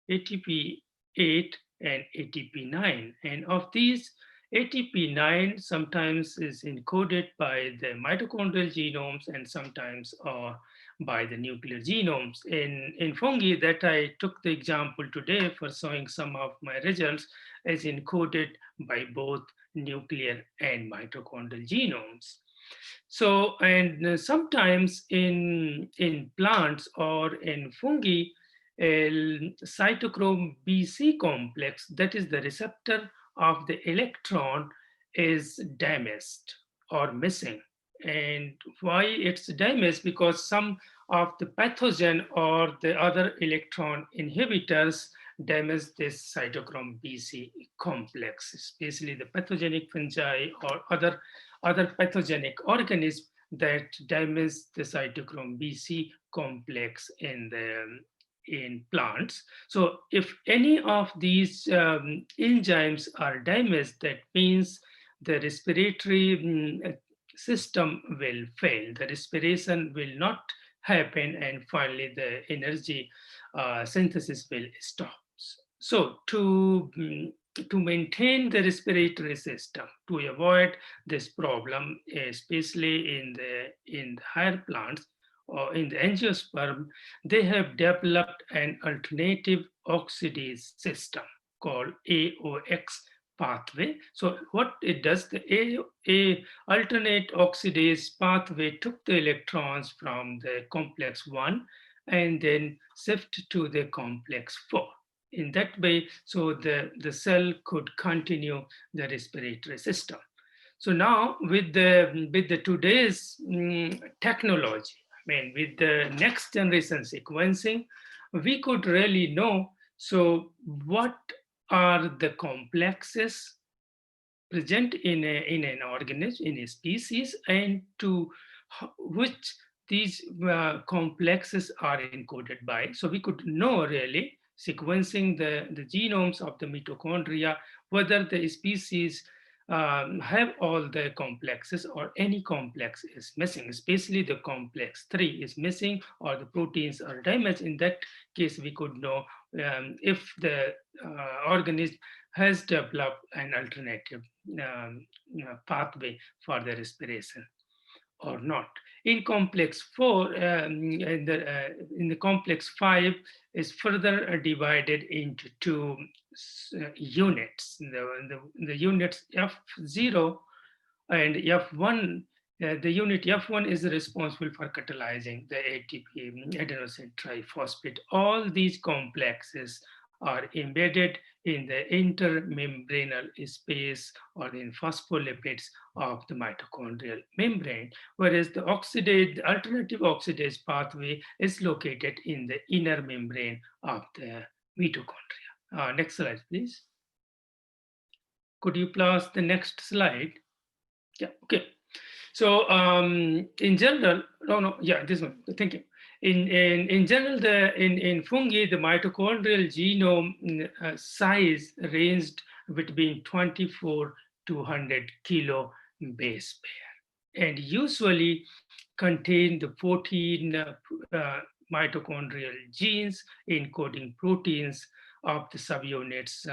ATP8, and ATP9. And of these, ATP9 sometimes is encoded by the mitochondrial genomes and sometimes by the nuclear genomes. In fungi that I took the example today for showing some of my results is encoded by both nuclear and mitochondrial genomes. So, and sometimes in plants or in fungi, cytochrome BC complex, that is the receptor of the electron, is damaged or missing. And why it's damaged? Because some of the pathogen or the other electron inhibitors damage this cytochrome BC complex, especially the pathogenic fungi or other pathogenic organisms that damage the cytochrome BC complex in plants. So if any of these enzymes are damaged, that means the respiratory system will fail. The respiration will not happen, and finally the energy synthesis will stop. So to maintain the respiratory system, to avoid this problem, especially in the higher plants or in the angiosperm, they have developed an alternative oxidase system called AOX pathway. So what it does, the alternate oxidase pathway took the electrons from the complex 1 and then shift to the complex 4. In that way, so the cell could continue the respiratory system. So now with the today's technology, I mean, with the next generation sequencing, we could really know, so what are the complexes present in an organism, in a species, and to which these complexes are encoded by. So we could know really, sequencing the genomes of the mitochondria, whether the species have all the complexes or any complex is missing, especially the complex 3 is missing or the proteins are damaged. In that case, we could know if the organism has developed an alternative pathway for the respiration or not. In complex 4, in the complex 5 is further divided into 2 units. The units F0 and F1, the unit F1 is responsible for catalyzing the ATP adenosine triphosphate. All these complexes are embedded in the intermembranous space or in phospholipids of the mitochondrial membrane, whereas the alternative oxidase pathway is located in the inner membrane of the mitochondria. Next slide, please. Could you plus the next slide? Yeah, okay. So in general, this one, thank you. In general, in fungi, the mitochondrial genome size ranged between 24 to 100 kilo base pair, and usually contain the 14 mitochondrial genes encoding proteins of the subunits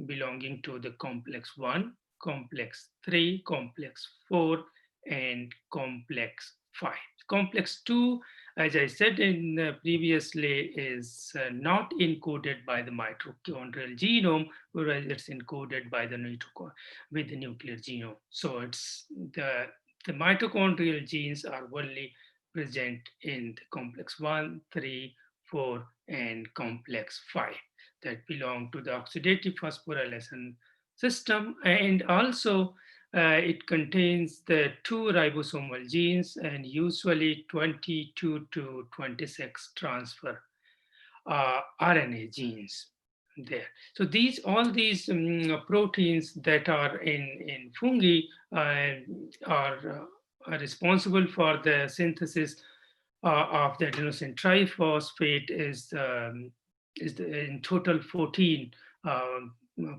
belonging to the complex 1, complex 3, complex 4, and complex 5. Complex 2, as I said previously, is not encoded by the mitochondrial genome, whereas it's encoded by the nuclear genome. So it's the mitochondrial genes are only present in the complex 1, 3, 4, and complex 5 that belong to the oxidative phosphorylation system, and also it contains the 2 ribosomal genes and usually 22 to 26 transfer RNA genes. there. So all these proteins that are in fungi are responsible for the synthesis of the adenosine triphosphate is in total 14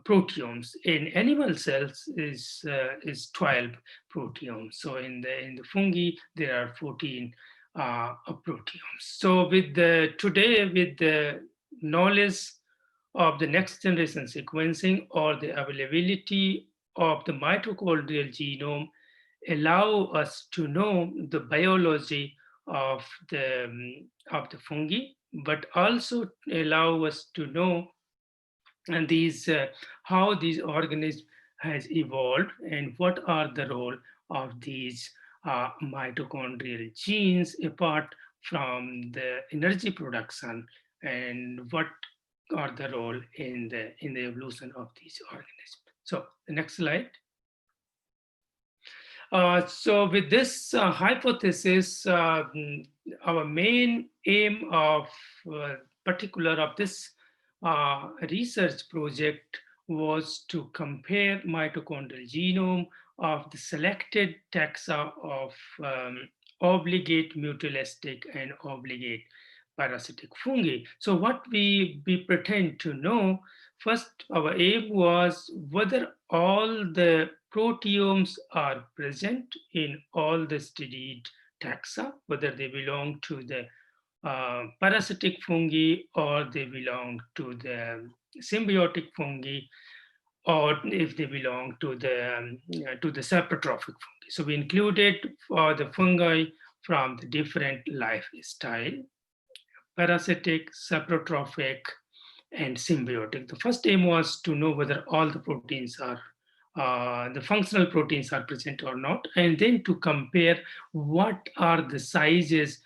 proteomes. In animal cells is 12 proteomes. So in the fungi there are 14 proteomes. So today with the knowledge of the next generation sequencing or the availability of the mitochondrial genome allow us to know the biology of the fungi, but also allow us to know and how these organisms has evolved and what are the role of these mitochondrial genes apart from the energy production, and what are the role in the evolution of these organisms. So the next slide. So with this hypothesis, our main aim of particular of this research project was to compare mitochondrial genome of the selected taxa of obligate mutualistic and obligate parasitic fungi. So what we pretend to know, first our aim was whether all the proteomes are present in all the studied taxa, whether they belong to the parasitic fungi or they belong to the symbiotic fungi, or if they belong to the saprotrophic fungi. So we included for the fungi from the different lifestyle: parasitic, saprotrophic, and symbiotic. The first aim was to know whether all the proteins are the functional proteins are present or not, and then to compare what are the sizes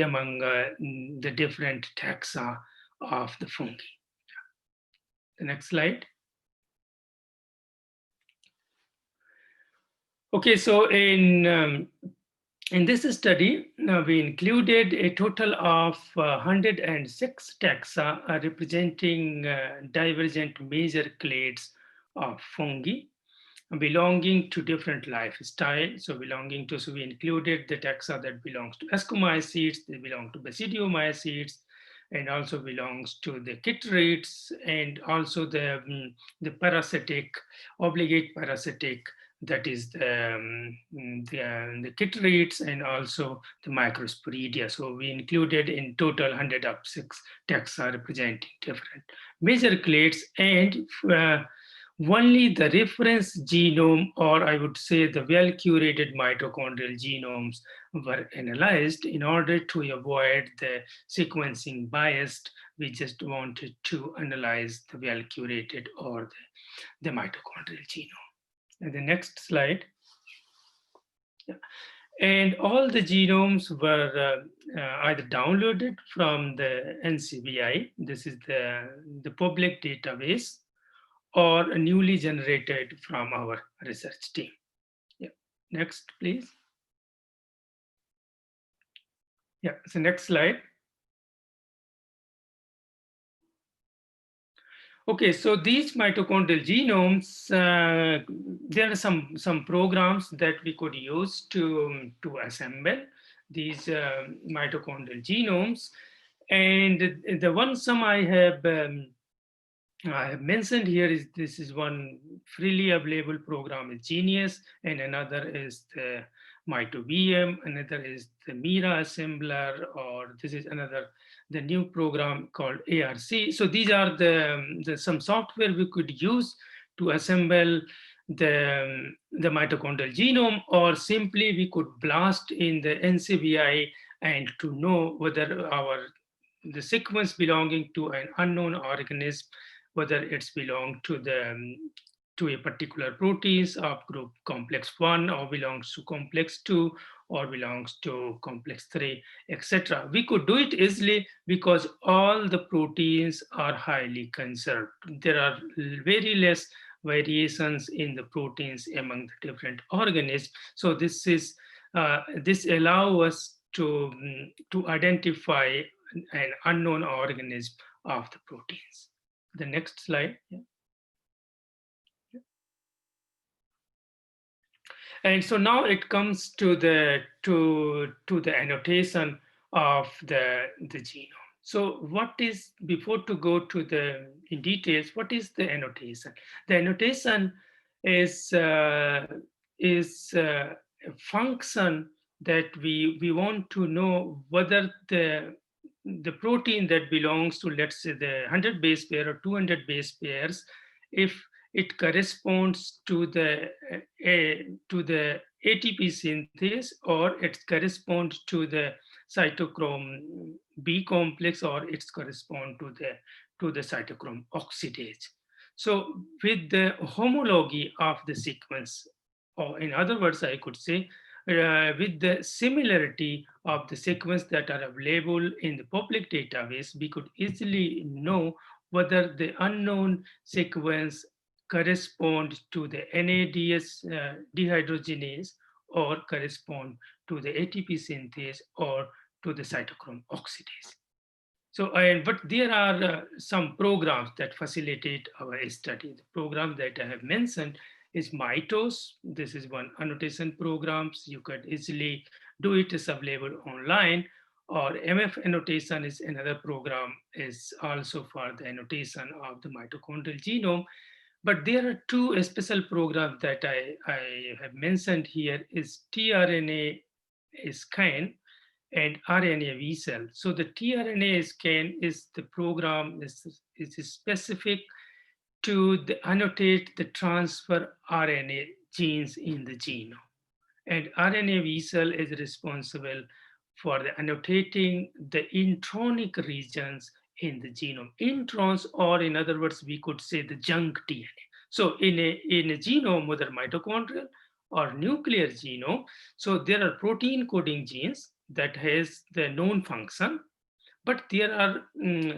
among the different taxa of the fungi. The next slide. Okay, so in this study, we included a total of 106 taxa representing divergent major clades of fungi belonging to different lifestyle. So we included the taxa that belongs to ascomycetes, they belong to basidiomycetes, and also belongs to the chytrids, and also the parasitic, obligate parasitic, that is the chytrids, and also the microsporidia. So we included in total 106 taxa representing different major clades, and only the reference genome, or I would say the well-curated mitochondrial genomes, were analyzed in order to avoid the sequencing bias. We just wanted to analyze the well-curated or the mitochondrial genome. And the next slide. Yeah. And all the genomes were either downloaded from the NCBI, this is the public database, or newly generated from our research team. Yeah. Next, please. Yeah, so next slide. Okay, so these mitochondrial genomes, there are some programs that we could use to assemble these mitochondrial genomes. And the one some I have mentioned here is this is one freely available program is Genius, and another is the MitoVM, another is the Mira assembler, or this is another, the new program called ARC. So these are some software we could use to assemble the mitochondrial genome, or simply we could blast in the NCBI and to know whether the sequence belonging to an unknown organism, whether it's belong to a particular proteins of group complex 1, or belongs to complex 2, or belongs to complex 3, etc. We could do it easily because all the proteins are highly conserved. There are very less variations in the proteins among the different organisms. So this allows us to identify an unknown organism of the proteins. The next slide. Yeah. And so now it comes to the annotation of the genome. So what is, before to go to the in details, what is the annotation? The annotation is a function that we want to know whether the protein that belongs to, let's say, the 100 base pair or 200 base pairs, if it corresponds to the ATP synthase, or it corresponds to the cytochrome B complex, or it's correspond to the cytochrome oxidase. So with the homology of the sequence, or in other words, I could say, with the similarity of the sequence that are available in the public database, we could easily know whether the unknown sequence correspond to the NADS dehydrogenase, or correspond to the ATP synthase, or to the cytochrome oxidase. So, but there are some programs that facilitate our study. The program that I have mentioned is MITOS. This is one annotation programs. You could easily do it. It's available online. Or MF annotation is another program, is also for the annotation of the mitochondrial genome. But there are two special programs that I have mentioned here, is tRNA scan and RNA V cell. So the tRNA scan is the program is specific to annotate the transfer RNA genes in the genome. And RNA V cell is responsible for the annotating the intronic regions in the genome. Introns, or in other words, we could say the junk DNA. So in a genome, whether mitochondrial or nuclear genome, so there are protein coding genes that has the known function, but there are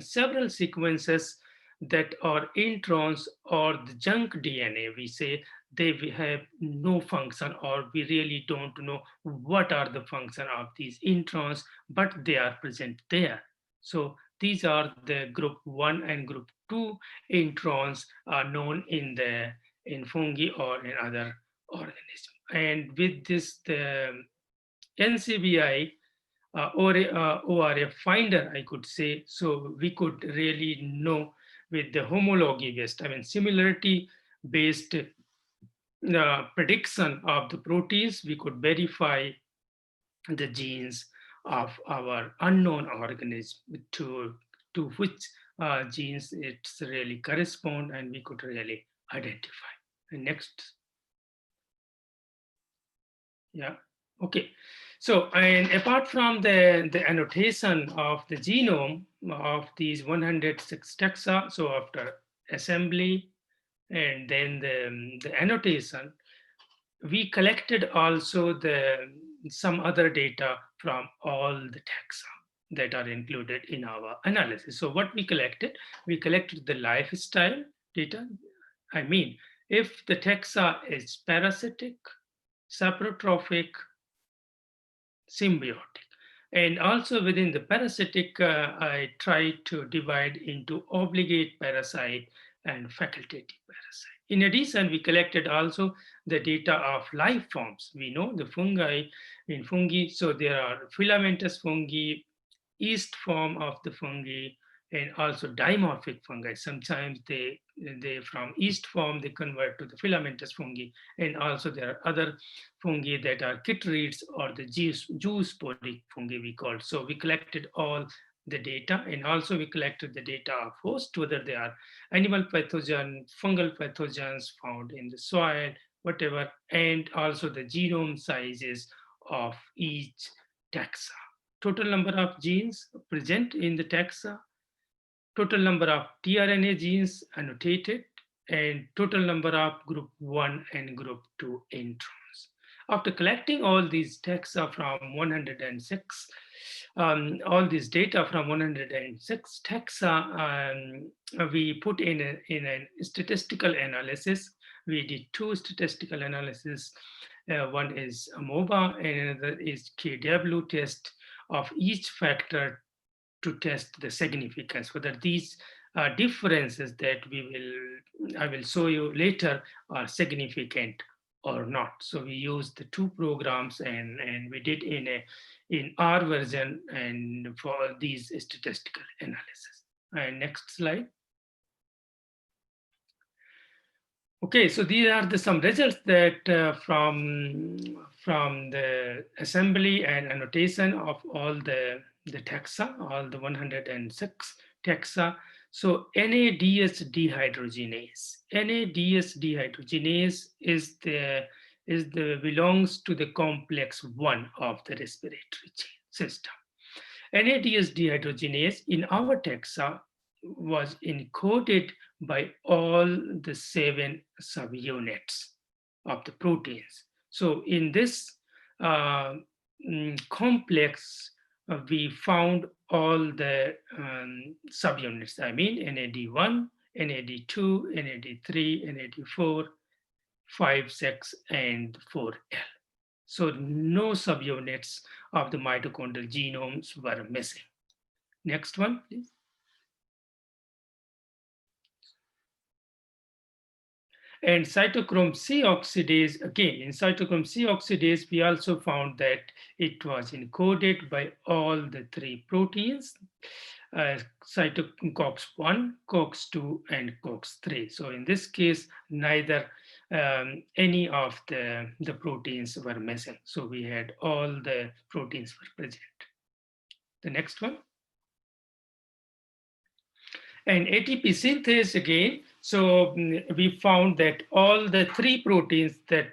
several sequences that are introns or the junk DNA, we say, they have no function, or we really don't know what are the function of these introns, but they are present there. So these are the group 1 and group 2 introns are known in fungi or in other organisms. And with this, the NCBI ORF finder, I could say, so we could really know with the homology based, I mean, similarity based prediction of the proteins, we could verify the genes of our unknown organism to which genes it's really correspond, and we could really identify. And next. Yeah, okay. So, and apart from the annotation of the genome of these 106 taxa, so after assembly and then the annotation, we collected also some other data from all the taxa that are included in our analysis. So what we collected the lifestyle data. I mean, if the taxa is parasitic, saprotrophic, symbiotic. And also within the parasitic, I tried to divide into obligate parasite and facultative parasite. In addition, we collected also the data of life forms. We know the fungi, in fungi, so there are filamentous fungi, yeast form of the fungi, and also dimorphic fungi. Sometimes they from yeast form, they convert to the filamentous fungi. And also there are other fungi that are chytrids, or the zoosporic fungi we call. So we collected all the data, and also we collected the data of host, whether they are animal pathogen, fungal pathogens found in the soil, whatever, and also the genome sizes of each taxa. Total number of genes present in the taxa, total number of tRNA genes annotated, and total number of group 1 and group 2 introns. After collecting all these taxa from 106, all this data from 106 taxa, we put in a statistical analysis. We did two statistical analysis. One is AMOBA and another is KW test of each factor to test the significance, whether these differences that I will show you later are significant or not. So we used the two programs and we did in our version and for these statistical analysis. And next slide. Okay, so these are some results that from the assembly and annotation of all the taxa, all the 106 taxa. So NADS dehydrogenase. NADS dehydrogenase belongs to the complex 1 of the respiratory system. NADS dehydrogenase in our taxa was encoded by all the 7 subunits of the proteins. So in this complex, we found all the subunits. I mean, NAD1, NAD2, NAD3, NAD4, 5, 6, and 4L. So no subunits of the mitochondrial genomes were missing. Next one, please. And cytochrome C oxidase, again, in cytochrome C oxidase, we also found that it was encoded by all the 3 proteins, COX-1, COX-2, and COX-3. So in this case, neither any of the proteins were missing. So we had all the proteins were present. The next one. And ATP synthase again, so we found that all the 3 proteins that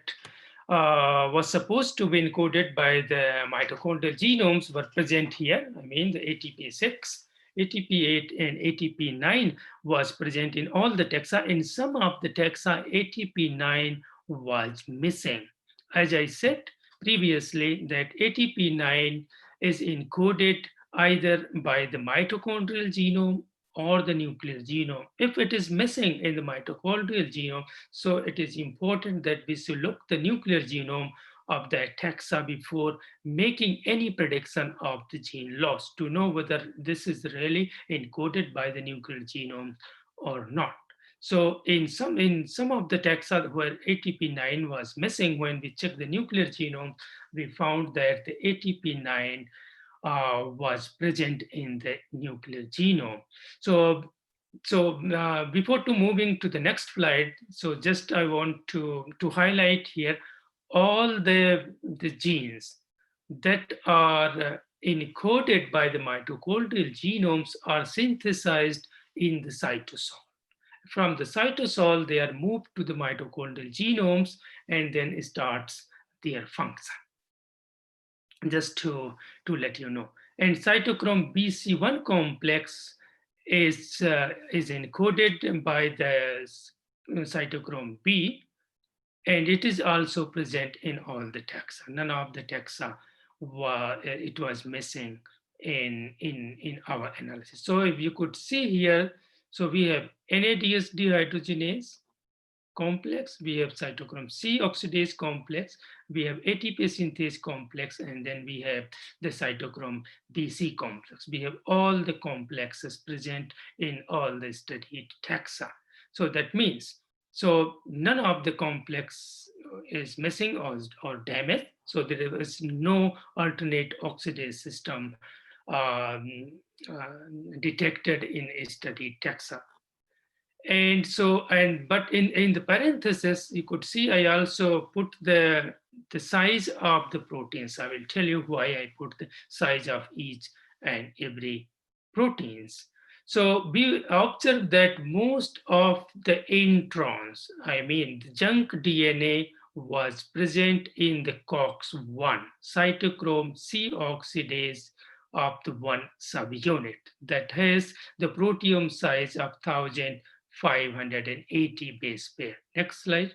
was supposed to be encoded by the mitochondrial genomes were present here. I mean, the ATP6, ATP8, and ATP9 was present in all the taxa. In some of the taxa, ATP9 was missing. As I said previously, that ATP9 is encoded either by the mitochondrial genome or the nuclear genome. If it is missing in the mitochondrial genome, so it is important that we should look the nuclear genome of that taxa before making any prediction of the gene loss to know whether this is really encoded by the nuclear genome or not. So in some of the taxa where ATP9 was missing, when we checked the nuclear genome, we found that the ATP9 was present in the nuclear genome. So before moving to the next slide, so just I want to highlight here all the genes that are encoded by the mitochondrial genomes are synthesized in the cytosol. From the cytosol, they are moved to the mitochondrial genomes and then starts their function. Just to let you know. And cytochrome BC1 complex is encoded by the cytochrome B, and it is also present in all the taxa. None of the taxa it was missing in our analysis. So if you could see here, so we have NADS dehydrogenase complex, we have cytochrome C oxidase complex, we have ATP synthase complex, and then we have the cytochrome BC complex. We have all the complexes present in all the studied taxa. So that means, so none of the complex is missing or damaged. So there is no alternate oxidase system detected in a studied taxa. And so, but in the parenthesis, you could see I also put the size of the proteins. I will tell you why I put the size of each and every proteins. So we observed that most of the introns, I mean the junk DNA, was present in the COX-1, cytochrome C oxidase of the 1 subunit that has the proteome size of 1580 base pair. Next slide.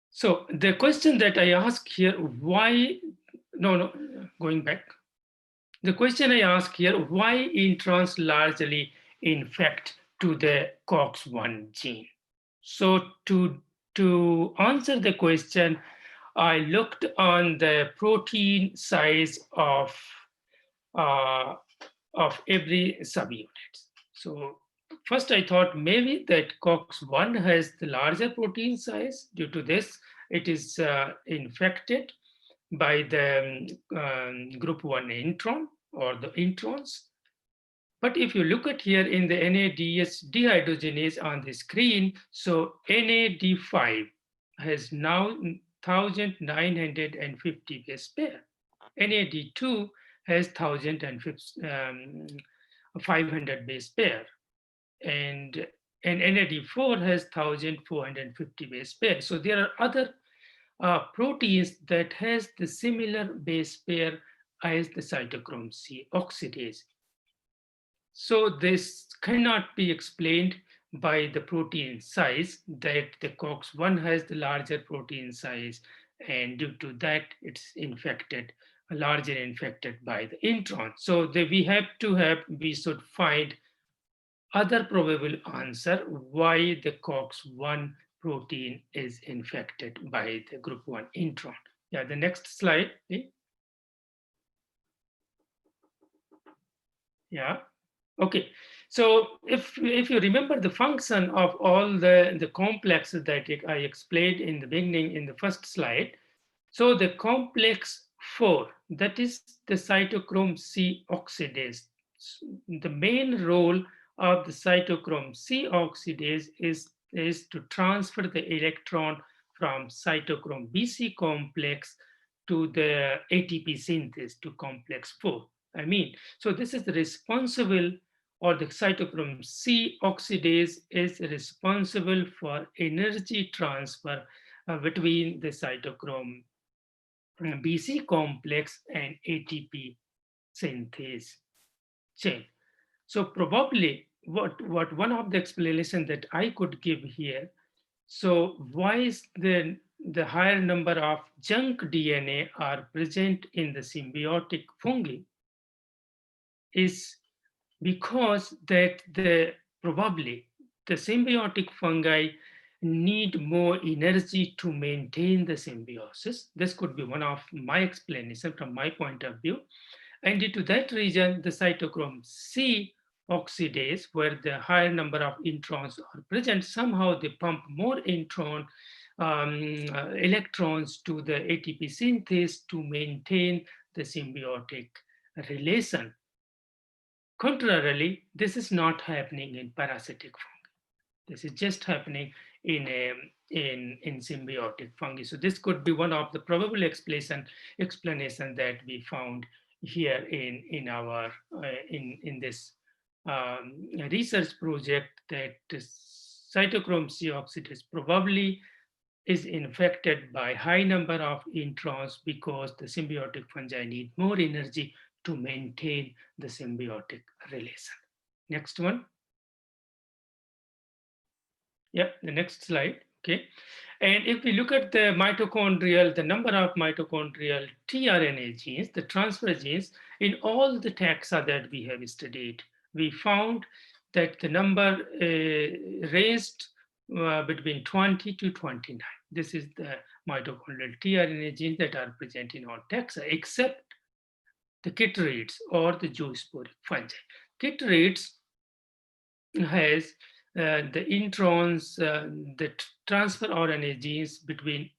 So the question that I ask here, going back. The question I ask here, why introns largely infect to the COX-1 gene? So to answer the question, I looked on the protein size of of every subunit. So first I thought maybe that COX-1 has the larger protein size. Due to this, it is infected by the group 1 intron or the introns. But if you look at here in the NADH dehydrogenase on the screen, so NAD5 has now 1950 base pair. NAD2 has 1500 base pair. And NAD4 has 1450 base pair. So there are other proteins that has the similar base pair as the cytochrome C oxidase. So this cannot be explained by the protein size, that the COX-1 has the larger protein size, and due to that it's infected, larger infected by the intron. So we should find other probable answer why the COX-1 protein is infected by the group 1 intron. Yeah, the next slide, please. Yeah. Okay, so if you remember the function of all the complexes that I explained in the beginning in the first slide, so the complex 4, that is the cytochrome C oxidase. The main role of the cytochrome C oxidase is to transfer the electron from cytochrome BC complex to the ATP synthase to complex 4. So this is responsible, or the cytochrome C oxidase is responsible for energy transfer between the cytochrome BC complex and ATP synthase chain. So probably what one of the explanation that I could give here, so why is the higher number of junk DNA are present in the symbiotic fungi is because that probably the symbiotic fungi need more energy to maintain the symbiosis. This could be one of my explanation from my point of view. And due to that reason, the cytochrome C oxidase, where the higher number of introns are present, somehow they pump more electrons to the ATP synthase to maintain the symbiotic relation. Contrarily, this is not happening in parasitic fungi. This is just happening in symbiotic fungi. So this could be one of the probable explanation that we found here in our in this research project, that cytochrome C oxidase probably is infected by high number of introns because the symbiotic fungi need more energy to maintain the symbiotic relation. Next one. Yeah, the next slide. Okay. And if we look at the number of mitochondrial tRNA genes, the transfer genes, in all the taxa that we have studied, we found that the number ranged between 20 to 29. This is the mitochondrial tRNA genes that are present in all taxa, except the chytrids or the zoosporic fungi. Chytrids has the introns that transfer RNA genes between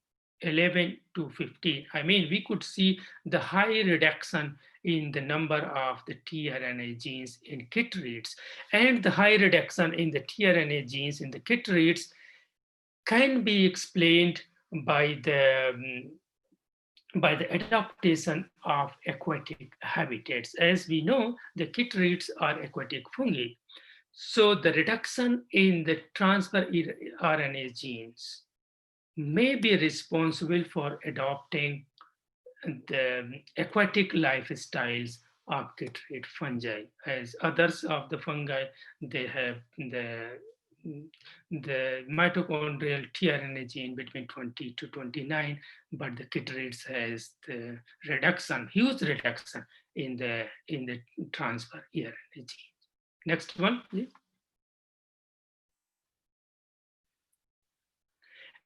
11 to 15. We could see the high reduction in the number of the tRNA genes in chytrids, and the high reduction in the tRNA genes in the chytrids can be explained by the adaptation of aquatic habitats. As we know, the chytrids are aquatic fungi. So the reduction in the transfer RNA genes may be responsible for adopting the aquatic lifestyles of chytrid fungi. As others of the fungi, they have the mitochondrial tRNA gene between 20 to 29, but the chytrids has the huge reduction in the transfer RNA gene. Next one, please.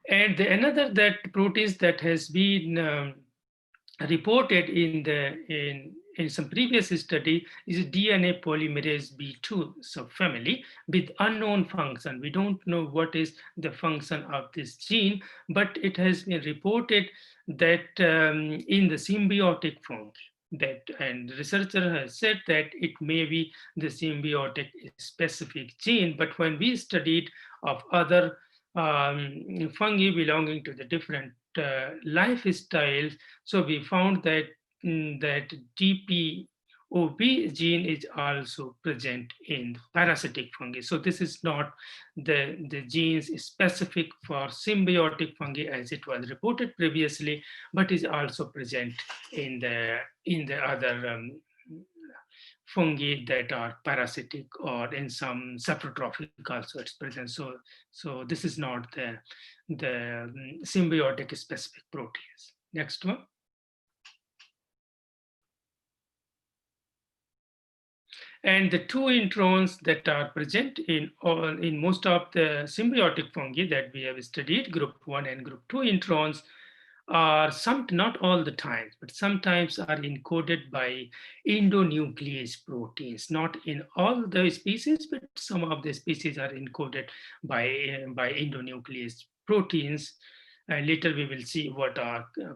And another proteins that has been reported in in some previous study is DNA polymerase B2 subfamily with unknown function. We don't know what is the function of this gene, but it has been reported that in the symbiotic fungi, and the researcher has said that it may be the symbiotic specific gene, but when we studied of other fungi belonging to the different lifestyles, so we found that that DPOB gene is also present in parasitic fungi. So this is not the genes specific for symbiotic fungi as it was reported previously, but is also present in the other fungi that are parasitic, or in some saprotrophic also it's present. So this is not the symbiotic specific proteins. Next one. And the two introns that are present in most of the symbiotic fungi that we have studied, group 1 and group 2 introns, are not all the time, but sometimes are encoded by endonuclease proteins. Not in all the species, but some of the species are encoded by endonuclease proteins. And later we will see what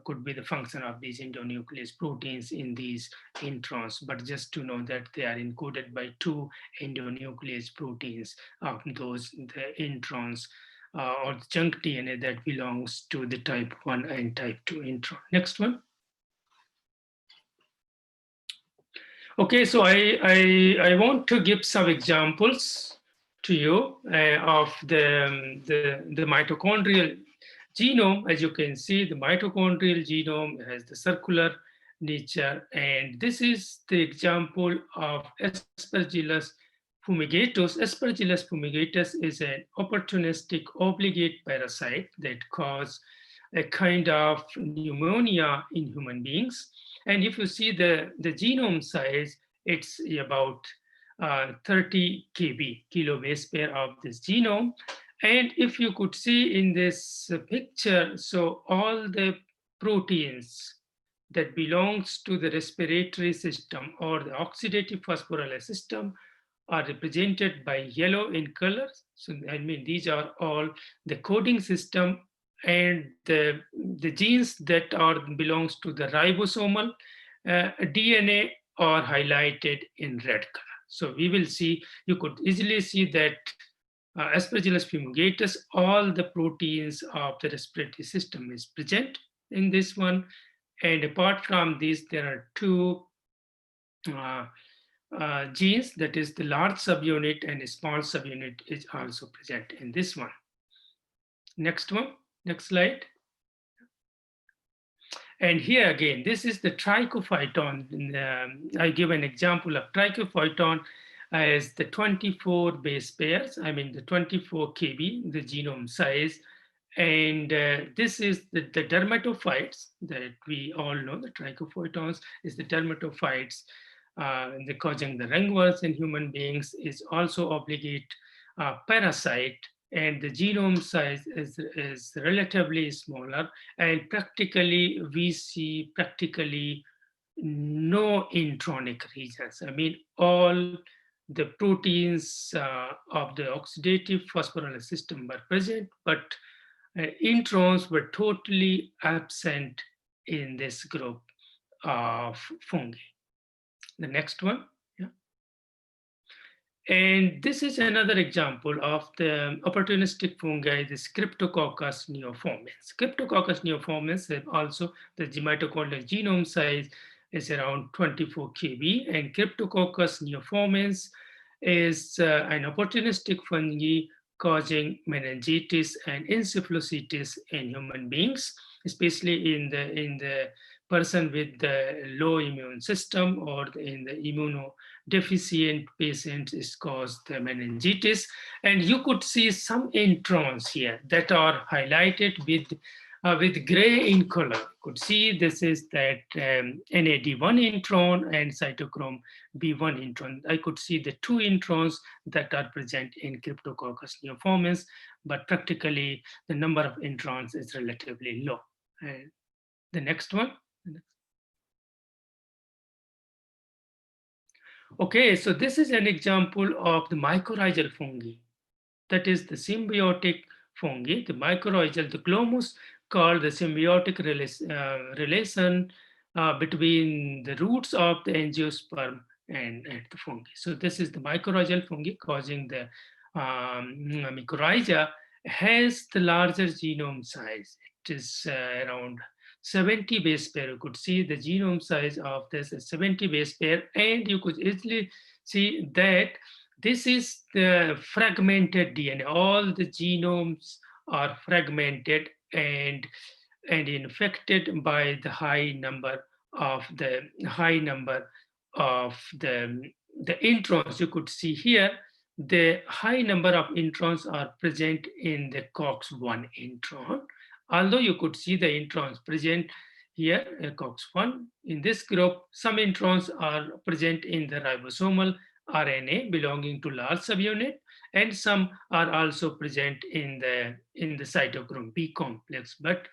could be the function of these endonuclease proteins in these introns. But just to know that they are encoded by two endonuclease proteins of those the introns or the junk DNA that belongs to the type 1 and type 2 intron. Next one. Okay, so I want to give some examples to you of the mitochondrial genome. As you can see, the mitochondrial genome has the circular nature, and this is the example of Aspergillus fumigatus. Aspergillus fumigatus is an opportunistic obligate parasite that causes a kind of pneumonia in human beings. And if you see the genome size, it's about 30 kb, kilo base pair of this genome. And if you could see in this picture, so all the proteins that belongs to the respiratory system or the oxidative phosphorylase system are represented by yellow in color. So I mean, these are all the coding system, and the genes that belongs to the ribosomal DNA are highlighted in red color. So we will see, you could easily see that Aspergillus fumigatus, all the proteins of the respiratory system is present in this one. And apart from this, there are two genes, that is the large subunit and a small subunit is also present in this one. Next one, next slide. And here again, this is the trichophyton. I give an example of trichophyton as the 24 base pairs, I mean the 24 kb, the genome size. And this is the dermatophytes that we all know. The trichophytons is the dermatophytes. The causing the ringworms in human beings is also obligate parasite, and the genome size is relatively smaller, and practically we see practically no intronic regions. I mean, all the proteins of the oxidative phosphorylase system were present, but introns were totally absent in this group of fungi. The next one. Yeah. And this is another example of the opportunistic fungi, the Cryptococcus neoformans. Cryptococcus neoformans have also the mitochondrial genome size is around 24 kb, and Cryptococcus neoformans is an opportunistic fungi causing meningitis and encephalitis in human beings, especially in the person with the low immune system, or in the immunodeficient patients is caused the meningitis. And you could see some introns here that are highlighted with gray in color. You could see this is that NAD1 intron and cytochrome B1 intron. I could see the two introns that are present in Cryptococcus neoformans, but practically the number of introns is relatively low. And the next one. Okay, so this is an example of the mycorrhizal fungi. That is the symbiotic fungi, the mycorrhizal, the glomus called the symbiotic relation between the roots of the angiosperm and the fungi. So this is the mycorrhizal fungi causing the mycorrhiza has the larger genome size. It is around 70 base pair. You could see the genome size of this 70 base pair, and you could easily see that this is the fragmented DNA. All the genomes are fragmented and infected by the high number of the introns. You could see here the high number of introns are present in the COX-1 intron. Although you could see the introns present here, COX-1. In this group, some introns are present in the ribosomal RNA belonging to large subunit, and some are also present in the cytochrome B complex. But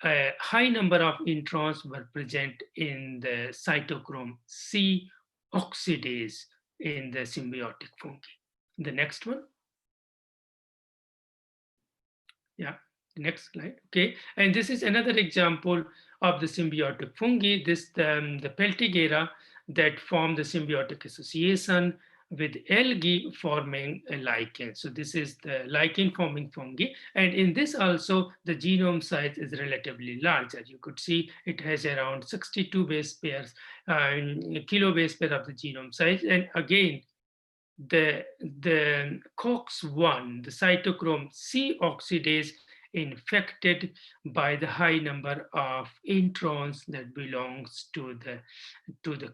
a high number of introns were present in the cytochrome C oxidase in the symbiotic fungi. The next one. Yeah, the next slide. Okay, and this is another example of the symbiotic fungi. This the Peltigera that form the symbiotic association with algae forming a lichen. So this is the lichen forming fungi. And in this also, the genome size is relatively large. As you could see, it has around 62 base pairs, kilo base pair of the genome size. And again, the COX-1, the cytochrome C oxidase, infected by the high number of introns that belongs to the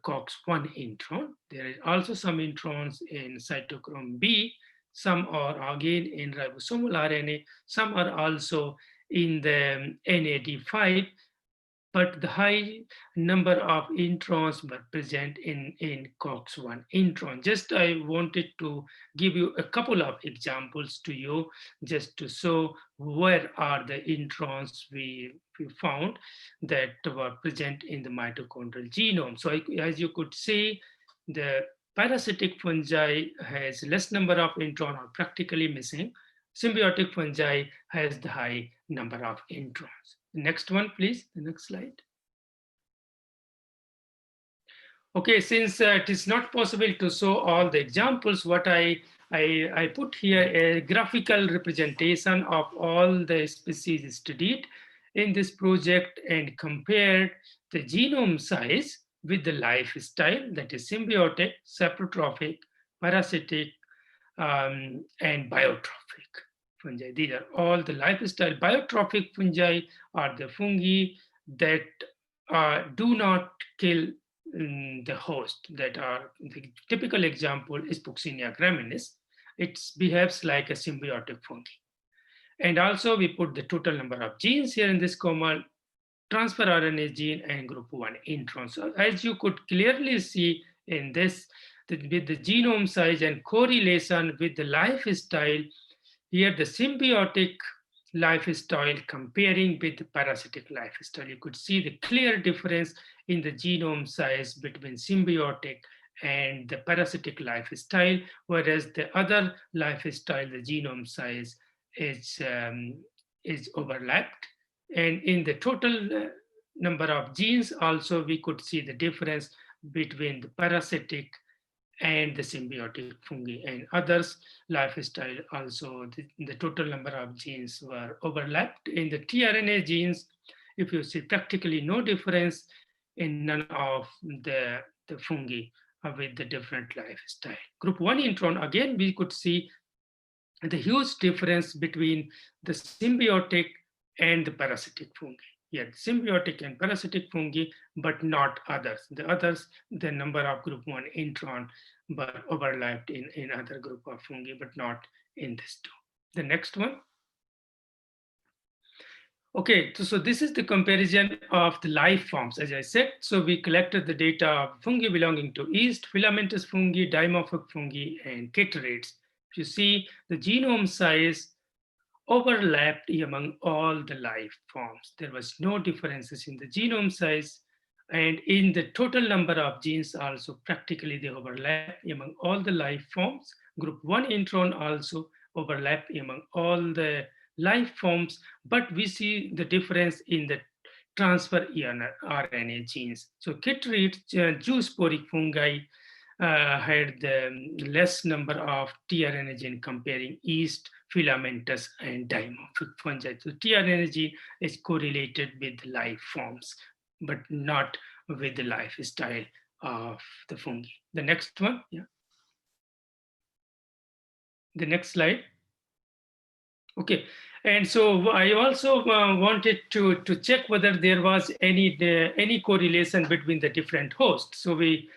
COX-1 intron. There is also some introns in cytochrome B. Some are again in ribosomal RNA. Some are also in the NAD5. But the high number of introns were present in COX-1 intron. Just I wanted to give you a couple of examples to you, just to show where are the introns we found that were present in the mitochondrial genome. So as you could see, the parasitic fungi has less number of introns or practically missing. Symbiotic fungi has the high number of introns. Next one, please, the next slide. Okay, since it is not possible to show all the examples, what I put here a graphical representation of all the species studied in this project and compared the genome size with the lifestyle, that is symbiotic, saprotrophic, parasitic, and biotrophic fungi. These are all the lifestyle. Biotrophic fungi are the fungi that do not kill the host. That are the typical example is Puccinia graminis. It behaves like a symbiotic fungi. And also we put the total number of genes here in this comma, transfer RNA gene and group 1 intron. So as you could clearly see in this, with the genome size and correlation with the lifestyle, here the symbiotic lifestyle comparing with the parasitic lifestyle, you could see the clear difference in the genome size between symbiotic and the parasitic lifestyle, whereas the other lifestyle, the genome size is overlapped. And in the total number of genes also, we could see the difference between the parasitic and the symbiotic fungi, and others lifestyle also the total number of genes were overlapped. In the tRNA genes, if you see practically no difference in none of the fungi with the different lifestyle. Group 1 intron, again, we could see the huge difference between the symbiotic and the parasitic fungi. Yet symbiotic and parasitic fungi, but not others. The others, the number of group 1 intron were overlapped in other group of fungi, but not in this two. The next one. Okay, so this is the comparison of the life forms, as I said. So we collected the data of fungi belonging to yeast, filamentous fungi, dimorphic fungi, and chaeterids. If you see the genome size overlapped among all the life forms. There was no differences in the genome size And in the total number of genes also, practically they overlap among all the life forms. Group 1 intron also overlap among all the life forms, but we see the difference in the transfer RNA genes. So chytrid zoosporic fungi had the less number of tRNA gene comparing yeast, filamentous, and dimorphic fungi. So tRNA gene is correlated with life forms, but not with the lifestyle of the fungi. The next one, yeah. The next slide. Okay, and so I also wanted to check whether there was any correlation between the different hosts. So we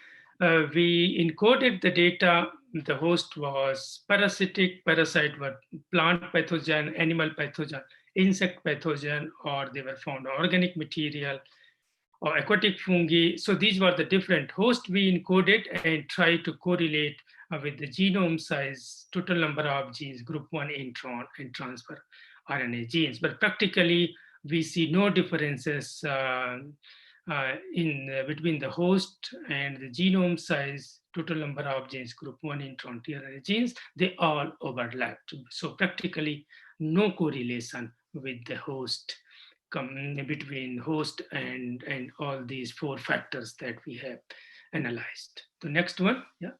encoded the data. The host was parasitic, parasite were plant pathogen, animal pathogen, insect pathogen, or they were found organic material or aquatic fungi. So these were the different hosts we encoded and tried to correlate with the genome size, total number of genes, group 1 intron and transfer RNA genes. But practically, we see no differences between the host and the genome size, total number of genes, group 1 intron tRNA genes. They all overlapped. So practically no correlation with the host between host and all these 4 factors that we have analyzed. The next one, yeah.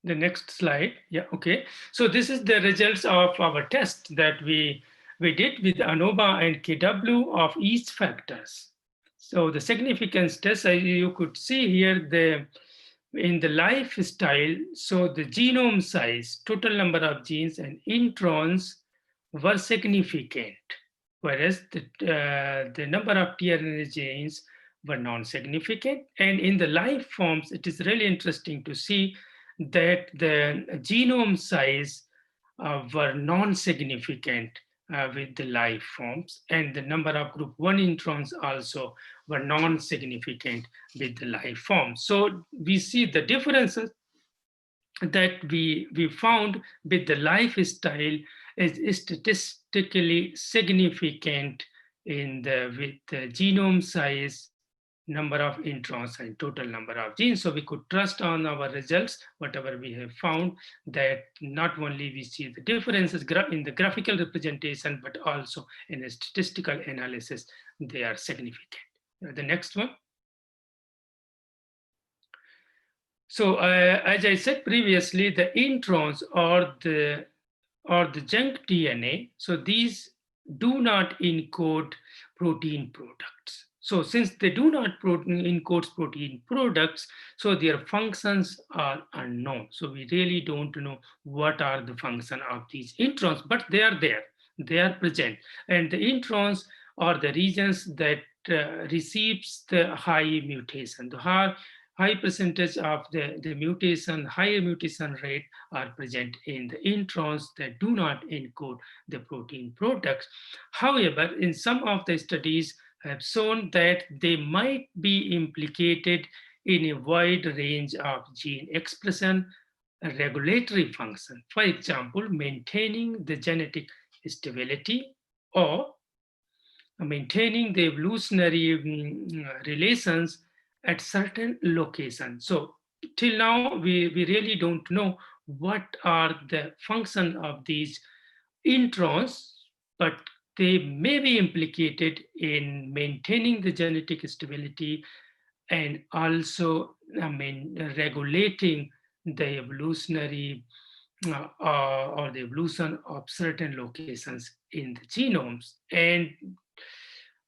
The next slide, yeah, okay. So this is the results of our test that we did with ANOVA and KW of each factors. So the significance test, you could see here in the lifestyle, so the genome size, total number of genes and introns were significant, whereas the number of tRNA genes were non-significant. And in the life forms, it is really interesting to see that the genome size were non-significant with the life forms, and the number of group 1 introns also were non-significant with the life forms. So we see the differences that we found with the lifestyle is statistically significant with the genome size, number of introns, and total number of genes. So we could trust on our results, whatever we have found, that not only we see the differences in the graphical representation, but also in a statistical analysis, they are significant. The next one. So as I said previously, the introns or the junk DNA, so these do not encode protein products. So since they do not encode protein products, so their functions are unknown. So we really don't know what are the function of these introns, but they are there, they are present. And the introns are the regions that receives the high mutation. The high percentage of the mutation, higher mutation rate are present in the introns that do not encode the protein products. However, in some of the studies have shown that they might be implicated in a wide range of gene expression, regulatory function. For example, maintaining the genetic stability or maintaining the evolutionary relations at certain locations. So till now, we really don't know what are the function of these introns, but they may be implicated in maintaining the genetic stability and also regulating the evolutionary or the evolution of certain locations in the genomes. And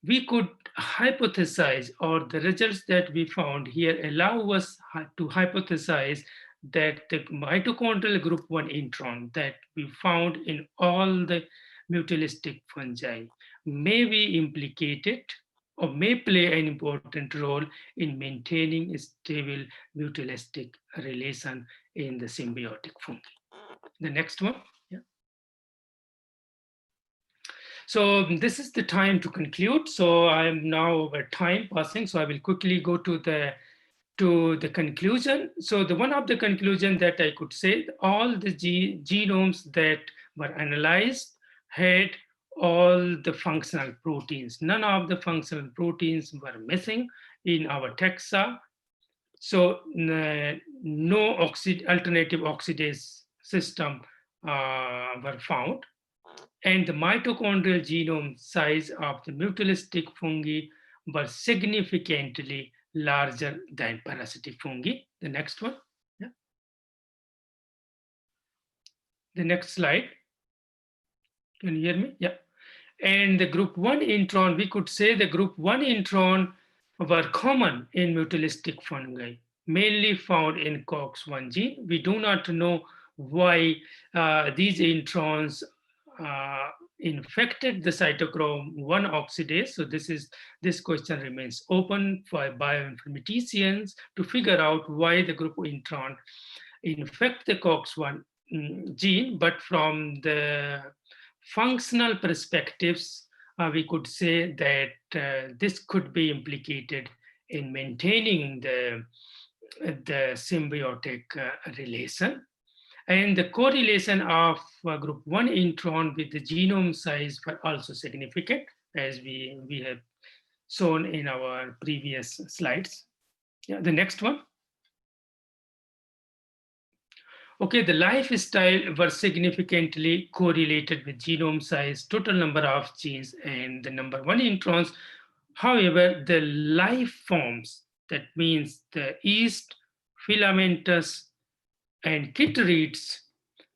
we could hypothesize, or the results that we found here allow us to hypothesize that the mitochondrial group 1 intron that we found in all the mutualistic fungi may be implicated or may play an important role in maintaining a stable mutualistic relation in the symbiotic fungi. The next one. So this is the time to conclude. So I am now over time passing. So I will quickly go to the conclusion. So the one of the conclusion that I could say, all the genomes that were analyzed had all the functional proteins. None of the functional proteins were missing in our taxa. So no alternative oxidase system were found. And the mitochondrial genome size of the mutualistic fungi were significantly larger than parasitic fungi. The next one. Yeah. The next slide. Can you hear me? Yeah. And the group 1 intron, we could say the group 1 intron were common in mutualistic fungi, mainly found in COX-1 gene. We do not know why these introns infected the cytochrome 1 oxidase. So this question remains open for bioinformaticians to figure out why the group intron infect the COX-1 gene, but from the functional perspectives, we could say that this could be implicated in maintaining the symbiotic relation. And the correlation of group 1 intron with the genome size were also significant, as we have shown in our previous slides. Yeah, the next one. Okay, the lifestyle were significantly correlated with genome size, total number of genes, and the number 1 introns. However, the life forms, that means the yeast, filamentous, and chytrids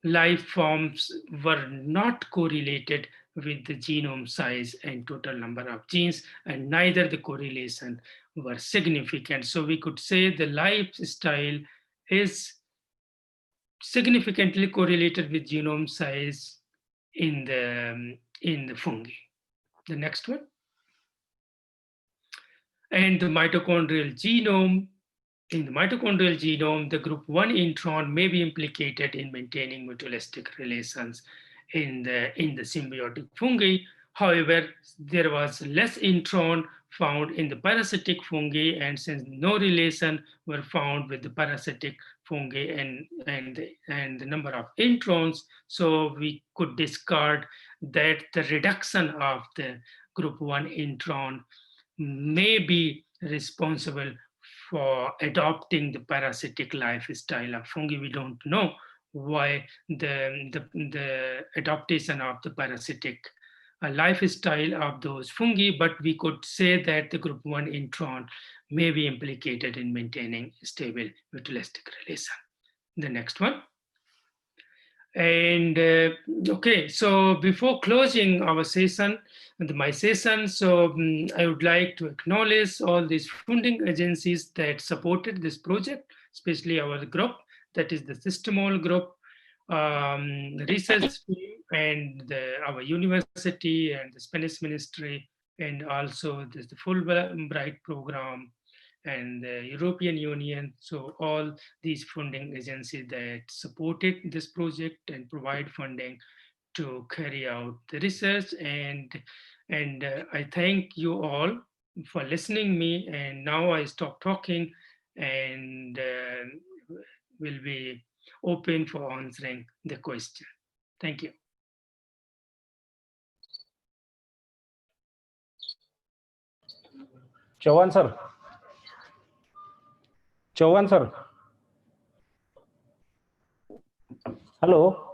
life forms were not correlated with the genome size and total number of genes, and neither the correlation were significant. So we could say the lifestyle is significantly correlated with genome size in the fungi. The next one. And the mitochondrial genome. In the mitochondrial genome, the group 1 intron may be implicated in maintaining mutualistic relations in the symbiotic fungi. However, there was less intron found in the parasitic fungi, and since no relation were found with the parasitic fungi and the number of introns, so we could discard that the reduction of the group 1 intron may be responsible for adopting the parasitic lifestyle of fungi. We don't know why the adaptation of the parasitic lifestyle of those fungi, but we could say that the group 1 intron may be implicated in maintaining stable mutualistic relation. The next one. And okay, so before closing our session, my session, so I would like to acknowledge all these funding agencies that supported this project, especially our group, that is the Systemol group, research team, and our university and the Spanish ministry, and also there's the Fulbright program and the European Union. So all these funding agencies that supported this project and provide funding to carry out the research. And I thank you all for listening me. And now I stop talking and will be open for answering the question. Thank you. Chauhan sir. Chauhan sir. Hello.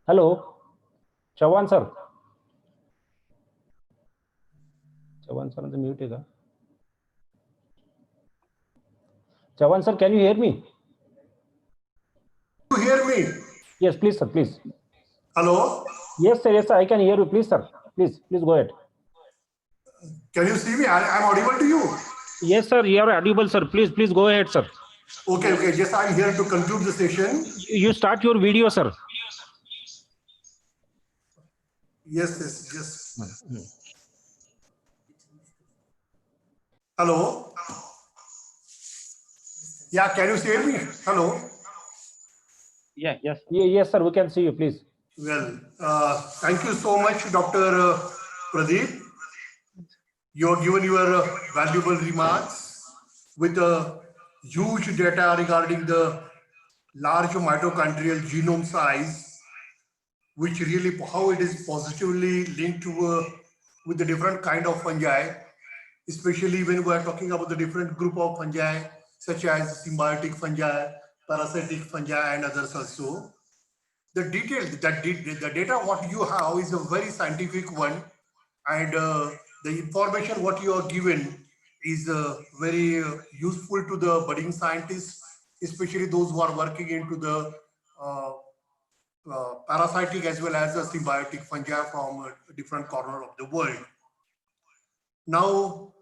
Hello. Chauhan sir. Chauhan sir, the mute is. Chauhan sir, can you hear me? You hear me? Yes, please, sir, please. Hello? Yes, sir, I can hear you. Please, sir. Please go ahead. Can you see me? I'm audible to you? Yes, sir, you are audible, sir. Please go ahead, sir. Okay. Just I'm here to conclude the session. You start your video, sir. Yes. Hello? Yeah, can you hear me? Hello? Yes. Yes, sir, we can see you, please. Well, thank you so much, Dr. Pradeep. You have given your valuable remarks with huge data regarding the large mitochondrial genome size, which really how it is positively linked to with the different kind of fungi, especially when we are talking about the different group of fungi, such as symbiotic fungi, parasitic fungi, and others also. The the data what you have is a very scientific one, and the information what you are given is very useful to the budding scientists, especially those who are working into the parasitic as well as the symbiotic fungi from a different corner of the world. Now,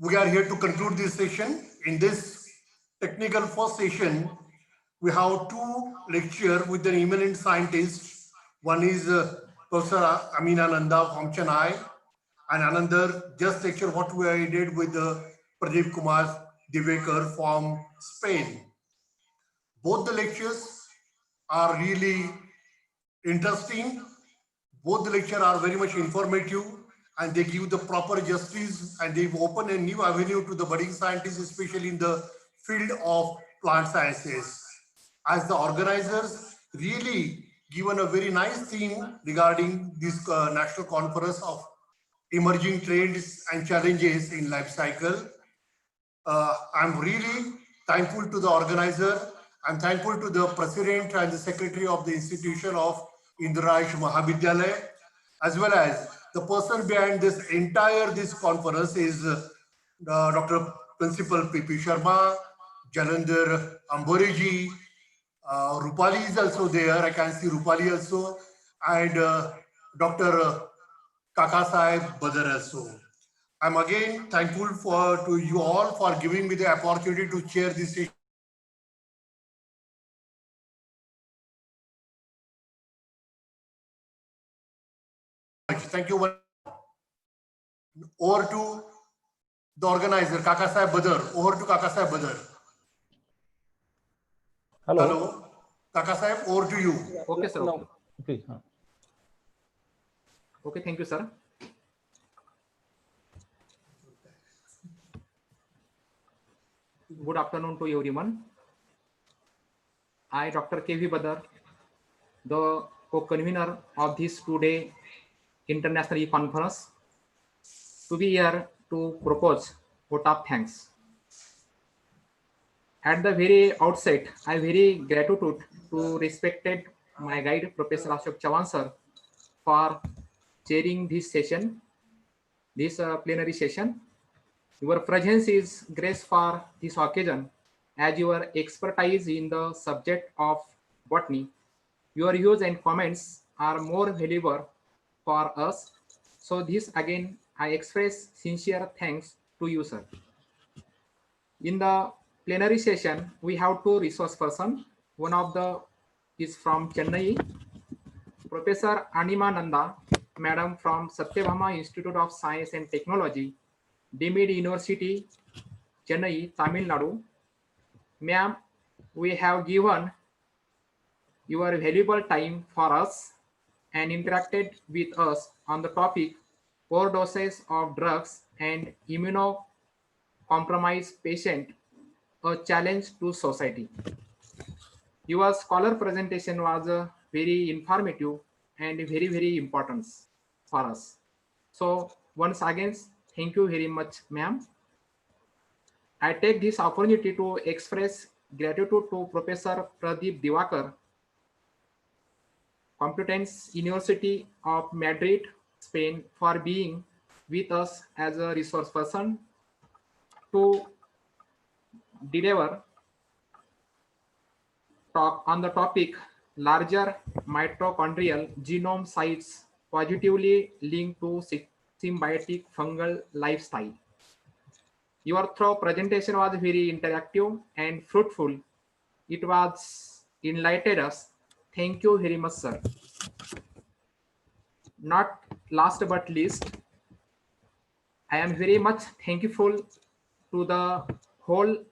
we are here to conclude this session. In this technical first session, we have two lectures with an eminent scientist. One is Professor Aminananda from Chennai, and another just lecture what we did with Pradeep Kumar Divekar from Spain. Both the lectures are really interesting. Both the lectures are very much informative, and they give the proper justice, and they open a new avenue to the budding scientists, especially in the field of plant sciences. As the organizers really given a very nice theme regarding this national conference of emerging trends and challenges in life cycle. I'm really thankful to the organizer. I'm thankful to the president and the secretary of the institution of Indraj Mahavidyalaya, as well as the person behind this entire conference is Dr. Principal P.P. Sharma, Shailendra Amboriji, Rupali is also there. I can see Rupali also, and Dr. Kakasaheb Badar also. I'm again thankful to you all for giving me the opportunity to chair this session. Thank you. Over to the organizer, Kakasaheb Badar. Over to Kakasaheb Badar. Hello. Kakasaheb, over to you. Okay, sir. No. Okay. Okay, thank you, sir. Good afternoon to everyone. I, Dr. K.V. Badar, the co-convener of this two-day international conference, to be here to propose vote of thanks. At the very outset, I very gratitude to respected my guide, Professor Ashok Chavan sir, for chairing this session, this plenary session. Your presence is grace for this occasion, as your expertise in the subject of botany. Your views and comments are more valuable for us. So this again, I express sincere thanks to you, sir. In the plenary session, we have two resource persons. One of the is from Chennai, Professor Animananda, Madam from Satyabhama Institute of Science and Technology, Deemed University, Chennai, Tamil Nadu. Ma'am, we have given your valuable time for us and interacted with us on the topic overdoses of drugs and immunocompromised patient, a challenge to society. Your scholar presentation was very informative and very, very important for us. So once again, thank you very much, ma'am. I take this opportunity to express gratitude to Professor Pradeep Divakar, Complutense University of Madrid, Spain, for being with us as a resource person to deliver talk on the topic larger mitochondrial genome sites positively linked to symbiotic fungal lifestyle. Your thorough presentation was very interactive and fruitful. It was enlightened us. Thank you very much, sir. Not last but least, I am very much thankful to the whole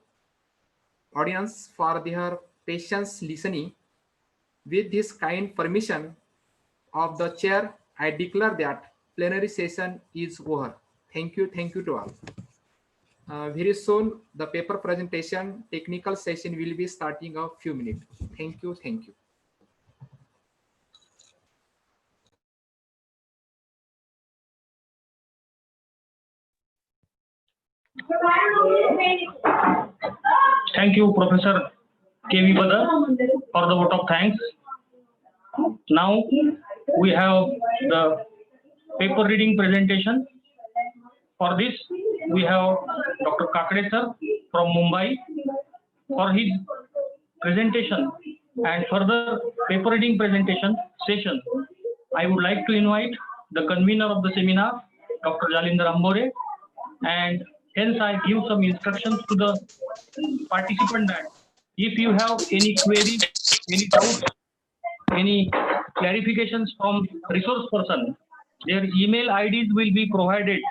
audience for their patience listening. With this kind permission of the chair, I declare that plenary session is over. Thank you to all. Very soon, the paper presentation technical session will be starting a few minutes. Thank you. Thank you, Professor K.V. Badar, for the vote of thanks. Now we have the paper reading presentation. For this, we have Dr. Kakade sir from Mumbai for his presentation and further paper reading presentation session. I would like to invite the convener of the seminar, Dr. Shailendra Singh, and hence I give some instructions to the participant that if you have any queries, any doubts, any clarifications from resource person, their email IDs will be provided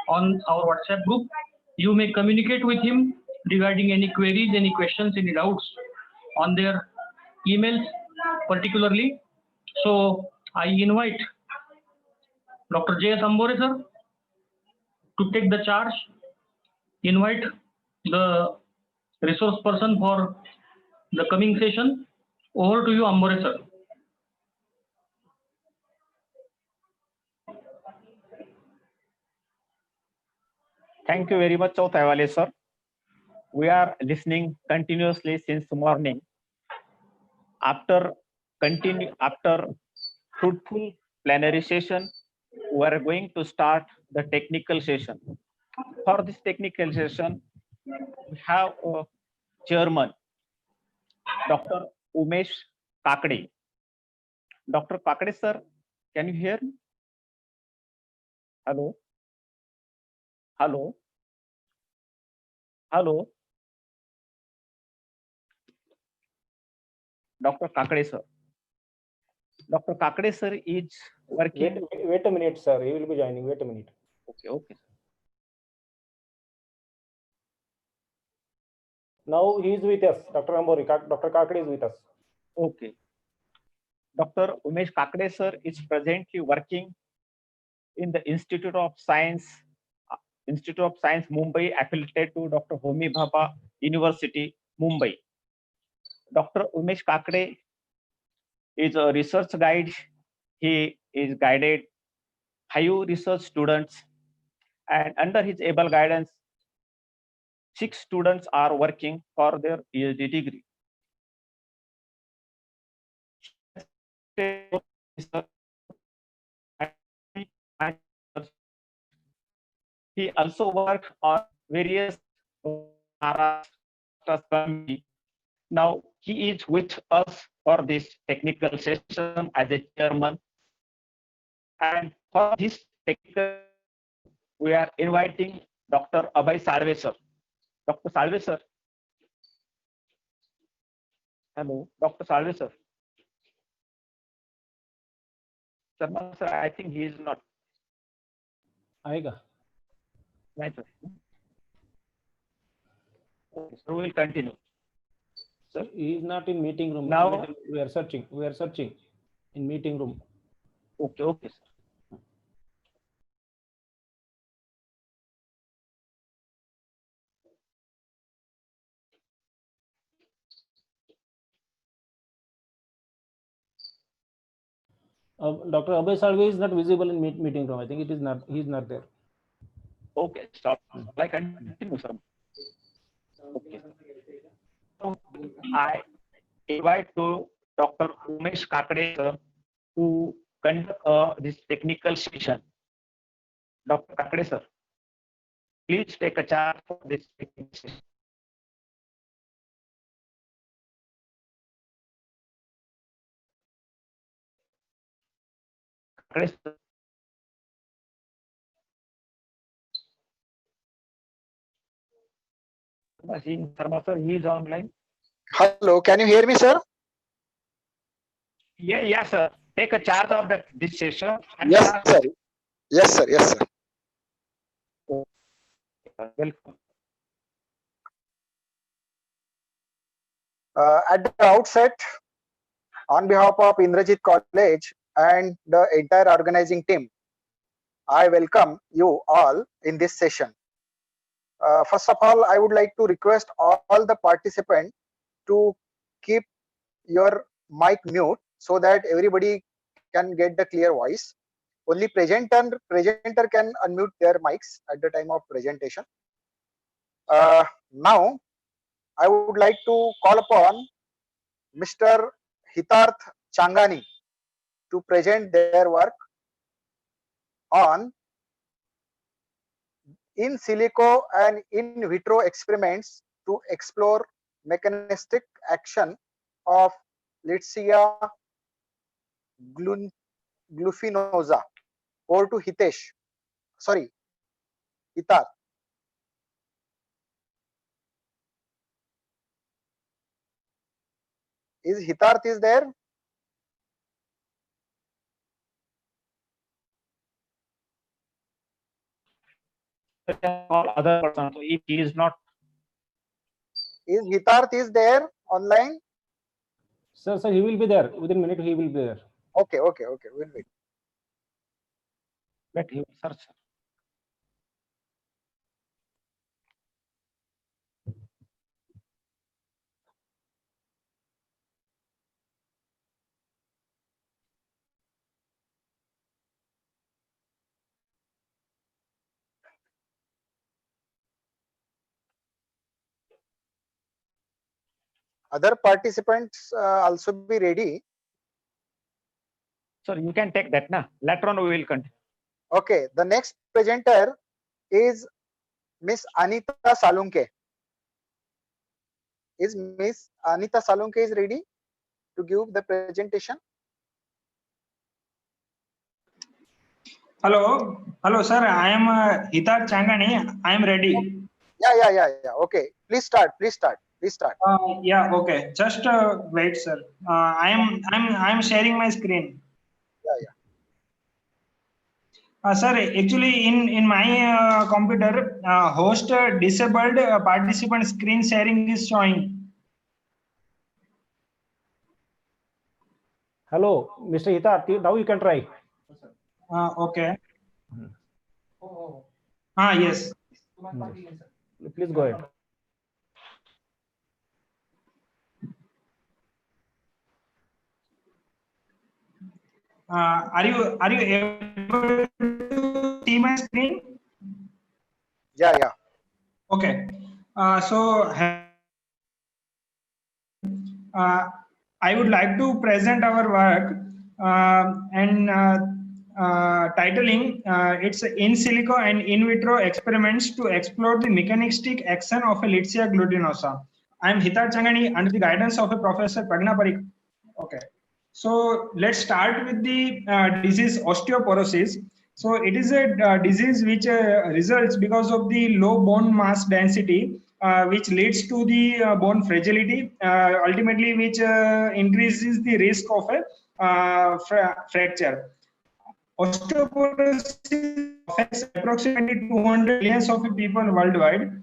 on our WhatsApp group. You may communicate with him regarding any queries, any questions, any doubts on their emails particularly. So I invite Dr. J.S. Ambore sir to take the charge, invite the resource person for the coming session. Over to you, Ambore sir. Thank you very much, Taiwale sir. We are listening continuously since morning. After fruitful plenary session, we are going to start the technical session. For this technical session, we have a chairman, Dr. Umesh Kakade. Dr. Kakade sir, can you hear me? Hello? Hello? Hello? Dr. Kakade sir. Dr. Kakade sir is working. Wait a minute, sir. He will be joining. Wait a minute. Okay, okay. Now he is with us. Dr. Ambore, Dr. Kakade is with us. Okay. Dr. Umesh Kakade sir is presently working in the Institute of Science Mumbai, affiliated to Dr. Homi Bhabha University, Mumbai. Dr. Umesh Kakade is a research guide. He is guided 5 research students, and under his able guidance, 6 students are working for their PhD degree. He also worked on various committees. Now he is with us for this technical session as a chairman. And for this technical, we are inviting Dr. Abhay Salve sir. Dr. Salve sir. Hello, Dr. Salve sir. Sharma sir, I think he is not. Aega. Right, sir. Okay, so we will continue. Sir, he is not in meeting room. Now we are searching. We are searching in meeting room. Okay, okay, sir. Dr. Abhay Salve is not visible in meeting room. I think it is not. He is not there. Okay, stop. I continue, sir. Okay. So I invite to Dr. Umesh Kakade sir to conduct this technical session. Dr. Kakade sir, please take a charge for this technical session. Kakade sir. Sharma sir, he is online. Hello, can you hear me, sir? Yeah, sir. Take a charge of this session. Yes, sir. Yes, sir. Yes, sir. Welcome. At the outset, on behalf of Indrajit College and the entire organizing team, I welcome you all in this session. First of all, I would like to request all the participants to keep your mic mute so that everybody can get the clear voice. Only presenter can unmute their mics at the time of presentation. Now, I would like to call upon Mr. Hitarth Changani to present their work on in silico and in vitro experiments to explore mechanistic action of Litzia glufinosa. Over to Hitesh. Sorry, Hitarth. Is Hitarth is there? All other person. So if he is not, Is Hitarth is there online? Sir, he will be there. Within a minute, he will be there. Okay. We'll wait. let him search. Other participants also be ready. Sir, you can take that now. Later on, we will continue. Okay, the next presenter is Miss Anita Salunke. Is Miss Anita Salunke is ready to give the presentation? Hello, sir. I am Hitarth Changani. I am ready. Yeah. Okay, please start. Yeah. Okay. Just wait, sir. I am sharing my screen. Yeah. Sir, actually, in my computer, host disabled participant screen sharing is showing. Hello, Mr. Hitarth. Now you can try. Okay. Yes. Please go ahead. Are you able to see my screen? Yeah. Okay. I would like to present our work and titling it's in silico and in vitro experiments to explore the mechanistic action of a Litzia glutinosa. I am Hitarth Changani under the guidance of a Professor Pragna Parikh. Okay. So let's start with the disease osteoporosis. So it is a disease which results because of the low bone mass density, which leads to the bone fragility, ultimately which increases the risk of a fracture. Osteoporosis affects approximately 200 million of people worldwide.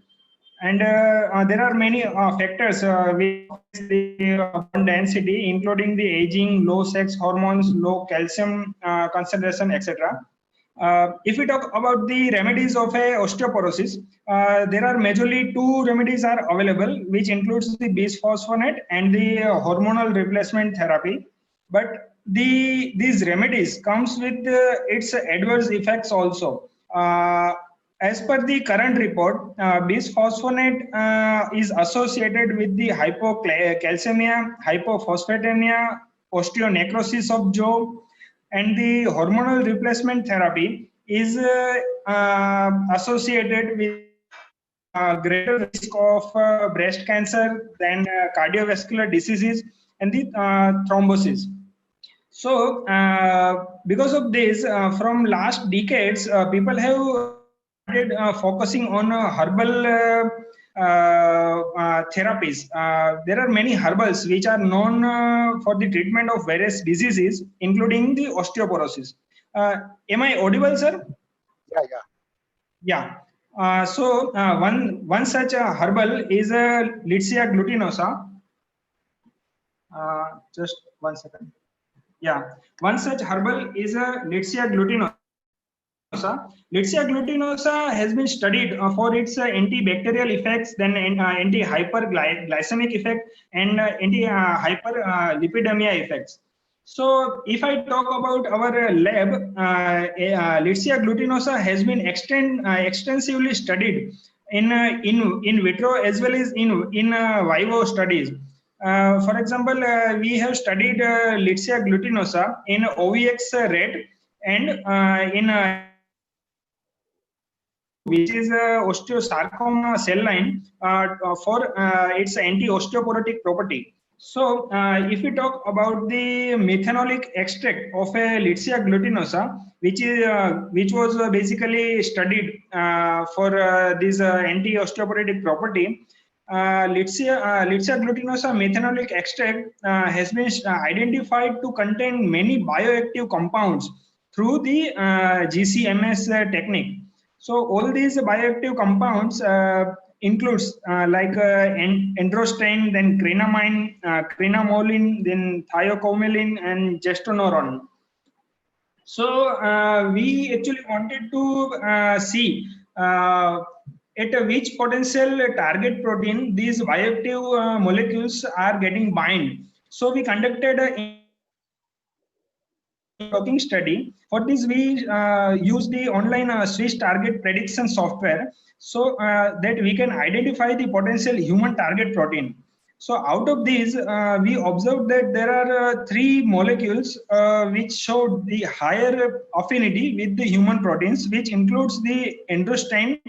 And there are many factors which affect the bone density, including the aging, low sex hormones, low calcium concentration, etc. If we talk about the remedies of a osteoporosis, there are majorly two remedies are available, which includes the bisphosphonate and the hormonal replacement therapy. But these remedies comes with its adverse effects also. As per the current report, bisphosphonate is associated with the hypocalcemia, hypophosphatemia, osteonecrosis of jaw, and the hormonal replacement therapy is associated with greater risk of breast cancer than cardiovascular diseases and the thrombosis. So, because of this, from last decades, people have started focusing on herbal therapies. There are many herbals which are known for the treatment of various diseases, including the osteoporosis. Am I audible, sir? Yeah. So one such herbal is Litzia glutinosa. Just 1 second. Yeah, one such herbal is Litzia glutinosa. Litzia glutinosa has been studied for its antibacterial effects, then anti-hyperglycemic effect, and anti-hyperlipidemia effects. So, if I talk about our lab, Litzia glutinosa has been extensively studied in vitro as well as in vivo studies. For example, we have studied Litzia glutinosa in OVX rat and in which is osteosarcoma cell line for its anti-osteoporotic property. So, if we talk about the methanolic extract of a Litzia glutinosa, which was basically studied for this anti-osteoporotic property, Litzia glutinosa methanolic extract has been identified to contain many bioactive compounds through the GCMS technique. So all these bioactive compounds includes like androsten, then crenamine, crenamolin, then thiocoumelin, and gestonoron. So we actually wanted to see at which potential target protein these bioactive molecules are getting bind. So we conducted a working study. For this, we use the online Swiss target prediction software so that we can identify the potential human target protein. So out of these, we observed that there are 3 molecules which showed the higher affinity with the human proteins, which includes the androsten,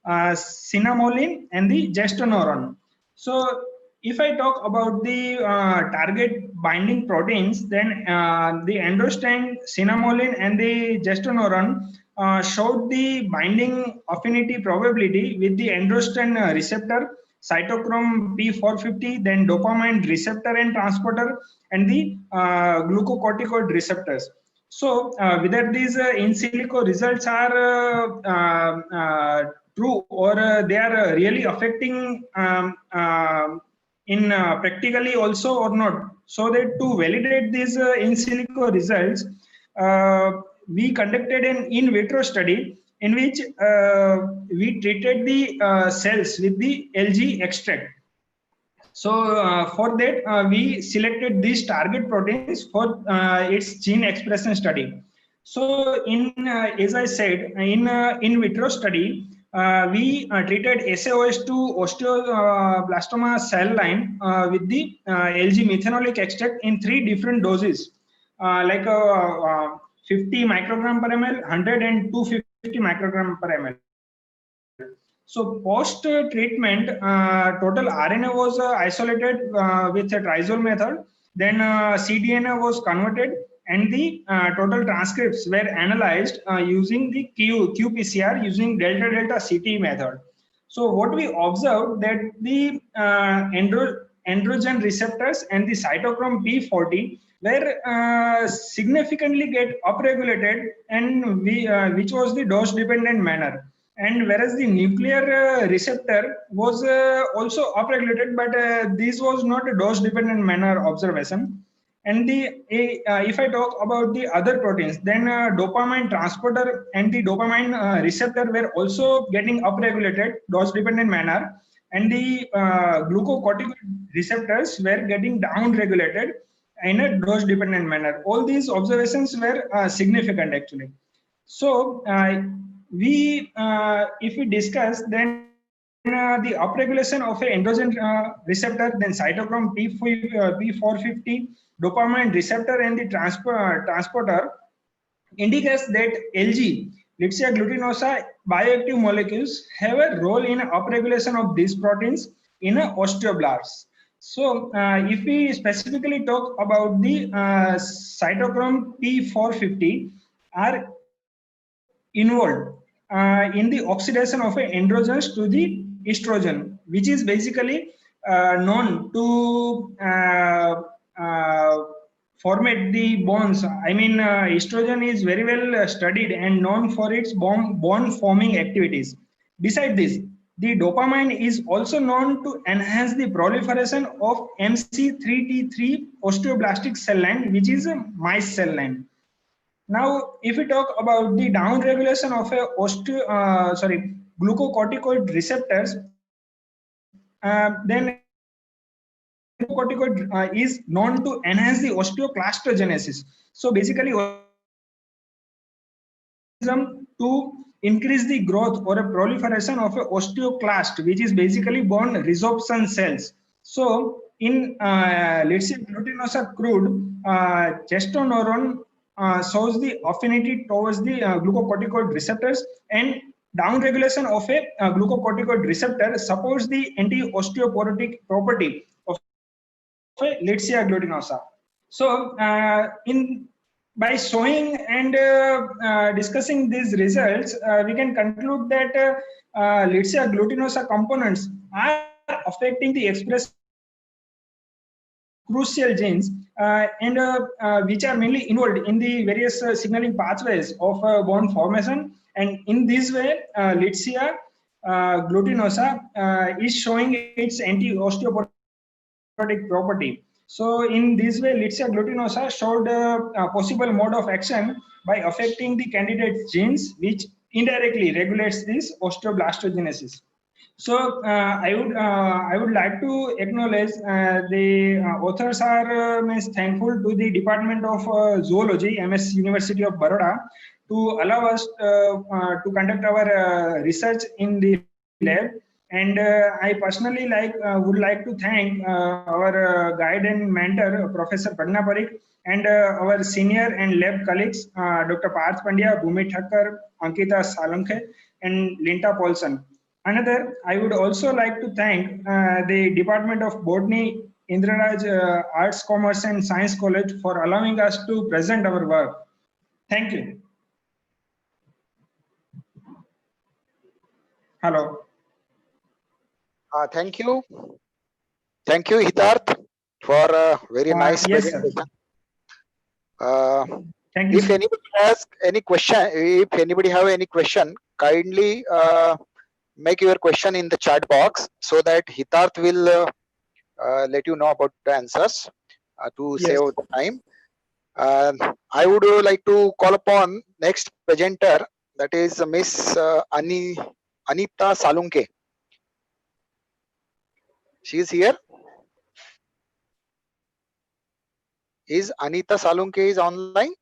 cinnamolin, and the gestonoron. So if I talk about the target binding proteins, then the androsten, cinnamolin, and the gestonoron showed the binding affinity probability with the androsten receptor, cytochrome P450, then dopamine receptor and transporter, and the glucocorticoid receptors. So whether these in silico results are true or they are really affecting in practically also or not. So that to validate these in silico results, we conducted an in vitro study in which we treated the cells with the algae extract. So for that, we selected these target proteins for its gene expression study. So as I said, in vitro study, we treated SaOS2 osteoblastoma cell line with the algae methanolic extract in 3 different doses, like 50 microgram per ml, 100 and 250 microgram per ml. So post treatment, total RNA was isolated with a triazole method. Then cDNA was converted, and the total transcripts were analyzed using the qPCR using delta delta CT method. So what we observed that the androgen receptors and the cytochrome P40 were significantly get upregulated, and which was the dose dependent manner. And whereas the nuclear receptor was also upregulated, but this was not a dose dependent manner observation. And if I talk about the other proteins, then dopamine transporter and the dopamine receptor were also getting upregulated dose dependent manner, and the glucocorticoid receptors were getting downregulated in a dose dependent manner. All these observations were significant actually. So if we discuss, then the upregulation of an androgen receptor, then cytochrome P450, dopamine receptor, and the transporter indicates that LG, Litzia glutinosa bioactive molecules have a role in upregulation of these proteins in osteoblasts. So if we specifically talk about the cytochrome P450 are involved in the oxidation of androgens to the estrogen, which is basically known to format the bonds. I mean, estrogen is very well studied and known for its bond forming activities. Besides this, the dopamine is also known to enhance the proliferation of MC3T3 osteoblastic cell line, which is a mice cell line. Now, if we talk about the downregulation of glucocorticoid receptors, then glucocorticoid is known to enhance the osteoclastogenesis. So basically, to increase the growth or a proliferation of a osteoclast, which is basically bone resorption cells. So in Litzia glutinosa crude, testosterone shows the affinity towards the glucocorticoid receptors, and downregulation of a glucocorticoid receptor supports the anti-osteoporotic property of a Litzia glutinosa. So by showing and discussing these results, we can conclude that Litzia glutinosa components are affecting the expression crucial genes and which are mainly involved in the various signaling pathways of bone formation. And in this way, Litzia glutinosa is showing its anti-osteoporotic property. So in this way, Litzia glutinosa showed a possible mode of action by affecting the candidate genes, which indirectly regulates this osteoblastogenesis. So I would like to acknowledge the authors are thankful to the Department of Zoology, MS University of Baroda, to allow us to conduct our research in the lab. And I personally would like to thank our guide and mentor, Professor Pragna Parikh, and our senior and lab colleagues, Dr. Parth Pandya, Bhumi Thakkar, Ankita Salunke, and Linta Paulson. Another, I would also like to thank the Department of Botany, Indraraj Arts, Commerce and Science College for allowing us to present our work. Thank you. Hello. Thank you. Thank you, Hitarth, for a very nice yes, presentation. Thank you. If anybody has any question, if anybody have any question, kindly make your question in the chat box so that Hitarth will let you know about the answers to Yes. save the time. I would like to call upon next presenter, that is Miss Anita Salunke. She is here. Is Anita Salunke is online?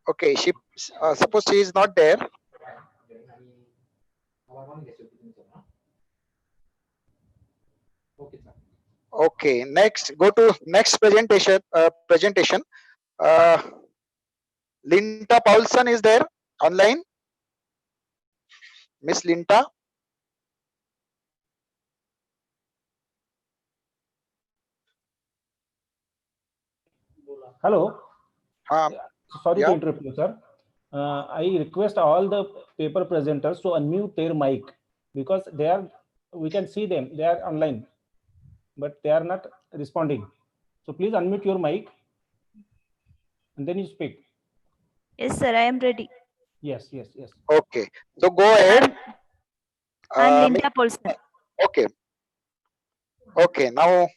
Okay, she suppose she is not there. Okay, next go to next presentation. Linta Paulson is there online. Miss Linta. Hello. Sorry yeah. to interrupt you, sir. I request all the paper presenters to unmute their mic because they are, we can see them, they are online, but they are not responding. So please unmute your mic and then you speak. Yes, sir, I am ready. Yes, yes, yes. Okay, so go ahead. I'm Linda Paulson. Okay. Okay, now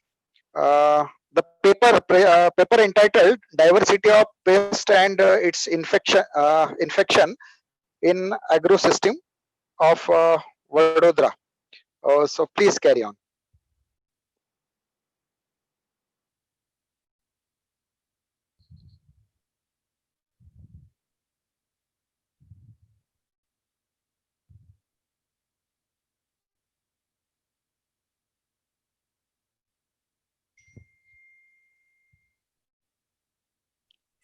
the paper entitled "Diversity of Pest and its Infection in Agrosystem of Vadodara." So please carry on.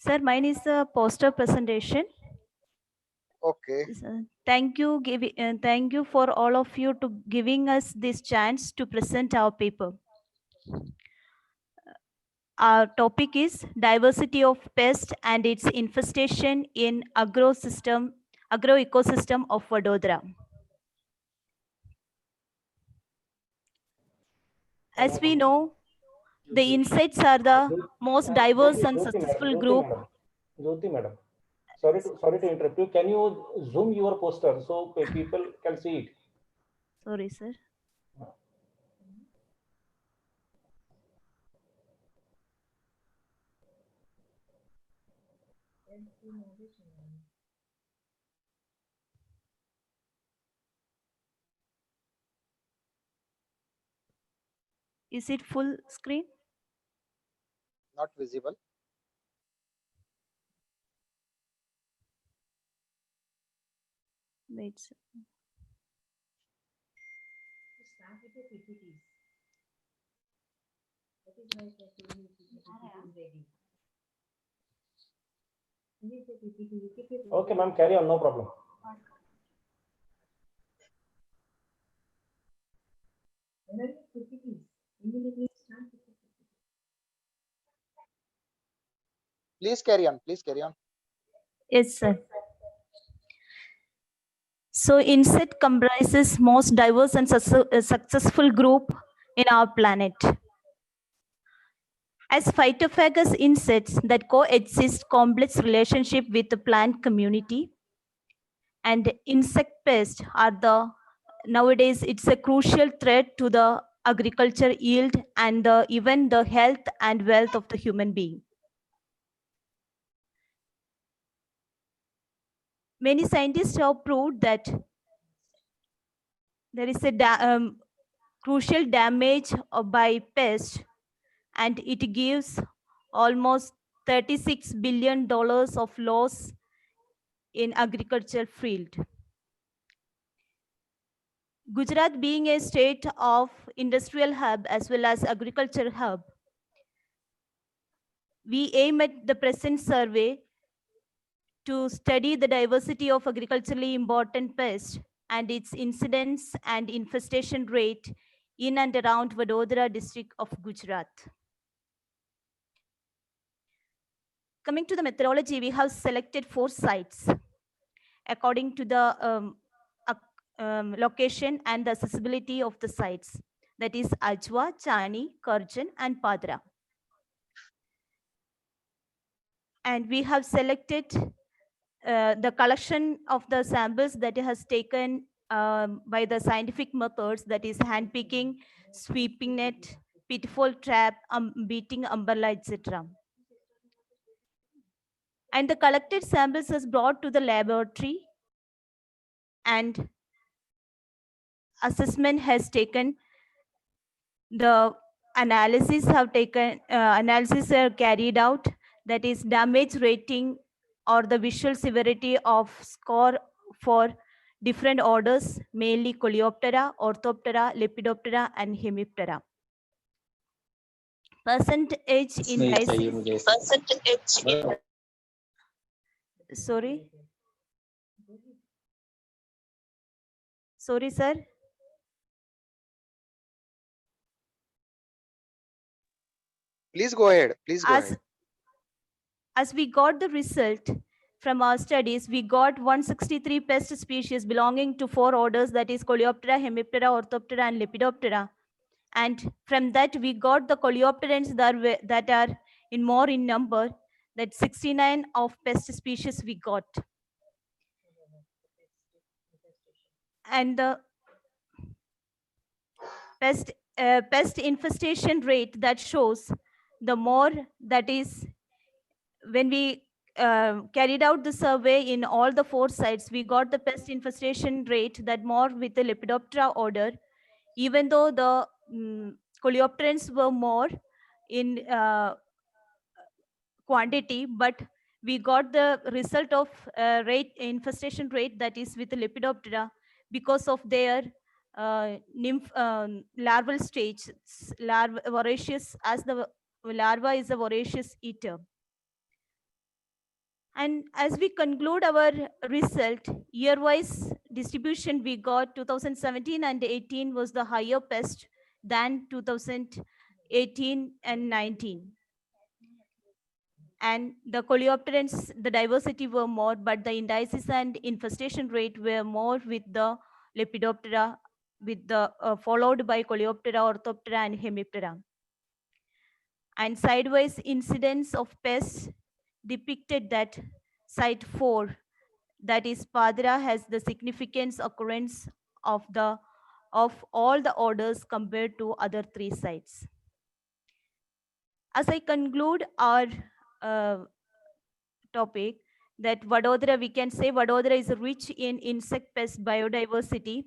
Sir, mine is a poster presentation. Okay. Thank you, thank you for all of you to giving us this chance to present our paper. Our topic is diversity of pest and its infestation in agroecosystem of Vadodara. As we know, the insects are the most diverse and successful group. Jyoti madam, sorry to interrupt you. Can you zoom your poster so people can see it? Sorry, sir. Is it full screen? Not visible. Wait. Okay, ma'am, carry on, no problem. Please carry on. Please carry on. Yes, sir. So insect comprises most diverse and successful group in our planet. As phytophagous insects that coexist complex relationship with the plant community, and insect pests are the nowadays it's a crucial threat to the agriculture yield and even the health and wealth of the human being. Many scientists have proved that there is a crucial damage by pests, and it gives almost $36 billion of loss in agriculture field. Gujarat being a state of industrial hub as well as agriculture hub, we aim at the present survey to study the diversity of agriculturally important pests and its incidence and infestation rate in and around Vadodara district of Gujarat. Coming to the methodology, we have selected 4 sites according to the location and the accessibility of the sites. That is Ajwa, Chani, Karjan, and Padra. And we have selected the collection of the samples that has taken by the scientific methods, that is hand picking, sweeping net, pitfall trap, beating umbrella, etc. And the collected samples is brought to the laboratory, and assessment has taken. The analysis are carried out, that is damage rating or the visual severity of score for different orders, mainly Coleoptera, Orthoptera, Lepidoptera, and Hemiptera. Percentage in sorry, sir. Please go ahead. Please go ahead. As we got the result from our studies, we got 163 pest species belonging to 4 orders, that is Coleoptera, Hemiptera, Orthoptera, and Lepidoptera. And from that, we got the coleopterans that are more in number, that 69 of pest species we got. And the pest infestation rate that shows the more, that is when we carried out the survey in all the 4 sites, we got the pest infestation rate that more with the Lepidoptera order, even though the coleopterans were more in quantity, but we got the result of infestation rate that is with the Lepidoptera because of their larval stage, voracious, as the larva is a voracious eater. And as we conclude our result, year-wise distribution, we got 2017 and 18 was the higher pest than 2018 and 19. And the coleopterans, the diversity were more, but the indices and infestation rate were more with the Lepidoptera, with the followed by Coleoptera, Orthoptera, and Hemiptera. And sidewise incidence of pests depicted that site 4, that is Padra, has the significant occurrence of all the orders compared to other 3 sites. As I conclude our topic, that Vadodara, we can say Vadodara is rich in insect pest biodiversity.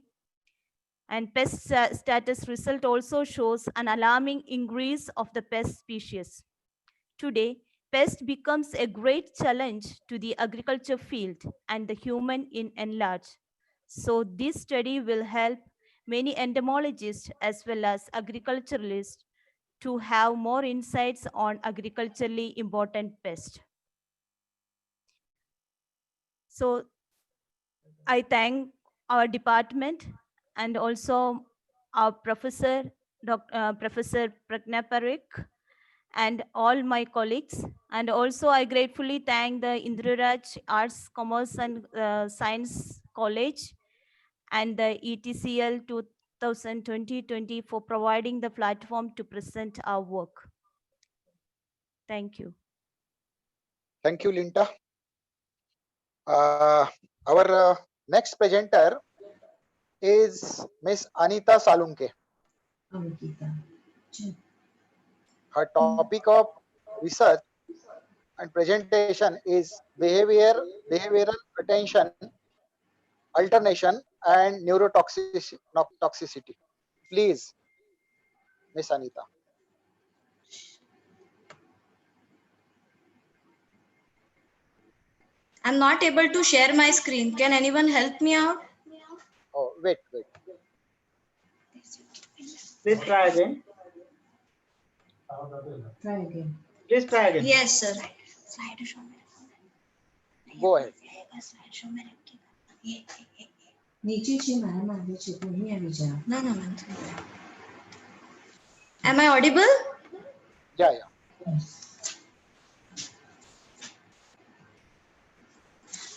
And pest status result also shows an alarming increase of the pest species. Today, pest becomes a great challenge to the agriculture field and the human in large. So this study will help many entomologists as well as agriculturalists to have more insights on agriculturally important pests. So I thank our department and also our professor, Professor Pragna Parikh, and all my colleagues. And also I gratefully thank the Indraraj Arts, Commerce and Science College and the ETCL 2020 for providing the platform to present our work. Thank you. Thank you, Linda. Our next presenter is Miss Anita Salunke. Her topic of research and presentation is behavioral attention, alternation, and neurotoxicity. Please, Miss Anita. I'm not able to share my screen. Can anyone help me out? Oh, wait. Please try again. Try again. Please try again. Yes, sir. Go ahead. No. Am I audible? Yeah.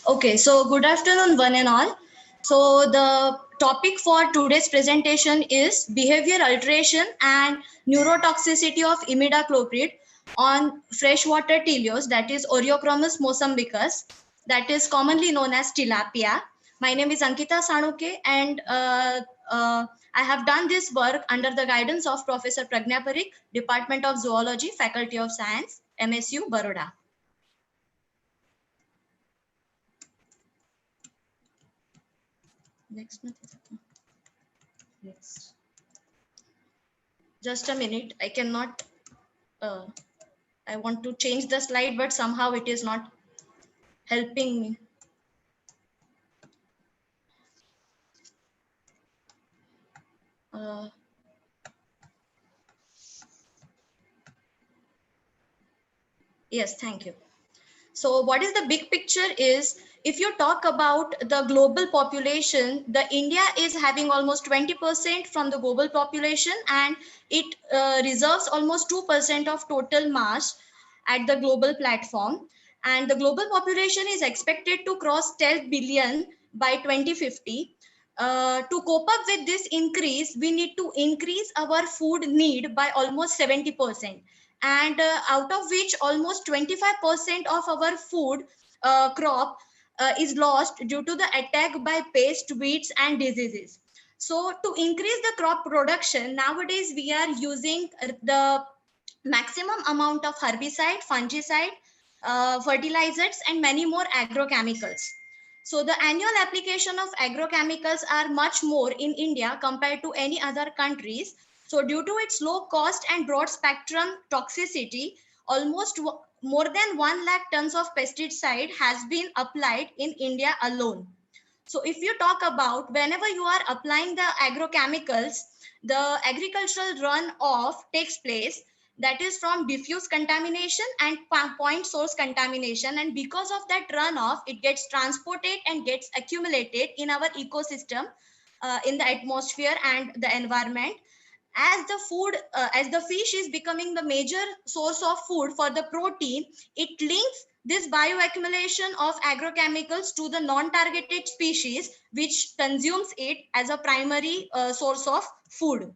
Okay, so good afternoon, one and all. So the topic for today's presentation is behavior alteration and neurotoxicity of imidacloprid on freshwater teleos, that is Oreochromis mosambicus, that is commonly known as tilapia. My name is Ankita Sanuke, and I have done this work under the guidance of Professor Pragna Parikh, Department of Zoology, Faculty of Science, MSU, Baroda. Next. Just a minute. I cannot. I want to change the slide, but somehow it is not helping me. Yes, thank you. So what is the big picture is, if you talk about the global population, the India is having almost 20% from the global population, and it reserves almost 2% of total mass at the global platform. And the global population is expected to cross 12 billion by 2050. To cope up with this increase, we need to increase our food need by almost 70%. And out of which almost 25% of our food crop is lost due to the attack by pest, weeds, and diseases. So to increase the crop production, nowadays we are using the maximum amount of herbicide, fungicide, fertilizers, and many more agrochemicals. So the annual application of agrochemicals are much more in India compared to any other countries. So due to its low cost and broad spectrum toxicity, almost more than 1 lakh tons of pesticide has been applied in India alone. So if you talk about whenever you are applying the agrochemicals, the agricultural runoff takes place, that is from diffuse contamination and point source contamination. And because of that runoff, it gets transported and gets accumulated in our ecosystem, in the atmosphere and the environment. As the food, as the fish is becoming the major source of food for the protein, it links this bioaccumulation of agrochemicals to the non-targeted species, which consumes it as a primary source of food.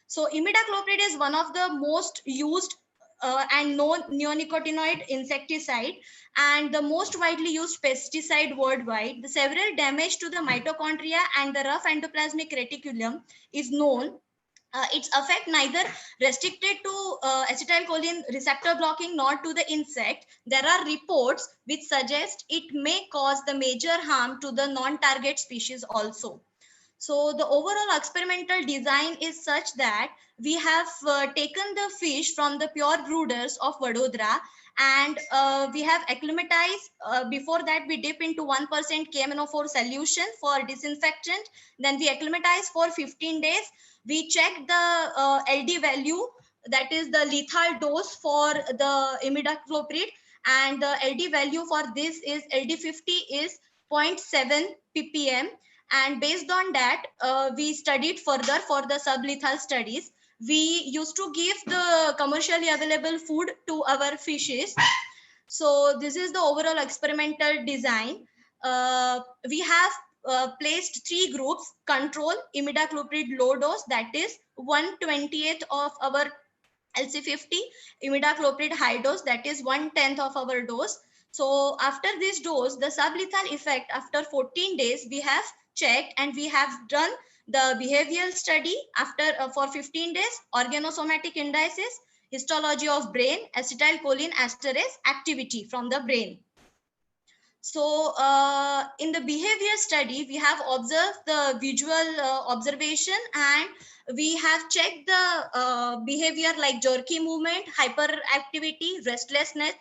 So imidacloprid is one of the most used and known neonicotinoid insecticide and the most widely used pesticide worldwide. The several damage to the mitochondria and the rough endoplasmic reticulum is known. Its effect neither restricted to acetylcholine receptor blocking nor to the insect. There are reports which suggest it may cause the major harm to the non-target species also. So the overall experimental design is such that we have taken the fish from the pure brooders of Vadodara, and we have acclimatized. Before that, we dip into 1% KMNO4 solution for disinfectant. Then we acclimatize for 15 days. We check the LD value, that is the lethal dose for the imidacloprid, and the LD value for this is LD50 is 0.7 ppm. And based on that, we studied further for the sublethal studies. We used to give the commercially available food to our fishes. So this is the overall experimental design. We have placed 3 groups: control, imidacloprid low dose, that is 1/20th of our LC50, imidacloprid high dose, that is 1/10th of our dose. So after this dose, the sublethal effect after 14 days, we have checked, and we have done the behavioral study after for 15 days, organosomatic indices, histology of brain, acetylcholine esterase activity from the brain. So in the behavior study, we have observed the visual observation, and we have checked the behavior like jerky movement, hyperactivity, restlessness,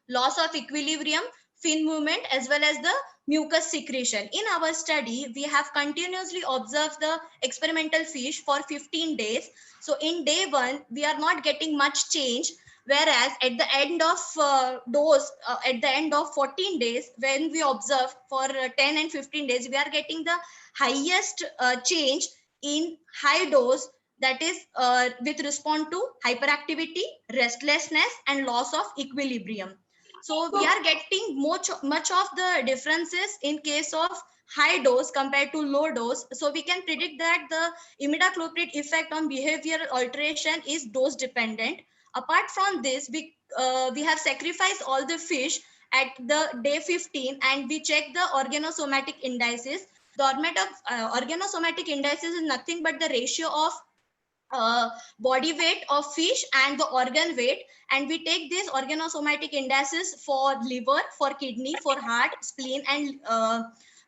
loss of equilibrium, fin movement, as well as the mucus secretion. In our study, we have continuously observed the experimental fish for 15 days. So in day 1, we are not getting much change, whereas at the end of dose, at the end of 14 days, when we observe for 10 and 15 days, we are getting the highest change in high dose, that is with respect to hyperactivity, restlessness, and loss of equilibrium. So we are getting much of the differences in case of high dose compared to low dose. So we can predict that the imidacloprid effect on behavioral alteration is dose dependent. Apart from this, we have sacrificed all the fish at the day 15, and we check the organosomatic indices. The organosomatic indices is nothing but the ratio of body weight of fish and the organ weight, and we take these organosomatic indices for liver, for kidney, for heart, spleen, and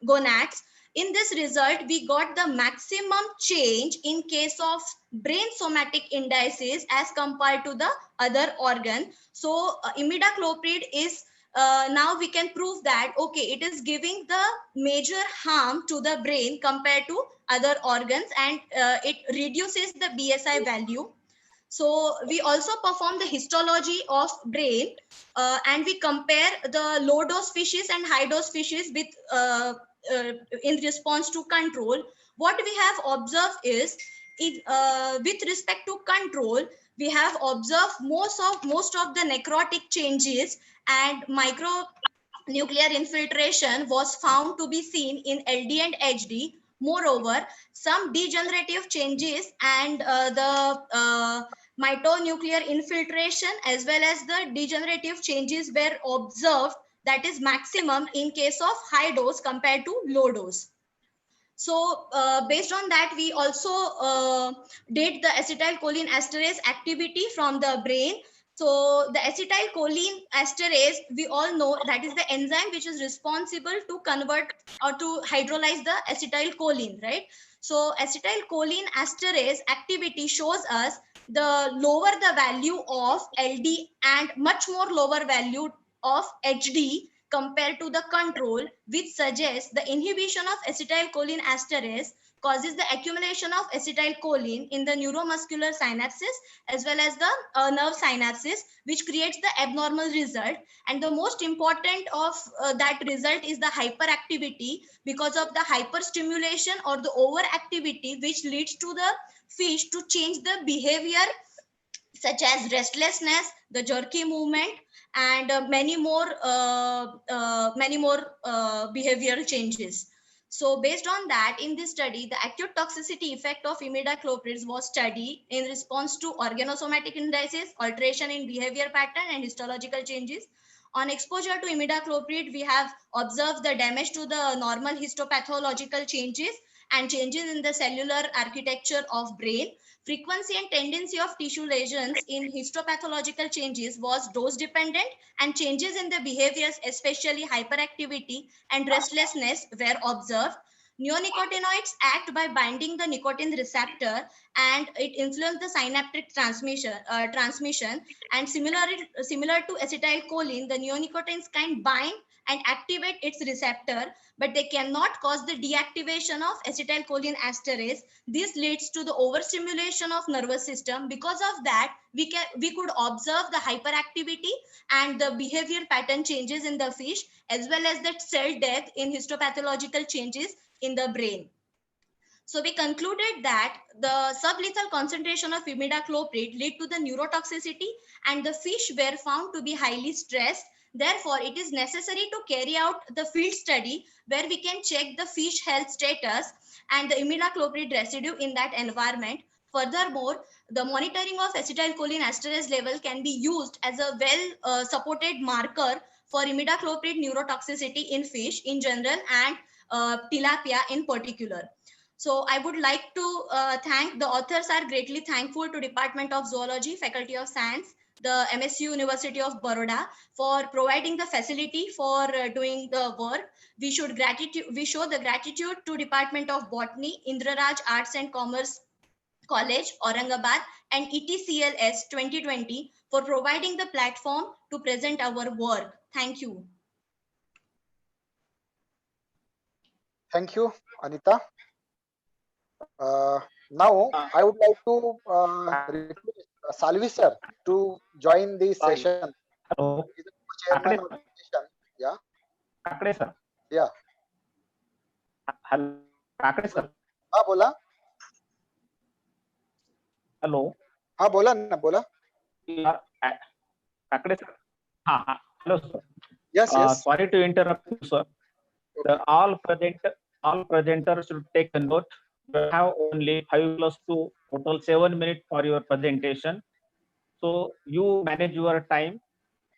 gonads. In this result, we got the maximum change in case of brain somatic indices as compared to the other organ. So imidacloprid is now we can prove that okay, it is giving the major harm to the brain compared to other organs, and it reduces the BSI value. So we also perform the histology of brain, and we compare the low dose fishes and high dose fishes with in response to control. What we have observed is with respect to control, we have observed most of the necrotic changes, and micronuclear infiltration was found to be seen in LD and HD. Moreover, some degenerative changes and the mitonuclear infiltration as well as the degenerative changes were observed, that is maximum in case of high dose compared to low dose. So based on that, we also did the acetylcholine esterase activity from the brain. So the acetylcholine esterase, we all know that is the enzyme which is responsible to convert or to hydrolyze the acetylcholine, right? So acetylcholine esterase activity shows us the lower the value of LD and much more lower value of HD compared to the control, which suggests the inhibition of acetylcholine esterase causes the accumulation of acetylcholine in the neuromuscular synapses as well as the nerve synapses, which creates the abnormal result. And the most important of that result is the hyperactivity because of the hyperstimulation or the overactivity, which leads to the fish to change the behavior such as restlessness, the jerky movement, and many more behavioral changes. So based on that, in this study, the acute toxicity effect of imidacloprids was studied in response to organosomatic indices, alteration in behavior pattern, and histological changes. On exposure to imidacloprid, we have observed the damage to the normal histopathological changes and changes in the cellular architecture of brain. Frequency and tendency of tissue lesions in histopathological changes was dose dependent, and changes in the behaviors, especially hyperactivity and restlessness, were observed. Neonicotinoids act by binding the nicotine receptor and it influences the synaptic transmission. And similar to acetylcholine, the neonicotinoids can bind and activate its receptor, but they cannot cause the deactivation of acetylcholine esterase. This leads to the overstimulation of nervous system. Because of that, we could observe the hyperactivity and the behavioral pattern changes in the fish, as well as the cell death in histopathological changes in the brain. So we concluded that the sublethal concentration of imidacloprid led to the neurotoxicity and the fish were found to be highly stressed. Therefore, it is necessary to carry out the field study where we can check the fish health status and the imidacloprid residue in that environment. Furthermore, the monitoring of acetylcholine esterase level can be used as a well supported marker for imidacloprid neurotoxicity in fish in general and tilapia in particular. So I would like to thank the authors are greatly thankful to Department of Zoology, Faculty of Science, the MSU University of Baroda for providing the facility for doing the work. We show the gratitude to Department of Botany, Indraraj Arts and Commerce College, Aurangabad and ETCLS 2020 for providing the platform to present our work. Thank you. Thank you, Anita. Now, I would like to request Salvi sir to join this session. Hello. He's the chairman of the session. Yeah. Kakade sir. Yeah. Hello. Kakade sir. हाँ बोला. Hello. हाँ बोला ना बोला. Kakade sir. हाँ. Hello sir. Yes, yes. Sorry to interrupt you, sir. Okay. All presenters should take a note. You have only 5+2, total 7 minutes for your presentation. So you manage your time,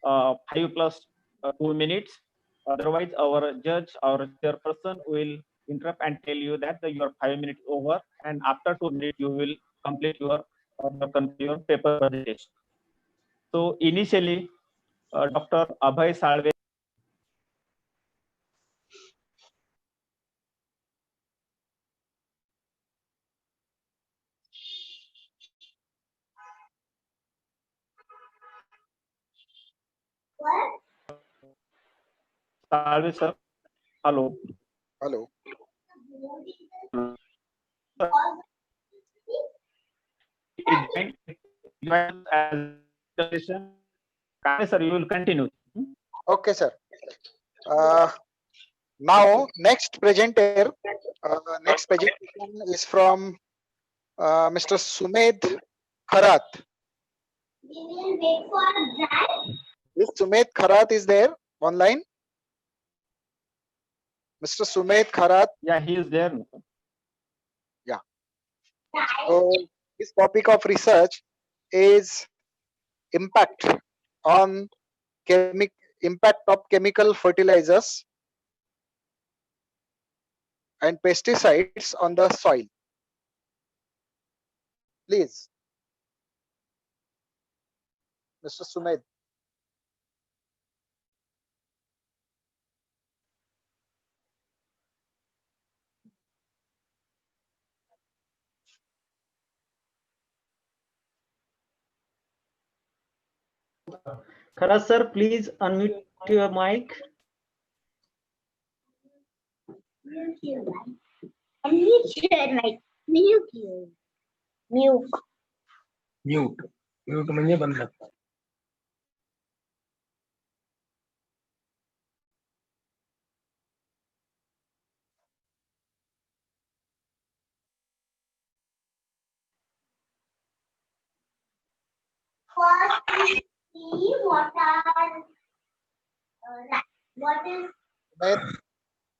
5+2 minutes. Otherwise, our judge or chairperson will interrupt and tell you that your 5 minutes over, and after 2 minutes you will complete your paper presentation. So initially, Dr. Abhay Salve. Salve sir. Hello. Hello. Sir, you will continue. Okay, sir. Now, next presenter, next presentation is from Mr. Sumed Kharat. This Sumed Kharat is there online. Mr. Sumed Kharat. Yeah, he is there. Yeah. So his topic of research is impact of chemical fertilizers and pesticides on the soil. Please, Mr. Sumed. Kharat sir, please unmute your mic. Unmute your mic. Mute. Mute म्हणजे बंद करतात. First, see what is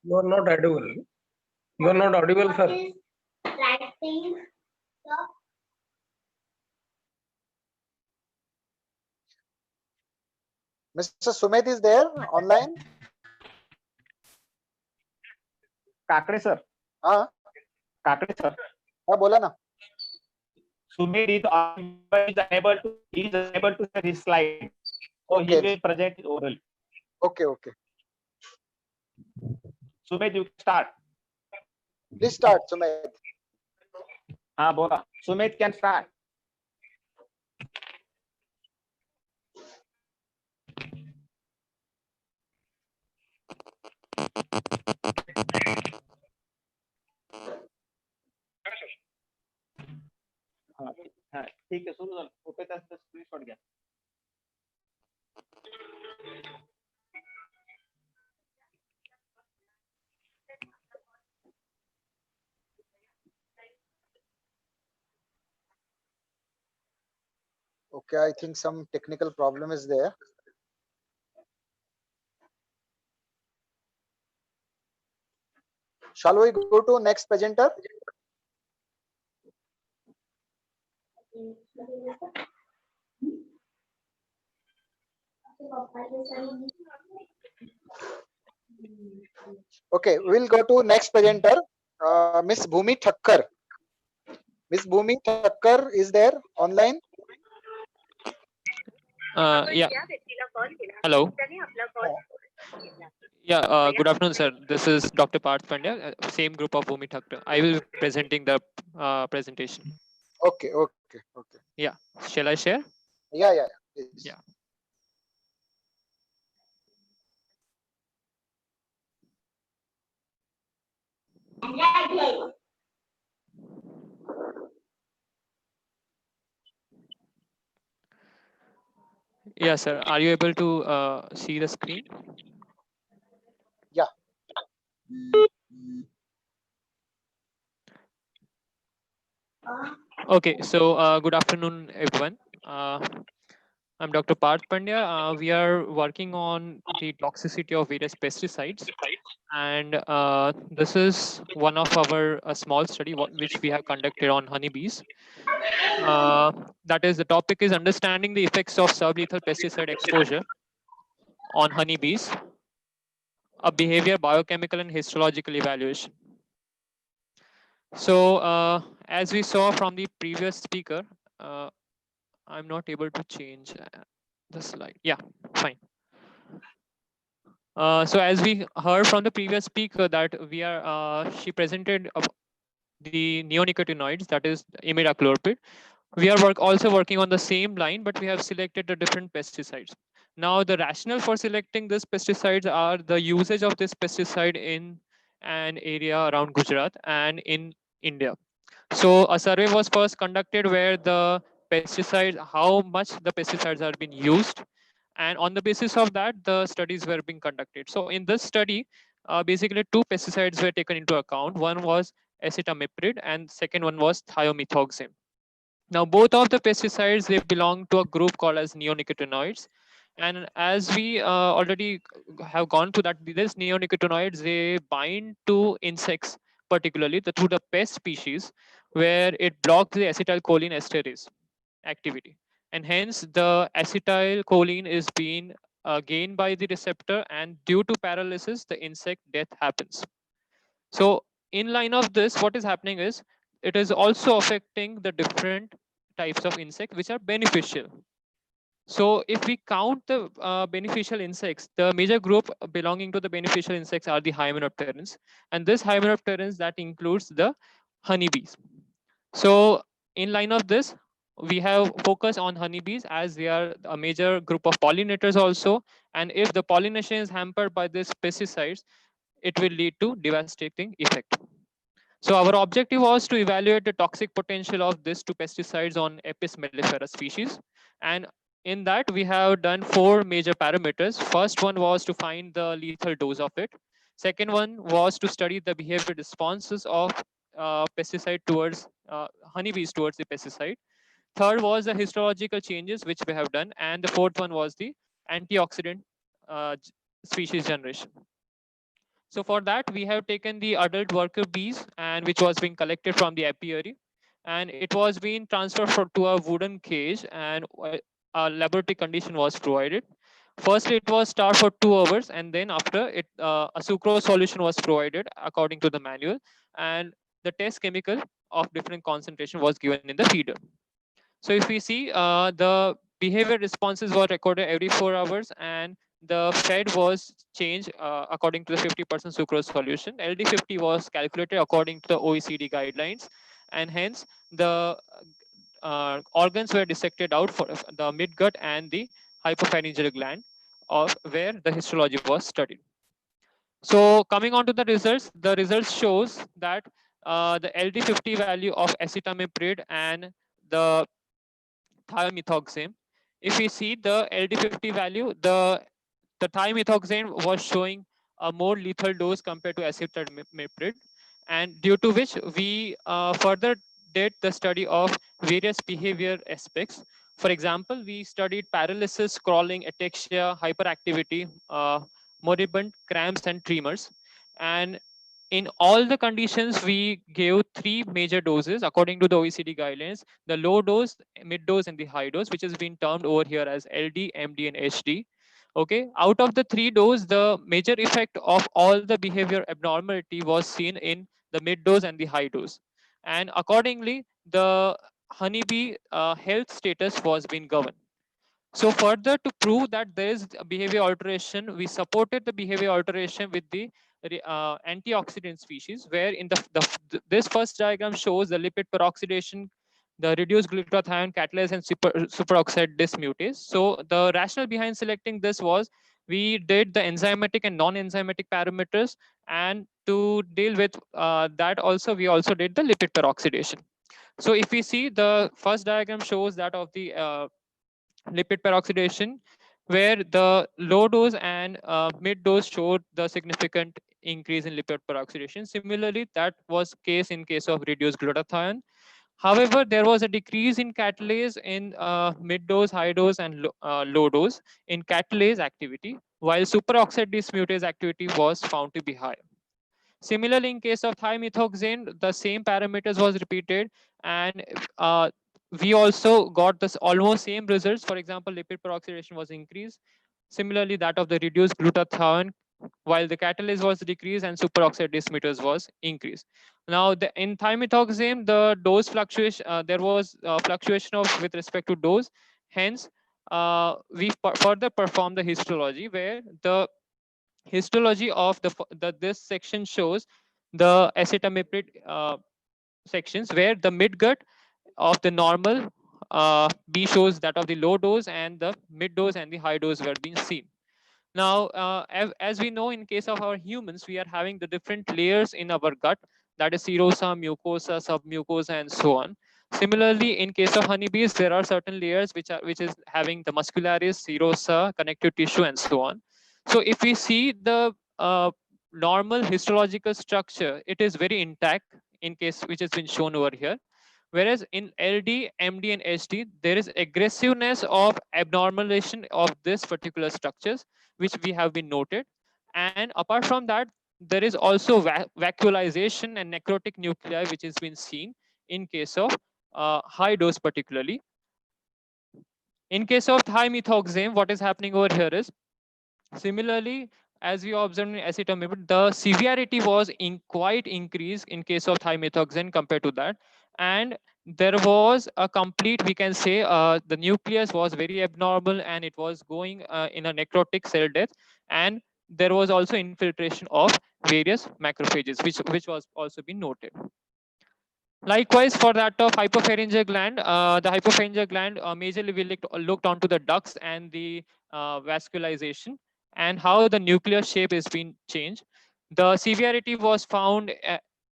You are not audible. You are not audible, sir. writing the Mr. Sumit is there online? Kakade sir. हाँ. Kakade sir. हाँ बोला ना. Sumit is unable to share his slide. So okay. He will present it orally. Okay. Sumit, you start. Please start, Sumit. bola. Sumit can start. ठीक है, सुरू झालं. Okay, त्याचं screenshot घ्या. Okay, I think some technical problem is there. Shall we go to next presenter? Okay, we'll go to next presenter, Miss Bhumi Thakkar. Miss Bhumi Thakkar is there online? Yeah. Hello. Yeah, good afternoon, sir. This is Dr. Parth Pandya, same group of Bhumi Thakkar. I will be presenting the presentation. Okay. Yeah. Shall I share? Yeah. Please. Yeah. Yeah, sir. Are you able to see the screen? Yeah. Okay. So good afternoon, everyone. I'm Dr. Parth Pandya. We are working on the toxicity of various pesticides, and this is one of our small study which we have conducted on honeybees. That is, the topic is understanding the effects of sublethal pesticide exposure on honeybees, a behavior, biochemical, and histological evaluation. So as we saw from the previous speaker, I'm not able to change the slide. Yeah, fine. So as we heard from the previous speaker that she presented the neonicotinoids, that is imidacloprid. We are also working on the same line, but we have selected the different pesticides. Now, the rationale for selecting these pesticides are the usage of this pesticide in an area around Gujarat and in India. So a survey was first conducted where the pesticides, how much the pesticides are being used, and on the basis of that, the studies were being conducted. So in this study, basically two pesticides were taken into account. One was acetamiprid and second one was thiomethoxam. Now, both of the pesticides, they belong to a group called as neonicotinoids. And as we already have gone through that, these neonicotinoids, they bind to insects, particularly through the pest species, where it blocks the acetylcholine esterase activity. And hence, the acetylcholine is being gained by the receptor, and due to paralysis, the insect death happens. So in line of this, what is happening is, it is also affecting the different types of insects which are beneficial. So if we count the beneficial insects, the major group belonging to the beneficial insects are the hymenopterans. And this hymenopterans, that includes the honeybees. So in line of this, we have focused on honeybees as they are a major group of pollinators also. And if the pollination is hampered by these pesticides, it will lead to devastating effect. So our objective was to evaluate the toxic potential of these two pesticides on Apis mellifera species. And in that, we have done 4 major parameters. First one was to find the lethal dose of it. Second one was to study the behavior responses of pesticide towards honeybees towards the pesticide. Third was the histological changes, which we have done. And the fourth one was the antioxidant species generation. So for that, we have taken the adult worker bees, and which was being collected from the apiary, and it was being transferred to a wooden cage, and a laboratory condition was provided. Firstly, it was starved for 2 hours, and then after it, a sucrose solution was provided according to the manual, and the test chemical of different concentration was given in the feeder. So if we see, the behavior responses were recorded every 4 hours, and the Fed was changed according to the 50% sucrose solution. LD50 was calculated according to the OECD guidelines, and hence the organs were dissected out for the midgut and the hypopharyngeal gland, of where the histology was studied. So coming on to the results shows that the LD50 value of acetamiprid and the thiamethoxam, if we see the LD50 value, the thiamethoxam was showing a more lethal dose compared to acetamiprid, and due to which we further did the study of various behavior aspects. For example, we studied paralysis, crawling, ataxia, hyperactivity, moribund, cramps, and tremors. And in all the conditions, we gave 3 major doses according to the OECD guidelines: the low dose, mid dose, and the high dose, which has been termed over here as LD, MD, and HD. Okay, out of the 3 dose, the major effect of all the behavior abnormality was seen in the mid dose and the high dose. And accordingly, the honeybee health status was being governed. So further, to prove that there is a behavior alteration, we supported the behavior alteration with the antioxidant species, where in this first diagram shows the lipid peroxidation, the reduced glutathione catalase, and superoxide dismutase. So the rationale behind selecting this was we did the enzymatic and non-enzymatic parameters, and to deal with that also, we also did the lipid peroxidation. So if we see, the first diagram shows that of the lipid peroxidation, where the low dose and mid dose showed the significant increase in lipid peroxidation. Similarly, that was case in case of reduced glutathione. However, there was a decrease in catalase in mid dose, high dose, and low dose in catalase activity, while superoxide dismutase activity was found to be high. Similarly, in case of thiamethoxam, the same parameters was repeated, and we also got this almost same results. For example, lipid peroxidation was increased. Similarly, that of the reduced glutathione, while the catalase was decreased and superoxide dismutase was increased. Now, in thiamethoxam, the dose fluctuation, there was fluctuation of with respect to dose. Hence, we further performed the histology, where the histology of this section shows the acetamiprid sections, where the midgut of the normal B shows that of the low dose, and the mid dose and the high dose were being seen. Now, as we know, in case of our humans, we are having the different layers in our gut, that is serosa, mucosa, submucosa, and so on. Similarly, in case of honeybees, there are certain layers which is having the muscularis, serosa, connective tissue, and so on. So if we see the normal histological structure, it is very intact in case which has been shown over here. Whereas in LD, MD, and HD, there is aggressiveness of abnormalization of this particular structures, which we have been noted. And apart from that, there is also vacuolization and necrotic nuclei, which has been seen in case of high dose particularly. In case of thiamethoxam, what is happening over here is, similarly, as we observed in acetamiprid, the severity was quite increased in case of thiamethoxam compared to that. And there was a complete, we can say, the nucleus was very abnormal, and it was going in a necrotic cell death. And there was also infiltration of various macrophages, which was also been noted. Likewise, for that of hypopharyngeal gland, the hypopharyngeal gland majorly we looked onto the ducts and the vascularization, and how the nuclear shape is being changed. The severity was found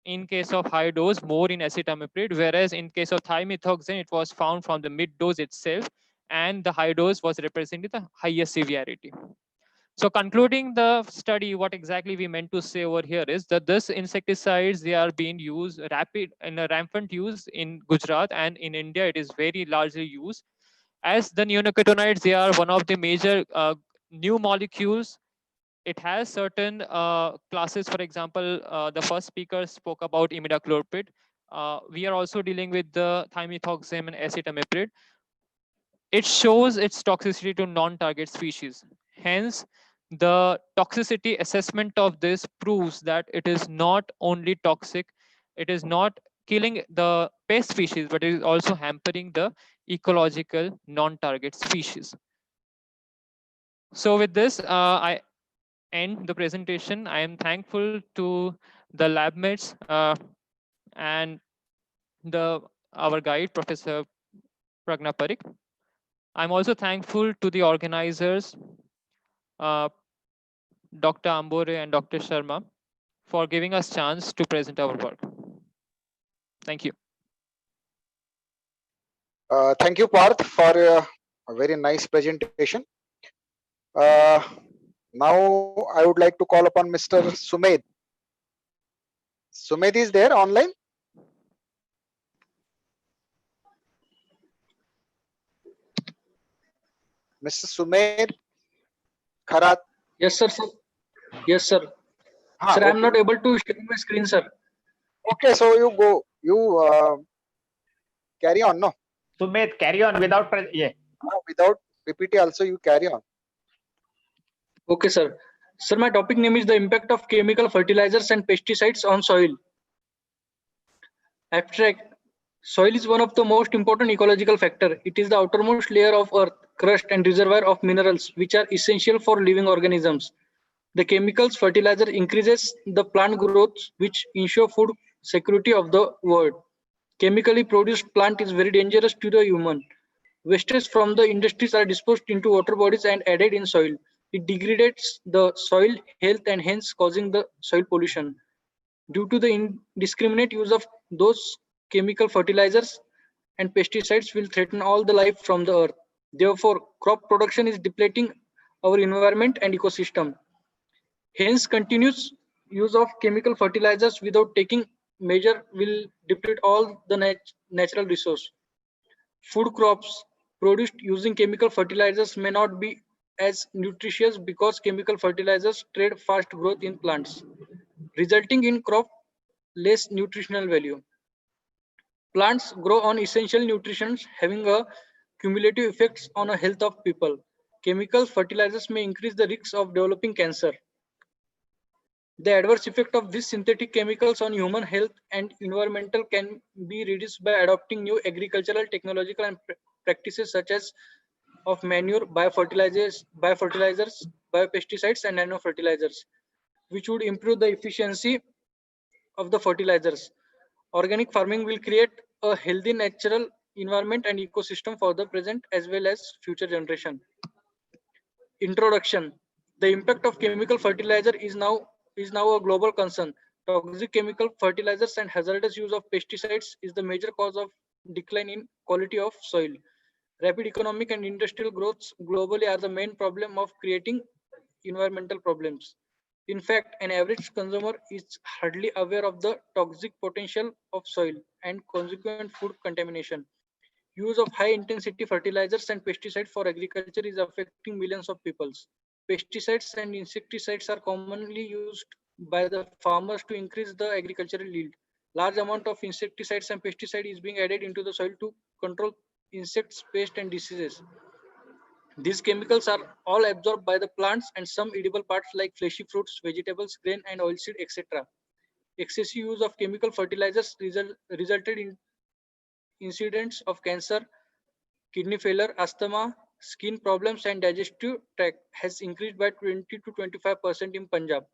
in case of high dose more in acetamiprid, whereas in case of thiamethoxam, it was found from the mid dose itself, and the high dose was representing the highest severity. So concluding the study, what exactly we meant to say over here is that this insecticides, they are being used in a rampant use in Gujarat, and in India, it is very largely used. As the neonicotinoids, they are one of the major new molecules. It has certain classes. For example, the first speaker spoke about imidacloprid. We are also dealing with the thiamethoxam and acetamiprid. It shows its toxicity to non-target species. Hence, the toxicity assessment of this proves that it is not only toxic, it is not killing the pest species, but it is also hampering the ecological non-target species. So with this, I end the presentation. I am thankful to the lab mates and our guide, Professor Pragna Parikh. I'm also thankful to the organizers, Dr. Ambore and Dr. Sharma, for giving us chance to present our work. Thank you. Thank you, Parth, for a very nice presentation. Now, I would like to call upon Mr. Sumed. Sumed is there online? Mr. Sumed Kharat. Yes, sir. Yes, sir. Sir, okay. I'm not able to share my screen, sir. Okay, so you carry on, no? Sumed, carry on without without PPT also you carry on. Okay, sir. Sir, my topic name is the impact of chemical fertilizers and pesticides on soil. Abstract. Soil is one of the most important ecological factor. It is the outermost layer of earth, crust and reservoir of minerals which are essential for living organisms. The chemicals fertilizer increases the plant growth which ensure food security of the world. Chemically produced plant is very dangerous to the human. Wastes from the industries are disposed into water bodies and added in soil. It degrades the soil health and hence causing the soil pollution. Due to the indiscriminate use of those chemical fertilizers and pesticides will threaten all the life from the earth. Therefore, crop production is depleting our environment and ecosystem. Hence, continuous use of chemical fertilizers without taking measure will deplete all the natural resource. Food crops produced using chemical fertilizers may not be as nutritious because chemical fertilizers trade fast growth in plants, resulting in crop less nutritional value. Plants grow on essential nutrition, having a cumulative effects on the health of people. Chemical fertilizers may increase the risks of developing cancer. The adverse effect of these synthetic chemicals on human health and environmental can be reduced by adopting new agricultural, technological and practices such as of manure, biofertilizers, biopesticides and nanofertilizers, which would improve the efficiency of the fertilizers. Organic farming will create a healthy natural environment and ecosystem for the present as well as future generation. Introduction. The impact of chemical fertilizer is now a global concern. Toxic chemical fertilizers and hazardous use of pesticides is the major cause of decline in quality of soil. Rapid economic and industrial growths globally are the main problem of creating environmental problems. In fact, an average consumer is hardly aware of the toxic potential of soil and consequent food contamination. Use of high-intensity fertilizers and pesticides for agriculture is affecting millions of people. Pesticides and insecticides are commonly used by the farmers to increase the agricultural yield. Large amount of insecticides and pesticide is being added into the soil to control insects, pests, and diseases. These chemicals are all absorbed by the plants and some edible parts like fleshy fruits, vegetables, grain, and oilseed, etc. Excessive use of chemical fertilizers resulted in incidents of cancer, kidney failure, asthma, skin problems, and digestive tract has increased by 20 to 25% in Punjab.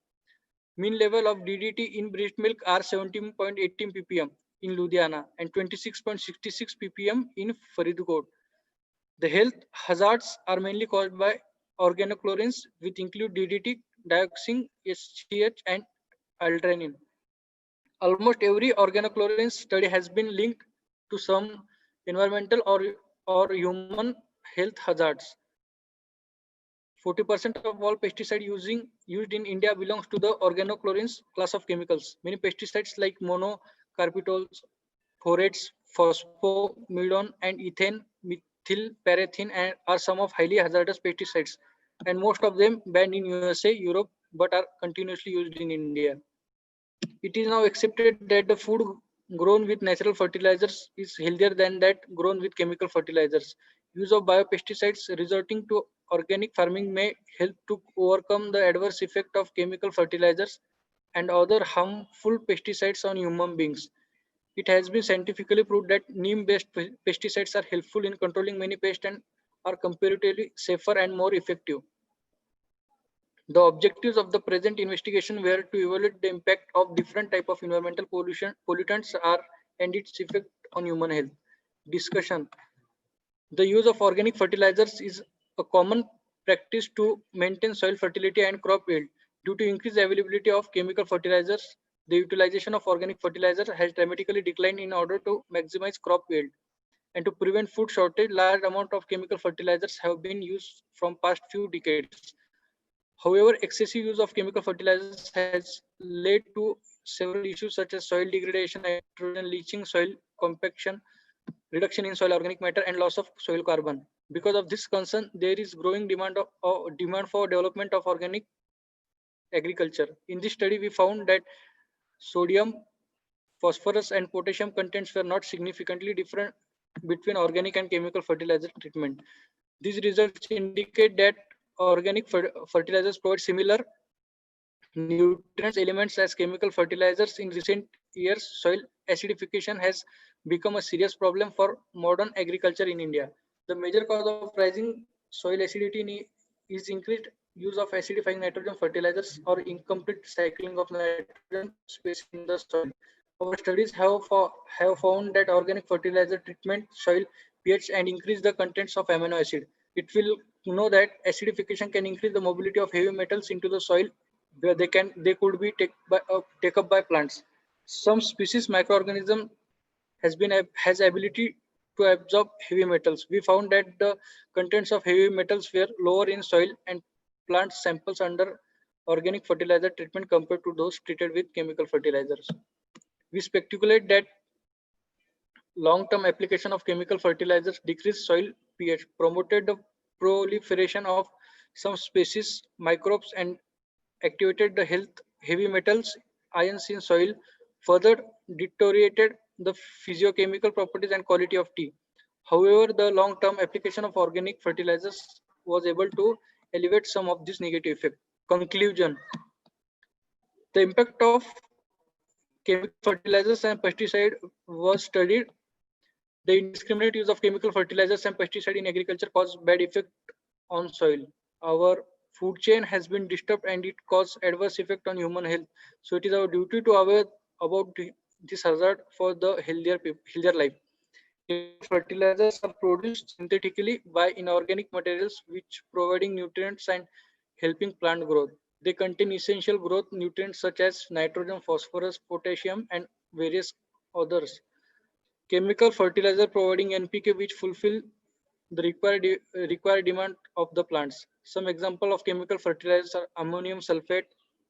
Mean level of DDT in breast milk are 17.18 ppm in Ludhiana and 26.66 ppm in Faridkot. The health hazards are mainly caused by organochlorines, which include DDT, dioxin, SGH, and aldrin. Almost every organochlorine study has been linked to some environmental or human health hazards. 40% of all pesticide used in India belongs to the organochlorines class of chemicals. Many pesticides like monocarpitols, phorates, phosphomidone, and ethane, methylparathene are some of highly hazardous pesticides, and most of them banned in USA, Europe, but are continuously used in India. It is now accepted that the food grown with natural fertilizers is healthier than that grown with chemical fertilizers. Use of biopesticides resorting to organic farming may help to overcome the adverse effect of chemical fertilizers and other harmful pesticides on human beings. It has been scientifically proved that neem-based pesticides are helpful in controlling many pests and are comparatively safer and more effective. The objectives of the present investigation were to evaluate the impact of different type of environmental pollutants and its effect on human health. Discussion. The use of organic fertilizers is a common practice to maintain soil fertility and crop yield. Due to increased availability of chemical fertilizers, the utilization of organic fertilizer has dramatically declined. In order to maximize crop yield and to prevent food shortage, large amount of chemical fertilizers have been used from past few decades. However, excessive use of chemical fertilizers has led to several issues such as soil degradation, nitrogen leaching, soil compaction, reduction in soil organic matter, and loss of soil carbon. Because of this concern, there is growing demand for development of organic agriculture. In this study, we found that sodium, phosphorus, and potassium contents were not significantly different between organic and chemical fertilizer treatment. These results indicate that organic fertilizers provide similar nutrients elements as chemical fertilizers. In recent years, soil acidification has become a serious problem for modern agriculture in India. The major cause of rising soil acidity is increased use of acidifying nitrogen fertilizers or incomplete cycling of nitrogen space in the soil. Our studies have found that organic fertilizer treatment soil pH and increase the contents of amino acid. It will know that acidification can increase the mobility of heavy metals into the soil where they could be take up by plants. Some species microorganism has ability to absorb heavy metals. We found that the contents of heavy metals were lower in soil and plant samples under organic fertilizer treatment compared to those treated with chemical fertilizers. We speculate that long-term application of chemical fertilizers decreased soil pH, promoted the proliferation of some species microbes, and activated the heavy metals ions in soil, further deteriorated the physiochemical properties and quality of tea. However, the long-term application of organic fertilizers was able to alleviate some of this negative effect. Conclusion. The impact of chemical fertilizers and pesticide was studied. The indiscriminate use of chemical fertilizers and pesticide in agriculture caused bad effect on soil. Our food chain has been disturbed and it caused adverse effect on human health. So it is our duty to aware about this hazard for the healthier life. Fertilizers are produced synthetically by inorganic materials which providing nutrients and helping plant growth. They contain essential growth nutrients such as nitrogen, phosphorus, potassium, and various others. Chemical fertilizer providing NPK which fulfill the required demand of the plants. Some example of chemical fertilizers are ammonium sulfate,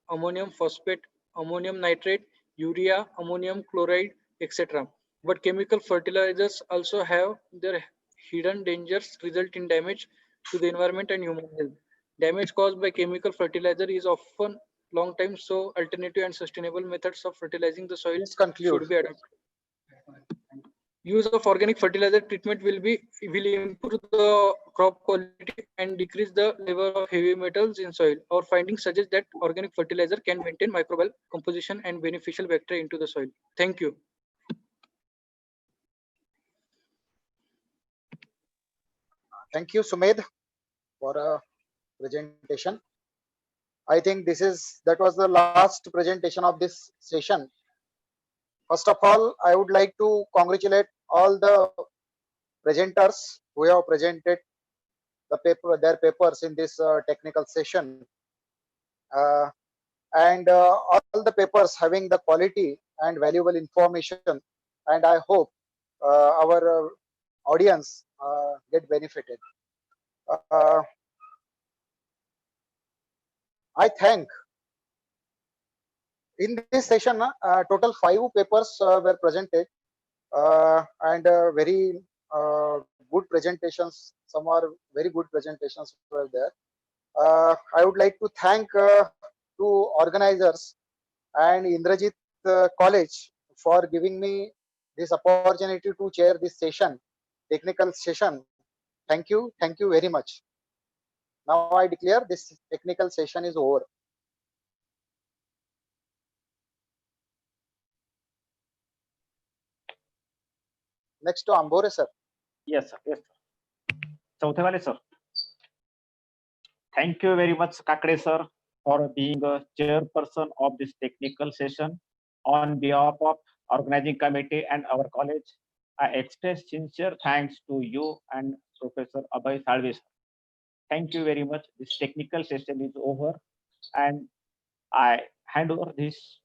ammonium phosphate, ammonium nitrate, urea, ammonium chloride, etc. But chemical fertilizers also have their hidden dangers result in damage to the environment and human health. Damage caused by chemical fertilizer is often long time, so alternative and sustainable methods of fertilizing the soil should be adopted. Use of organic fertilizer treatment will improve the crop quality and decrease the level of heavy metals in soil. Our findings suggest that organic fertilizer can maintain microbial composition and beneficial bacteria into the soil. Thank you. Thank you, Sumed, for a presentation. I think that was the last presentation of this session. First of all, I would like to congratulate all the presenters who have presented their papers in this technical session, and all the papers having the quality and valuable information. And I hope our audience get benefited. I thank. In this session, total 5 papers were presented, and very good presentations. Some are very good presentations were there. I would like to thank to organizers and Indrajit College for giving me this opportunity to chair this session, technical session. Thank you very much. Now I declare this technical session is over. Next to Ambore sir. Yes, sir. Yes, sir. Chauthewale sir. Thank you very much, Kakade sir, for being a chairperson of this technical session. On behalf of organizing committee and our college, I express sincere thanks to you and Professor Abhay Salve. Thank you very much. This technical session is over, and I hand over this